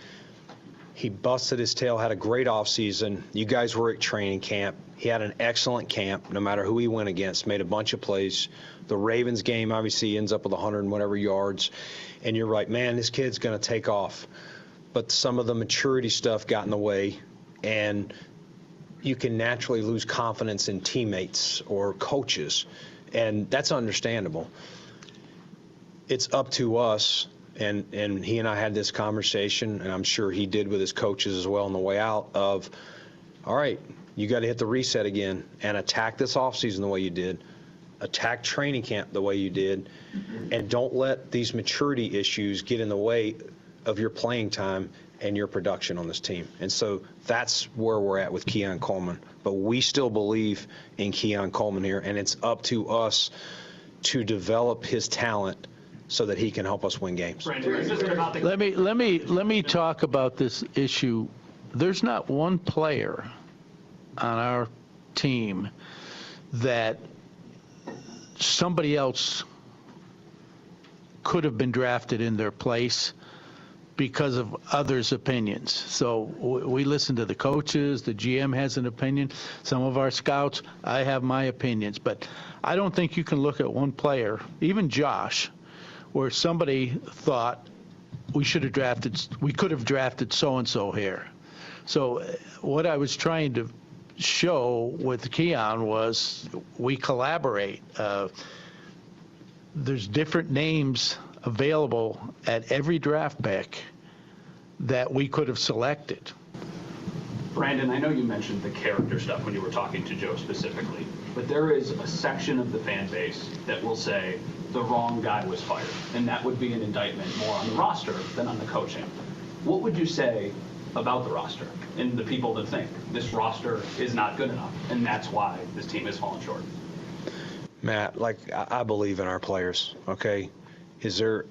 He busted his tail, had a great offseason. You guys were at training camp. He had an excellent camp, no matter who he went against, made a bunch of plays. The Ravens game, obviously, he ends up with 100 and whatever yards. And you're right, man, this kid's going to take off. But some of the maturity stuff got in the way, and you can naturally lose confidence in teammates or coaches, and that's understandable. It's up to us, and he and I had this conversation, and I'm sure he did with his coaches as well on the way out, of, all right, you got to hit the reset again and attack this offseason the way you did, attack training camp the way you did, and don't let these maturity issues get in the way of your playing time and your production on this team. And so that's where we're at with Keon Coleman. But we still believe in Keon Coleman here, and it's up to us to develop his talent so that he can help us win games. Let me talk about this issue. There's not one player on our team that somebody else could have been drafted in their place because of others' opinions. So we listen to the coaches, the GM has an opinion, some of our scouts, I have my opinions, but I don't think you can look at one player, even Josh, where somebody thought we could have drafted so-and-so here. So what I was trying to show with Keon was we collaborate. There's different names available at every draft pick that we could have selected. Brandon, I know you mentioned the character stuff when you were talking to Joe specifically, but there is a section of the fan base that will say the wrong guy was fired, and that would be an indictment more on the roster than on the coaching. What would you say about the roster and the people that think this roster is not good enough, and that's why this team has fallen short? Matt, like, I believe in our players, okay? Is there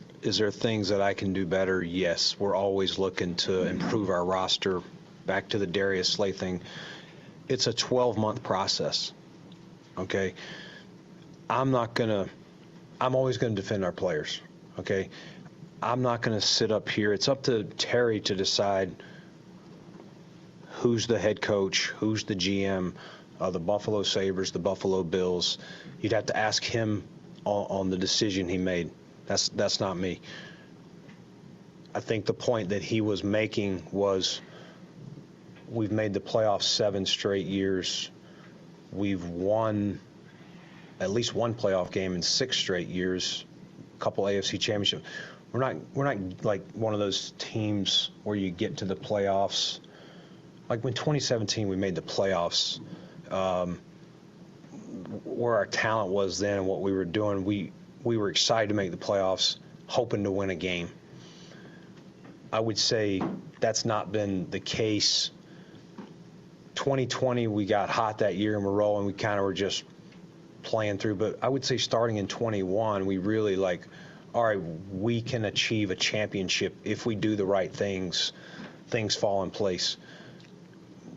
things that I can do better? Yes. We're always looking to improve our roster. Back to the Darius Slay thing. It's a 12-month process, okay? I'm always going to defend our players, okay? I'm not going to sit up here. It's up to Terry to decide who's the head coach, who's the GM of the Buffalo Sabres, the Buffalo Bills. You'd have to ask him on the decision he made. That's not me. I think the point that he was making was we've made the playoffs 7 straight years. We've won at least one playoff game in 6 straight years, a couple AFC championships. We're not like one of those teams where you get to the playoffs. Like when 2017 we made the playoffs, where our talent was then and what we were doing, we were excited to make the playoffs, hoping to win a game. I would say that's not been the case. 2020, we got hot that year and we're rolling. We kind of were just playing through. But I would say starting in 21, we really all right, we can achieve a championship if we do the right things. Things fall in place.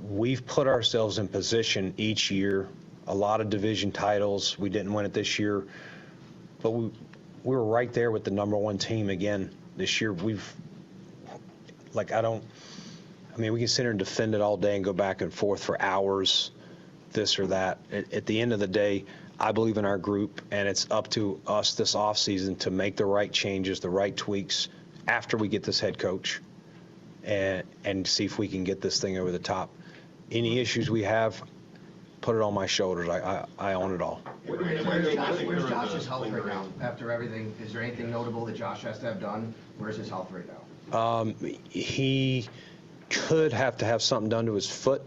We've put ourselves in position each year. A lot of division titles. We didn't win it this year. But we were right there with the #1 team again this year. We can sit here and defend it all day and go back and forth for hours, this or that. At the end of the day, I believe in our group, and it's up to us this offseason to make the right changes, the right tweaks after we get this head coach and see if we can get this thing over the top. Any issues we have, put it on my shoulders. I own it all. Where's Josh's health right now? After everything, is there anything notable that Josh has to have done? Where's his health right now? He could have to have something done to his foot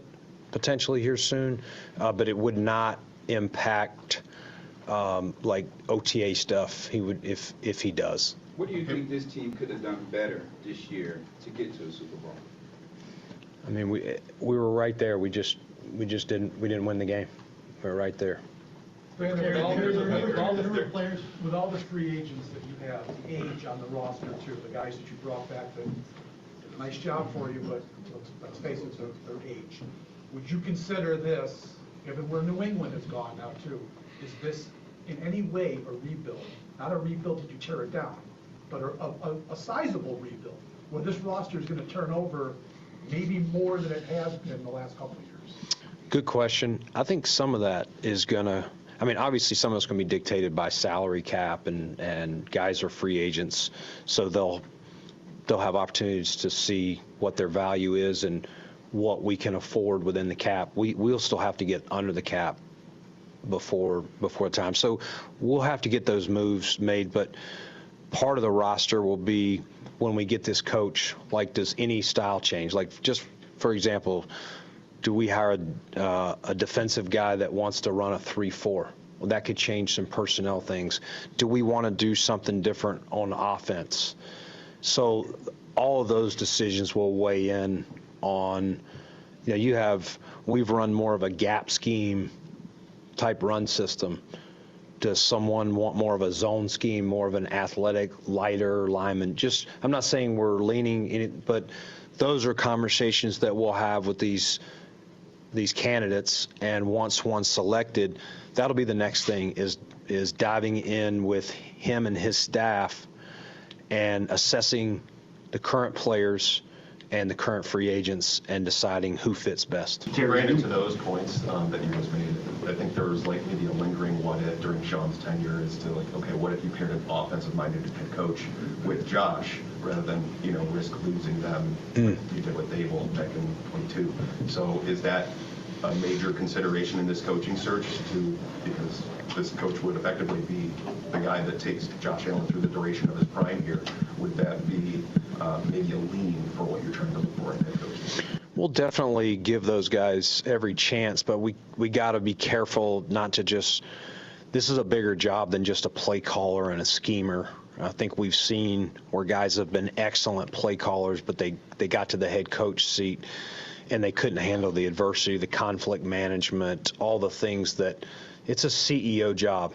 potentially here soon, but it would not impact like OTA stuff. He would if he does. What do you think this team could have done better this year to get to the Super Bowl? I mean, we were right there. We just didn't win the game. We were right there. With all the free agents that you have, the age on the roster too, the guys that you brought back, that did a nice job for you, but let's face it, their age. Would you consider this, given where New England has gone now too, is this in any way a rebuild? Not a rebuild that you tear it down, but a sizable rebuild, where this roster is going to turn over maybe more than it has been the last couple of years? Good question. I think some of that is going to, I mean, obviously some of it's going to be dictated by salary cap, and guys are free agents, so they'll have opportunities to see what their value is and what we can afford within the cap. We'll still have to get under the cap before time. So we'll have to get those moves made, but part of the roster will be when we get this coach, like, does any style change? Like, just for example, do we hire a defensive guy that wants to run a 3-4? Well, that could change some personnel things. Do we want to do something different on offense? So all of those decisions will weigh in on, we've run more of a gap scheme type run system. Does someone want more of a zone scheme, more of an athletic, lighter lineman? I'm not saying we're leaning in it, but those are conversations that we'll have with these candidates, and once one's selected, that'll be the next thing, is diving in with him and his staff and assessing the current players and the current free agents and deciding who fits best. Brandon, to those points that you just made, I think there was like maybe a lingering what if during Sean's tenure as to like, okay, what if you paired an offensive-minded head coach with Josh rather than, risk losing them like you did with Abel back in 22. So is that a major consideration in this coaching search because this coach would effectively be the guy that takes Josh Allen through the duration of his prime here? Would that be maybe a lean for what you're trying to look for in head coach? We'll definitely give those guys every chance, but we got to be careful not to just, this is a bigger job than just a play caller and a schemer. I think we've seen where guys have been excellent play callers, but they got to the head coach seat and they couldn't handle the adversity, the conflict management, all the things that, it's a CEO job.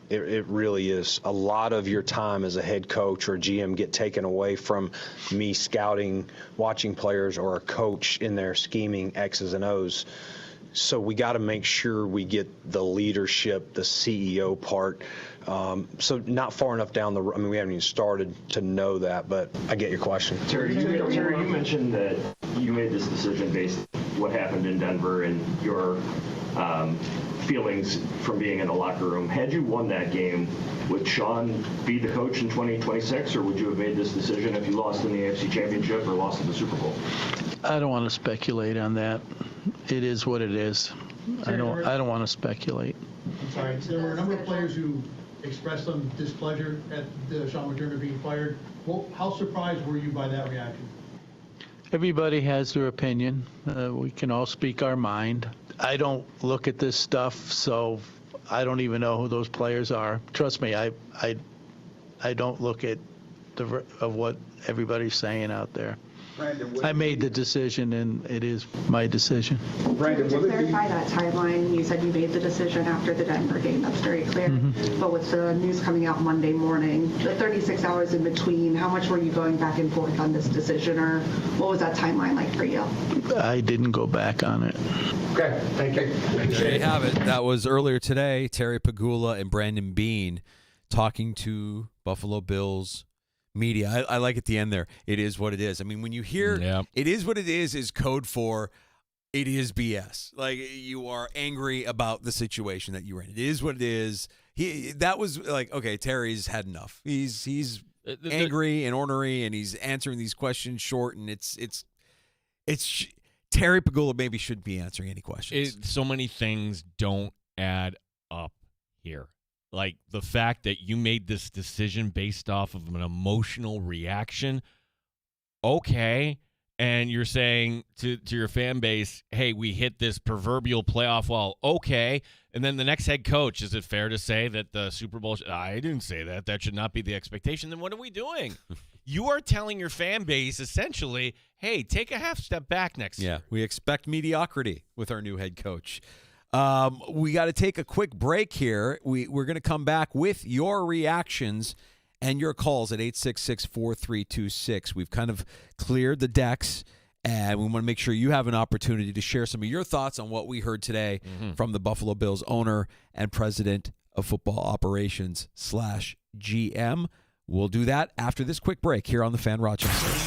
It really is. A lot of your time as a head coach or GM get taken away from me scouting, watching players, or a coach in there scheming X's and O's. So we got to make sure we get the leadership, the CEO part. So not far enough down the road. I mean, we haven't even started to know that, but I get your question. Terry, you mentioned that you made this decision based on what happened in Denver and your feelings from being in the locker room. Had you won that game, would Sean be the coach in 2026, or would you have made this decision if you lost in the AFC Championship or lost in the Super Bowl? I don't want to speculate on that. It is what it is. I don't want to speculate. I'm sorry. There were a number of players who expressed some displeasure at Sean McDermott being fired. Well, how surprised were you by that reaction? Everybody has their opinion. We can all speak our mind. I don't look at this stuff, so I don't even know who those players are. Trust me, I don't look at of what everybody's saying out there. Brandon, I made the decision, and it is my decision. Brandon, to clarify that timeline, you said you made the decision after the Denver game. That's very clear. But with the news coming out Monday morning, the 36 hours in between, how much were you going back and forth on this decision, or what was that timeline like for you? I didn't go back on it. Okay, thank you. There you have it. That was earlier today. Terry Pagula and Brandon Beane talking to Buffalo Bills media. I like at the end there, it is what it is. I mean, when you hear it is what it is code for it is BS. Like, you are angry about the situation that you're in. It is what it is. That was like, okay, Terry's had enough. He's angry and ornery, and he's answering these questions short, and it's Terry Pagula maybe shouldn't be answering any questions. So many things don't add up here. Like the fact that you made this decision based off of an emotional reaction, okay, and you're saying to your fan base, hey, we hit this proverbial playoff wall. Okay. And then the next head coach, is it fair to say that the Super Bowl, I didn't say that. That should not be the expectation. Then what are we doing? You are telling your fan base essentially, hey, take a half step back next year. We expect mediocrity with our new head coach. We got to take a quick break here. We're going to come back with your reactions and your calls at 866-4326. We've kind of cleared the decks, and we want to make sure you have an opportunity to share some of your thoughts on what we heard today from the Buffalo Bills owner and president of football operations / GM. We'll do that after this quick break here on the Fan Rochester.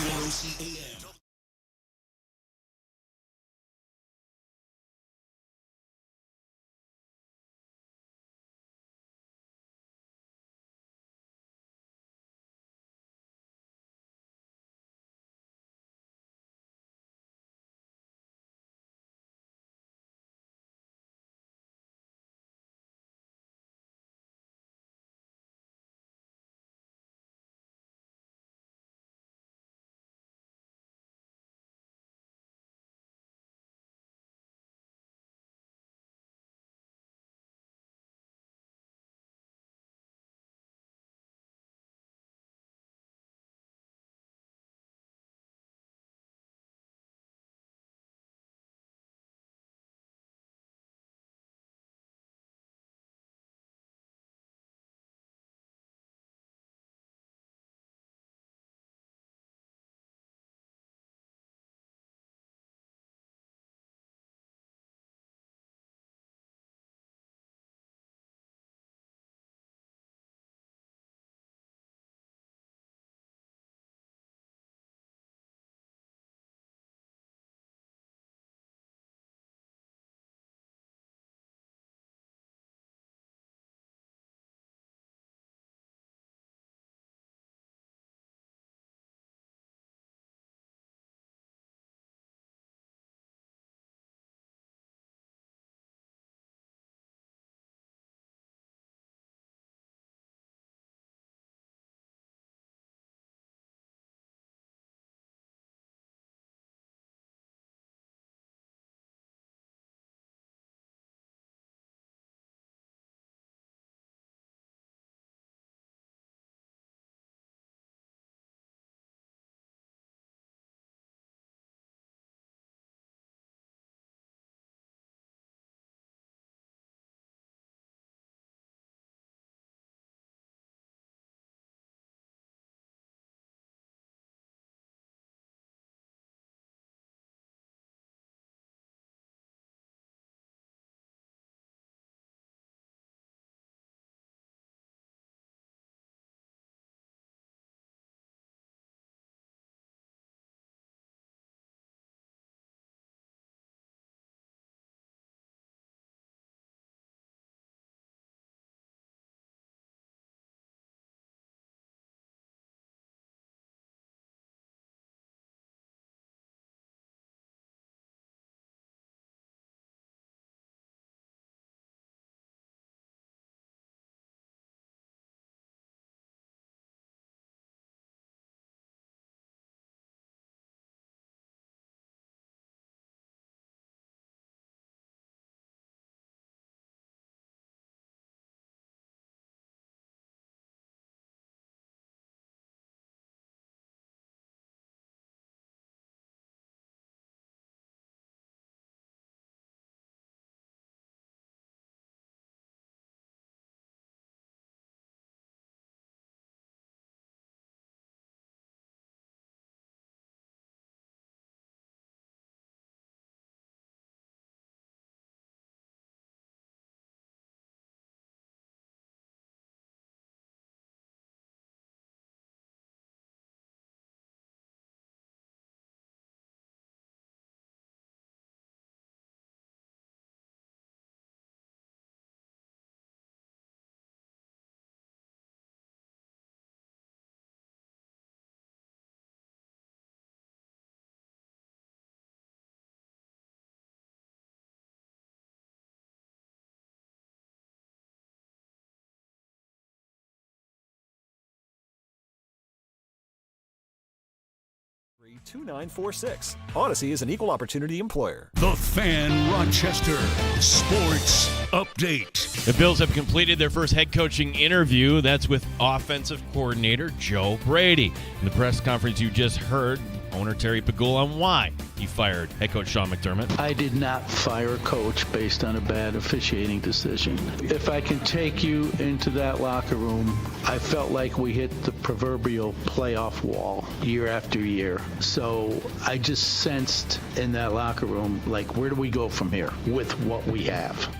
2946. Odyssey is an equal opportunity employer. The Fan Rochester Sports Update. The Bills have completed their first head coaching interview. That's with offensive coordinator Joe Brady. In the press conference you just heard, owner Terry Pagula on why he fired head coach Sean McDermott. I did not fire a coach based on a bad officiating decision. If I can take you into that locker room, I felt like we hit the proverbial playoff wall year after year. So I just sensed in that locker room, like, where do we go from here with what we have?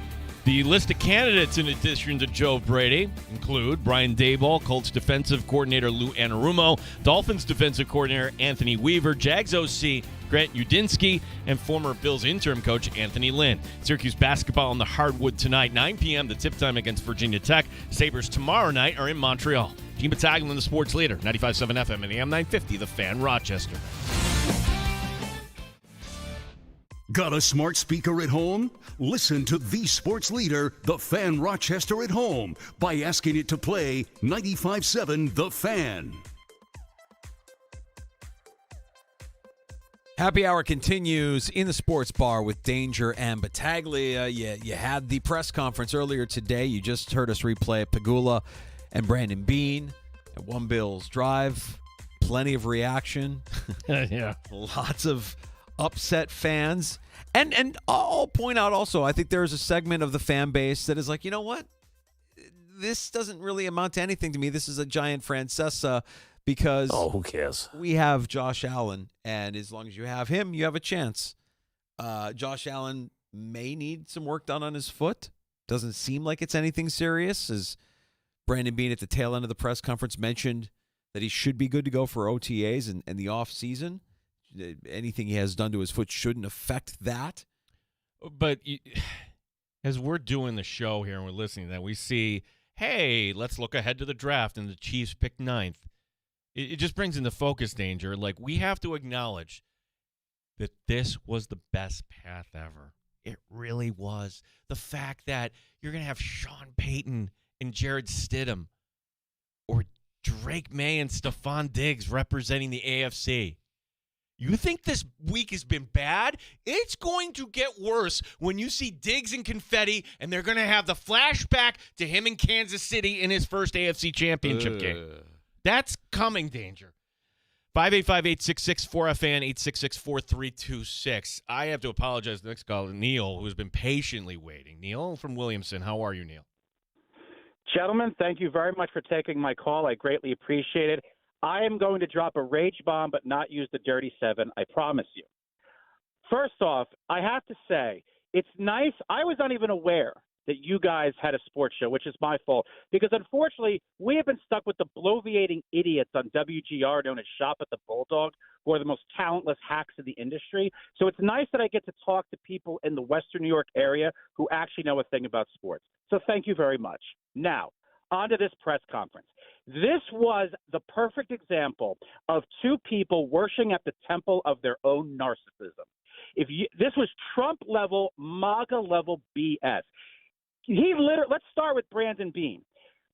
The list of candidates in addition to Joe Brady include Brian Daboll, Colts defensive coordinator Lou Anarumo, Dolphins defensive coordinator Anthony Weaver, Jags OC Grant Udinski, and former Bills interim coach Anthony Lynn. Syracuse basketball on the hardwood tonight, 9 p.m. the tip time against Virginia Tech. Sabres tomorrow night are in Montreal. Gene Battaglia, the sports leader, 95.7 FM and AM 950, The Fan Rochester. Got a smart speaker at home? Listen to the sports leader, The Fan Rochester at home, by asking it to play 95.7 The Fan. Happy Hour continues in the sports bar with Danger and Battaglia. You had the press conference earlier today. You just heard us replay Pagula and Brandon Beane at One Bills Drive. Plenty of reaction. Yeah. Lots of upset fans. And I'll point out also, I think there's a segment of the fan base that is like, you know what? This doesn't really amount to anything to me. This is a giant Francesa because who cares? We have Josh Allen, and as long as you have him, you have a chance. Josh Allen may need some work done on his foot. Doesn't seem like it's anything serious, as Brandon Beane at the tail end of the press conference mentioned that he should be good to go for OTAs and the off season. Anything he has done to his foot shouldn't affect that. But as we're doing the show here and we're listening to that, we see, hey, let's look ahead to the draft, and the Chiefs pick 9th. It just brings into focus, Danger. Like, we have to acknowledge that this was the best path ever. It really was. The fact that you're going to have Sean Payton and Jared Stidham or Drake May and Stephon Diggs representing the AFC. You think this week has been bad? It's going to get worse when you see Diggs and confetti, and they're going to have the flashback to him in Kansas City in his first AFC championship game. That's coming, Danger. 585-866-4FN, 866-4326. I have to apologize to the next caller, Neil, who's been patiently waiting. Neil from Williamson, how are you, Neil? Gentlemen, thank you very much for taking my call. I greatly appreciate it. I am going to drop a rage bomb but not use the Dirty Seven, I promise you. First off, I have to say, it's nice. I was not even aware that you guys had a sports show, which is my fault, because unfortunately, we have been stuck with the bloviating idiots on WGR known as Shop at the Bulldog, who are the most talentless hacks in the industry. So it's nice that I get to talk to people in the Western New York area who actually know a thing about sports. So thank you very much. Now, on to this press conference. This was the perfect example of two people worshiping at the temple of their own narcissism. This was Trump level, MAGA level BS. Let's start with Brandon Beane.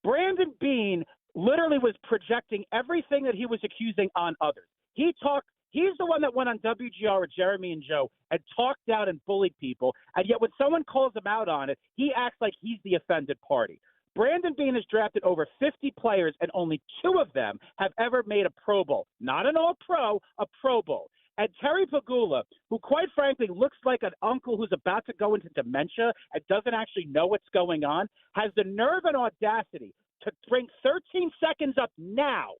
Brandon Beane literally was projecting everything that he was accusing on others. He's the one that went on WGR with Jeremy and Joe and talked down and bullied people, and yet when someone calls him out on it, he acts like he's the offended party. Brandon Beane has drafted over 50 players, and only 2 of them have ever made a Pro Bowl. Not an All-Pro, a Pro Bowl. And Terry Pagula, who quite frankly looks like an uncle who's about to go into dementia and doesn't actually know what's going on, has the nerve and audacity to bring 13 seconds up now,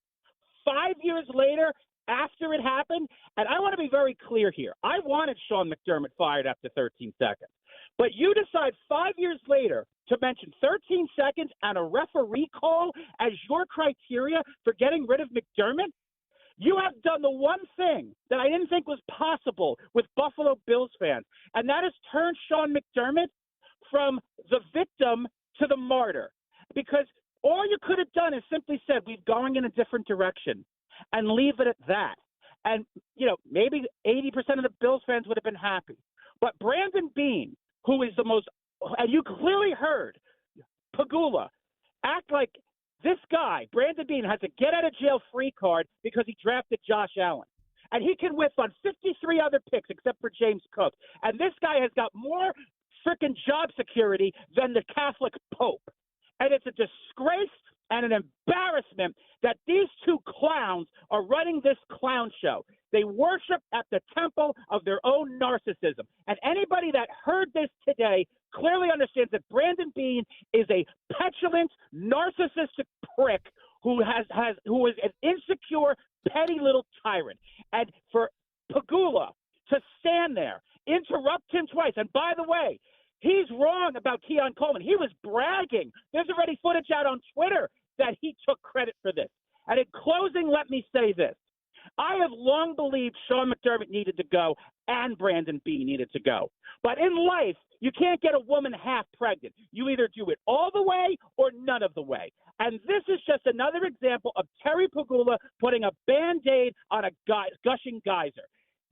5 years later, after it happened. And I want to be very clear here. I wanted Sean McDermott fired after 13 seconds. But you decide 5 years later to mention 13 seconds and a referee call as your criteria for getting rid of McDermott? You have done the one thing that I didn't think was possible with Buffalo Bills fans, and that is turn Sean McDermott from the victim to the martyr. Because all you could have done is simply said, we're going in a different direction, and leave it at that. And, maybe 80% of the Bills fans would have been happy. But Brandon Beane, who is the most, and you clearly heard Pagula act like this guy, Brandon Beane, has a get-out-of-jail-free card because he drafted Josh Allen. and he can whiff on 53 other picks except for James Cook. And this guy has got more freaking job security than the Catholic Pope. And it's a disgrace and an embarrassment that these two clowns are running this clown show. They worship at the temple of their own narcissism. And anybody that heard this today clearly understands that Brandon Beane is a petulant, narcissistic prick who is an insecure, petty little tyrant. And for Pegula to stand there, interrupt him twice, and by the way, he's wrong about Keon Coleman. He was bragging. There's already footage out on Twitter that he took credit for this. And in closing, let me say this. I have long believed Sean McDermott needed to go and Brandon Beane needed to go. But in life, you can't get a woman half pregnant. You either do it all the way or none of the way. And this is just another example of Terry Pegula putting a Band-Aid on a gushing geyser.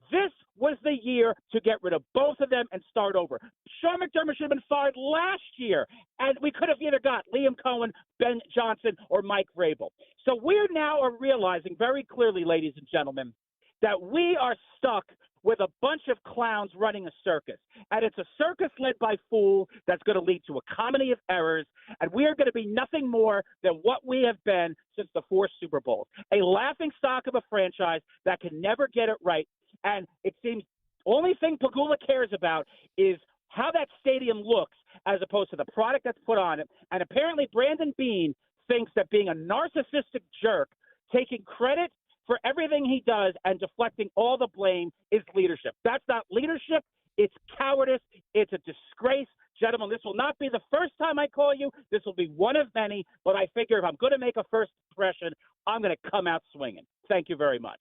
This was the year to get rid of both of them and start over. Sean McDermott should have been fired last year, and we could have either got Liam Cohen, Ben Johnson, or Mike Vrabel. So we now are realizing very clearly, ladies and gentlemen, that we are stuck with a bunch of clowns running a circus. And it's a circus led by fools that's going to lead to a comedy of errors, and we are going to be nothing more than what we have been since the 4 Super Bowls, a laughingstock of a franchise that can never get it right. And it seems only thing Pegula cares about is how that stadium looks as opposed to the product that's put on it. And apparently Brandon Beane thinks that being a narcissistic jerk, taking credit for everything he does and deflecting all the blame is leadership. That's not leadership. It's cowardice. It's a disgrace. Gentlemen, this will not be the first time I call you. This will be one of many. But I figure if I'm going to make a first impression, I'm going to come out swinging. Thank you very much.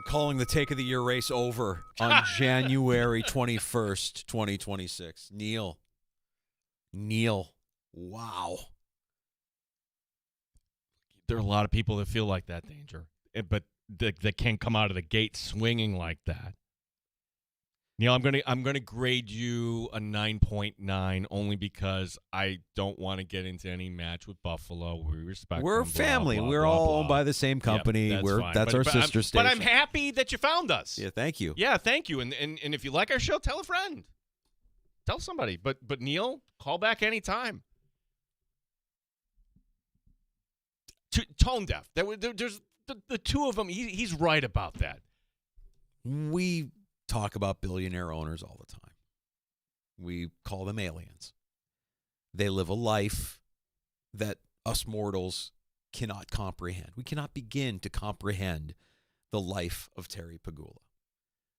Calling the Take of the Year race over on January 21st, 2026. Neil. Wow. There are a lot of people that feel like that, Danger, but that can't come out of the gate swinging like that. Neil, I'm gonna grade you a 9.9 only because I don't want to get into any match with Buffalo. We respect. We're them, family. blah, We're blah, all blah. owned by the same company. Yep, That's our sister station. But I'm happy that you found us. Yeah, thank you. Yeah, thank you. And if you like our show, tell a friend. Tell somebody. But Neil, call back anytime. Tone deaf. There's the two of them. He's right about that. We talk about billionaire owners all the time. We call them aliens. They live a life that us mortals cannot comprehend. We cannot begin to comprehend the life of Terry Pegula.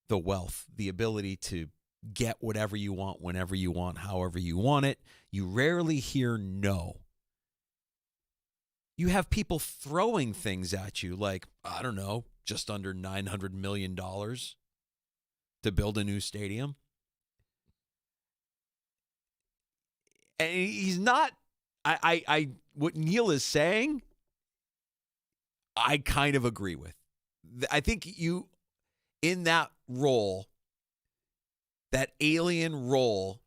The wealth, the ability to get whatever you want, whenever you want, however you want it. You rarely hear no. You have people throwing things at you like, I don't know, just under $900 million to build a new stadium. And he's not, what Neil is saying, I kind of agree with. I think you, in that role, that alien role,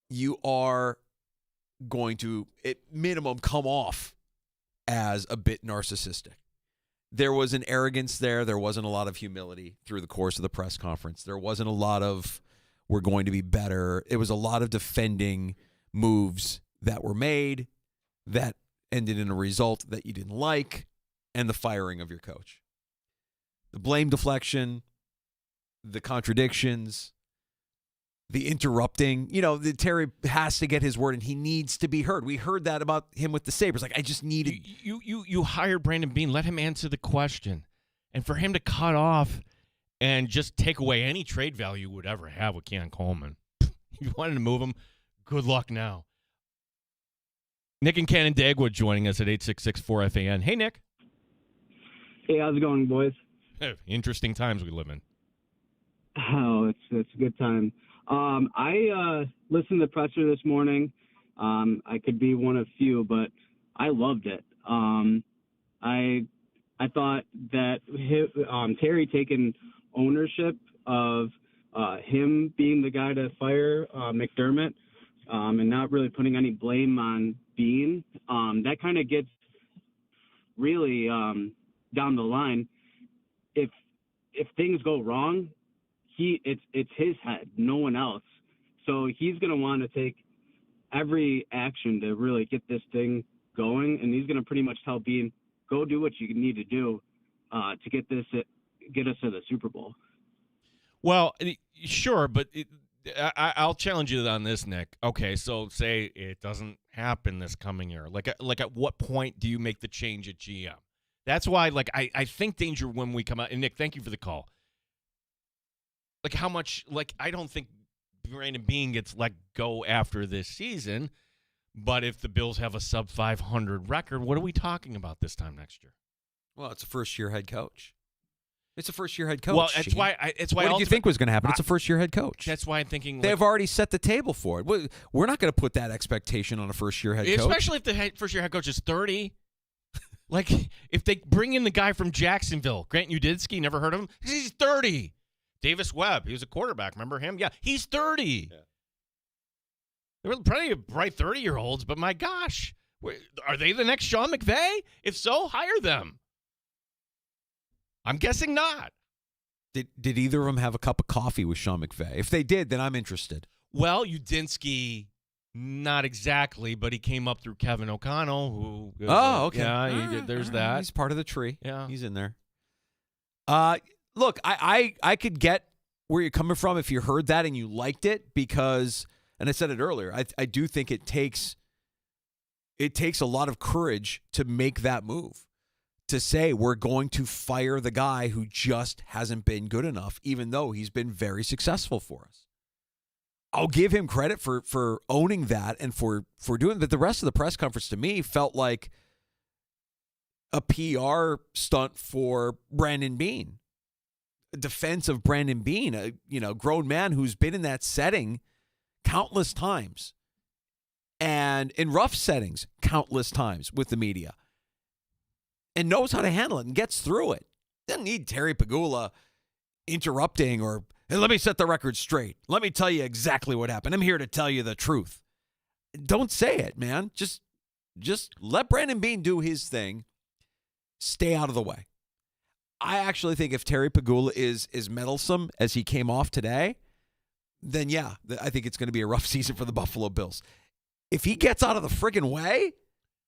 you are going to, at minimum, come off as a bit narcissistic. There was an arrogance there. There wasn't a lot of humility through the course of the press conference. There wasn't a lot of, we're going to be better. It was a lot of defending moves that were made that ended in a result that you didn't like and the firing of your coach. The blame deflection, the contradictions, the interrupting. Terry has to get his word and he needs to be heard. We heard that about him with the Sabres. Like, I just needed... You hired Brandon Beane. Let him answer the question. And for him to cut off and just take away any trade value you would ever have with Keon Coleman. If you wanted to move him, good luck now. Nick in Canandaigua joining us at 866-4FAN. Hey, Nick. Hey, how's it going, boys? Interesting times we live in. Oh, it's a good time. I listened to the presser this morning. I could be one of few, but I loved it. I thought that Terry taking ownership of him being the guy to fire McDermott and not really putting any blame on Bean, that kind of gets really down the line. If things go wrong, it's his head, no one else. So he's going to want to take every action to really get this thing going, and he's going to pretty much tell Bean, go do what you need to do to get us to the Super Bowl. Well, sure, but I'll challenge you on this, Nick. Okay, so say it doesn't happen this coming year. Like at what point do you make the change at GM? That's why, like, I think danger when we come out. And Nick, thank you for the call. Like, how much? Like, I don't think Brandon Bean gets let go after this season. But if the Bills have a sub 500 record, what are we talking about this time next year? Well, it's a first-year head coach. It's a first-year head coach. Well, that's why. What did you think was going to happen? It's a first-year head coach. That's why I'm thinking they've already set the table for it. We're not going to put that expectation on a first-year head coach, especially if the first-year head coach is 30. Like, if they bring in the guy from Jacksonville, Grant Udinski, never heard of him? He's 30. Davis Webb, he was a quarterback. Remember him? Yeah, he's 30. Yeah. There were plenty of bright 30-year-olds, but my gosh, are they the next Sean McVay? If so, hire them. I'm guessing not. Did either of them have a cup of coffee with Sean McVay? If they did, then I'm interested. Well, Udinski, not exactly, but he came up through Kevin O'Connell, who. Okay. Yeah, there's that. He's part of the tree. Yeah, he's in there. Look, I could get where you're coming from if you heard that and you liked it because, and I said it earlier, I do think it takes a lot of courage to make that move. To say we're going to fire the guy who just hasn't been good enough, even though he's been very successful for us. I'll give him credit for owning that and for doing that. The rest of the press conference to me felt like a PR stunt for Brandon Bean, a defense of Brandon Bean, a grown man who's been in that setting countless times and in rough settings countless times with the media. And knows how to handle it and gets through it. Doesn't need Terry Pagula interrupting or, hey, let me set the record straight. Let me tell you exactly what happened. I'm here to tell you the truth. Don't say it, man. Just let Brandon Bean do his thing. Stay out of the way. I actually think if Terry Pagula is meddlesome as he came off today, then yeah, I think it's going to be a rough season for the Buffalo Bills. If he gets out of the friggin' way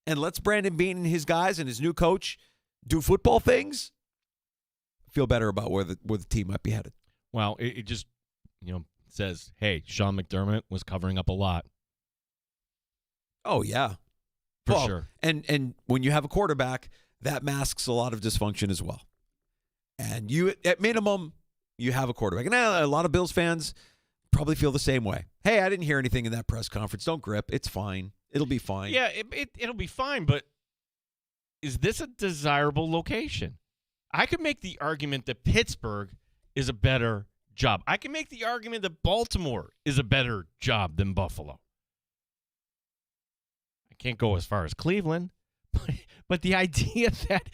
and lets Brandon Bean and his guys and his new coach do football things, I feel better about where the team might be headed. Well, it just says, hey, Sean McDermott was covering up a lot. Oh yeah, for sure. And when you have a quarterback, that masks a lot of dysfunction as well. And you, at minimum, you have a quarterback. And a lot of Bills fans probably feel the same way. Hey, I didn't hear anything in that press conference. Don't grip. It's fine. It'll be fine. Yeah, it'll be fine, but is this a desirable location? I could make the argument that Pittsburgh is a better job. I can make the argument that Baltimore is a better job than Buffalo. I can't go as far as Cleveland, but the idea that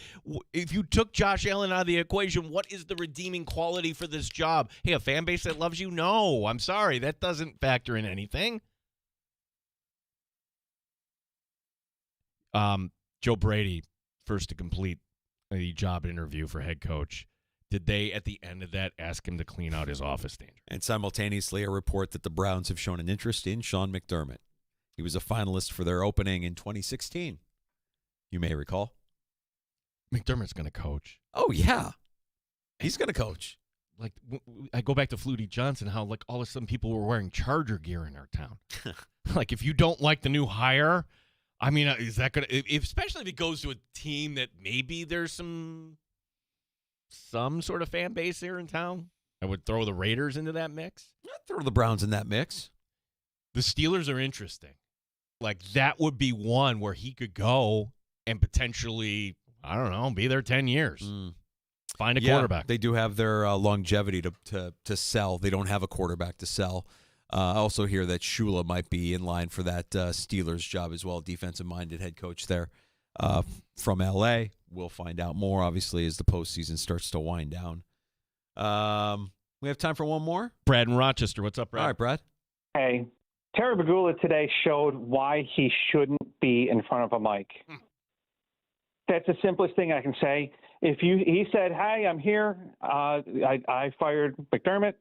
if you took Josh Allen out of the equation, what is the redeeming quality for this job? Hey, a fan base that loves you? No, I'm sorry. That doesn't factor in anything. Joe Brady, first to complete the job interview for head coach. Did they, at the end of that, ask him to clean out his office danger? And simultaneously, a report that the Browns have shown an interest in Sean McDermott. He was a finalist for their opening in 2016. You may recall. McDermott's going to coach. Oh, yeah. He's going to coach. Like, I go back to Flutie Johnson, how, like, all of a sudden people were wearing Charger gear in our town. Like, if you don't like the new hire, I mean, is that going to, especially if it goes to a team that maybe there's some sort of fan base here in town? I would throw the Raiders into that mix. I'd throw the Browns in that mix. The Steelers are interesting. Like, that would be one where he could go and potentially, I don't know, be there 10 years. Find a quarterback. They do have their longevity to sell. They don't have a quarterback to sell. I also hear that Shula might be in line for that Steelers job as well, defensive-minded head coach there from L.A. We'll find out more, obviously, as the postseason starts to wind down. We have time for one more? Brad in Rochester. What's up, Brad? All right, Brad. Hey. Terry Bagula today showed why he shouldn't be in front of a mic. That's the simplest thing I can say. He said, "Hey, I'm here. I fired McDermott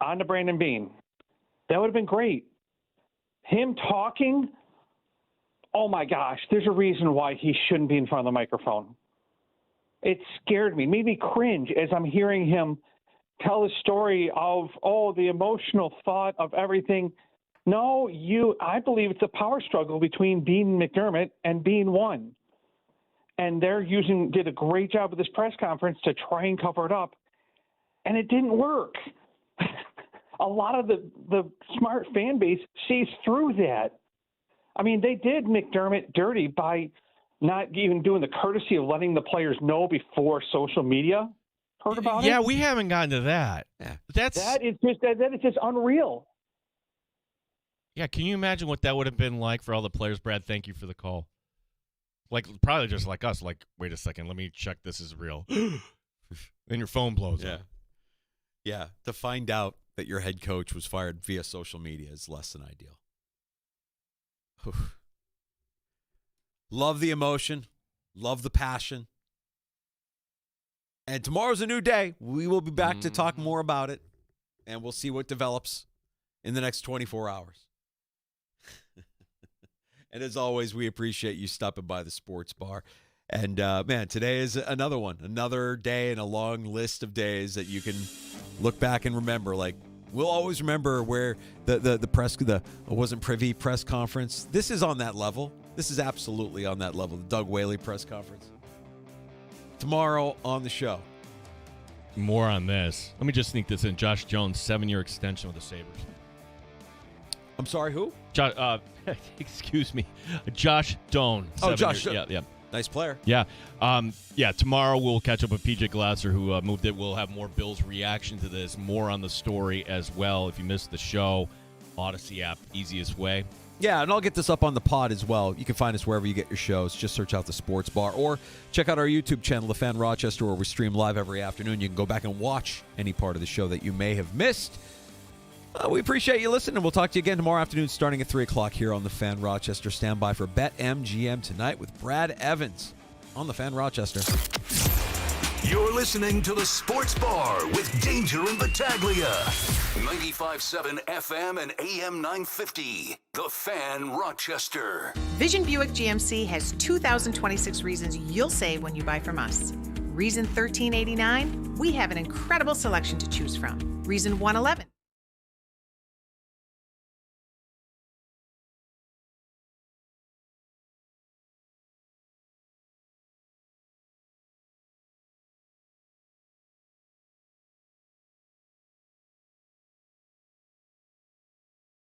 on to Brandon Beane." That would have been great. Him talking, oh my gosh, there's a reason why he shouldn't be in front of the microphone. It scared me, made me cringe as I'm hearing him tell the story of, the emotional thought of everything. No, I believe it's a power struggle between Beane and McDermott, and Beane won. And did a great job with this press conference to try and cover it up. And it didn't work. A lot of the smart fan base sees through that. I mean, they did McDermott dirty by not even doing the courtesy of letting the players know before social media heard about it. Yeah, we haven't gotten to that. Yeah. That is just unreal. Yeah, can you imagine what that would have been like for all the players? Brad, thank you for the call. Like, probably just like us, like, wait a second, let me check this is real. Then your phone blows up. Yeah, to find out that your head coach was fired via social media is less than ideal. Love the emotion. Love the passion. And tomorrow's a new day. We will be back to talk more about it, and we'll see what develops in the next 24 hours. And as always, we appreciate you stopping by the sports bar. And, man, today is another one, another day in a long list of days that you can look back and remember. Like, we'll always remember where the wasn't privy press conference. This is on that level. This is absolutely on that level. The Doug Whaley press conference. Tomorrow on the show. More on this. Let me just sneak this in. Josh Jones, 7-year extension with the Sabres. I'm sorry, who? Excuse me. Josh Doan. Josh Doan. Yeah. Nice player. Yeah. Tomorrow we'll catch up with PJ Glasser, who moved it. We'll have more Bills reaction to this, more on the story as well. If you missed the show, Odyssey app, easiest way. Yeah, and I'll get this up on the pod as well. You can find us wherever you get your shows. Just search out the Sports Bar or check out our YouTube channel, The Fan Rochester, where we stream live every afternoon. You can go back and watch any part of the show that you may have missed. We appreciate you listening. We'll talk to you again tomorrow afternoon starting at 3 o'clock here on The Fan Rochester. Stand by for BetMGM tonight with Brad Evans on The Fan Rochester. You're listening to The Sports Bar with Danger and Battaglia. 95.7 FM and AM 950. The Fan Rochester. Vision Buick GMC has 2026 reasons you'll save when you buy from us. Reason 1389, we have an incredible selection to choose from. Reason 111.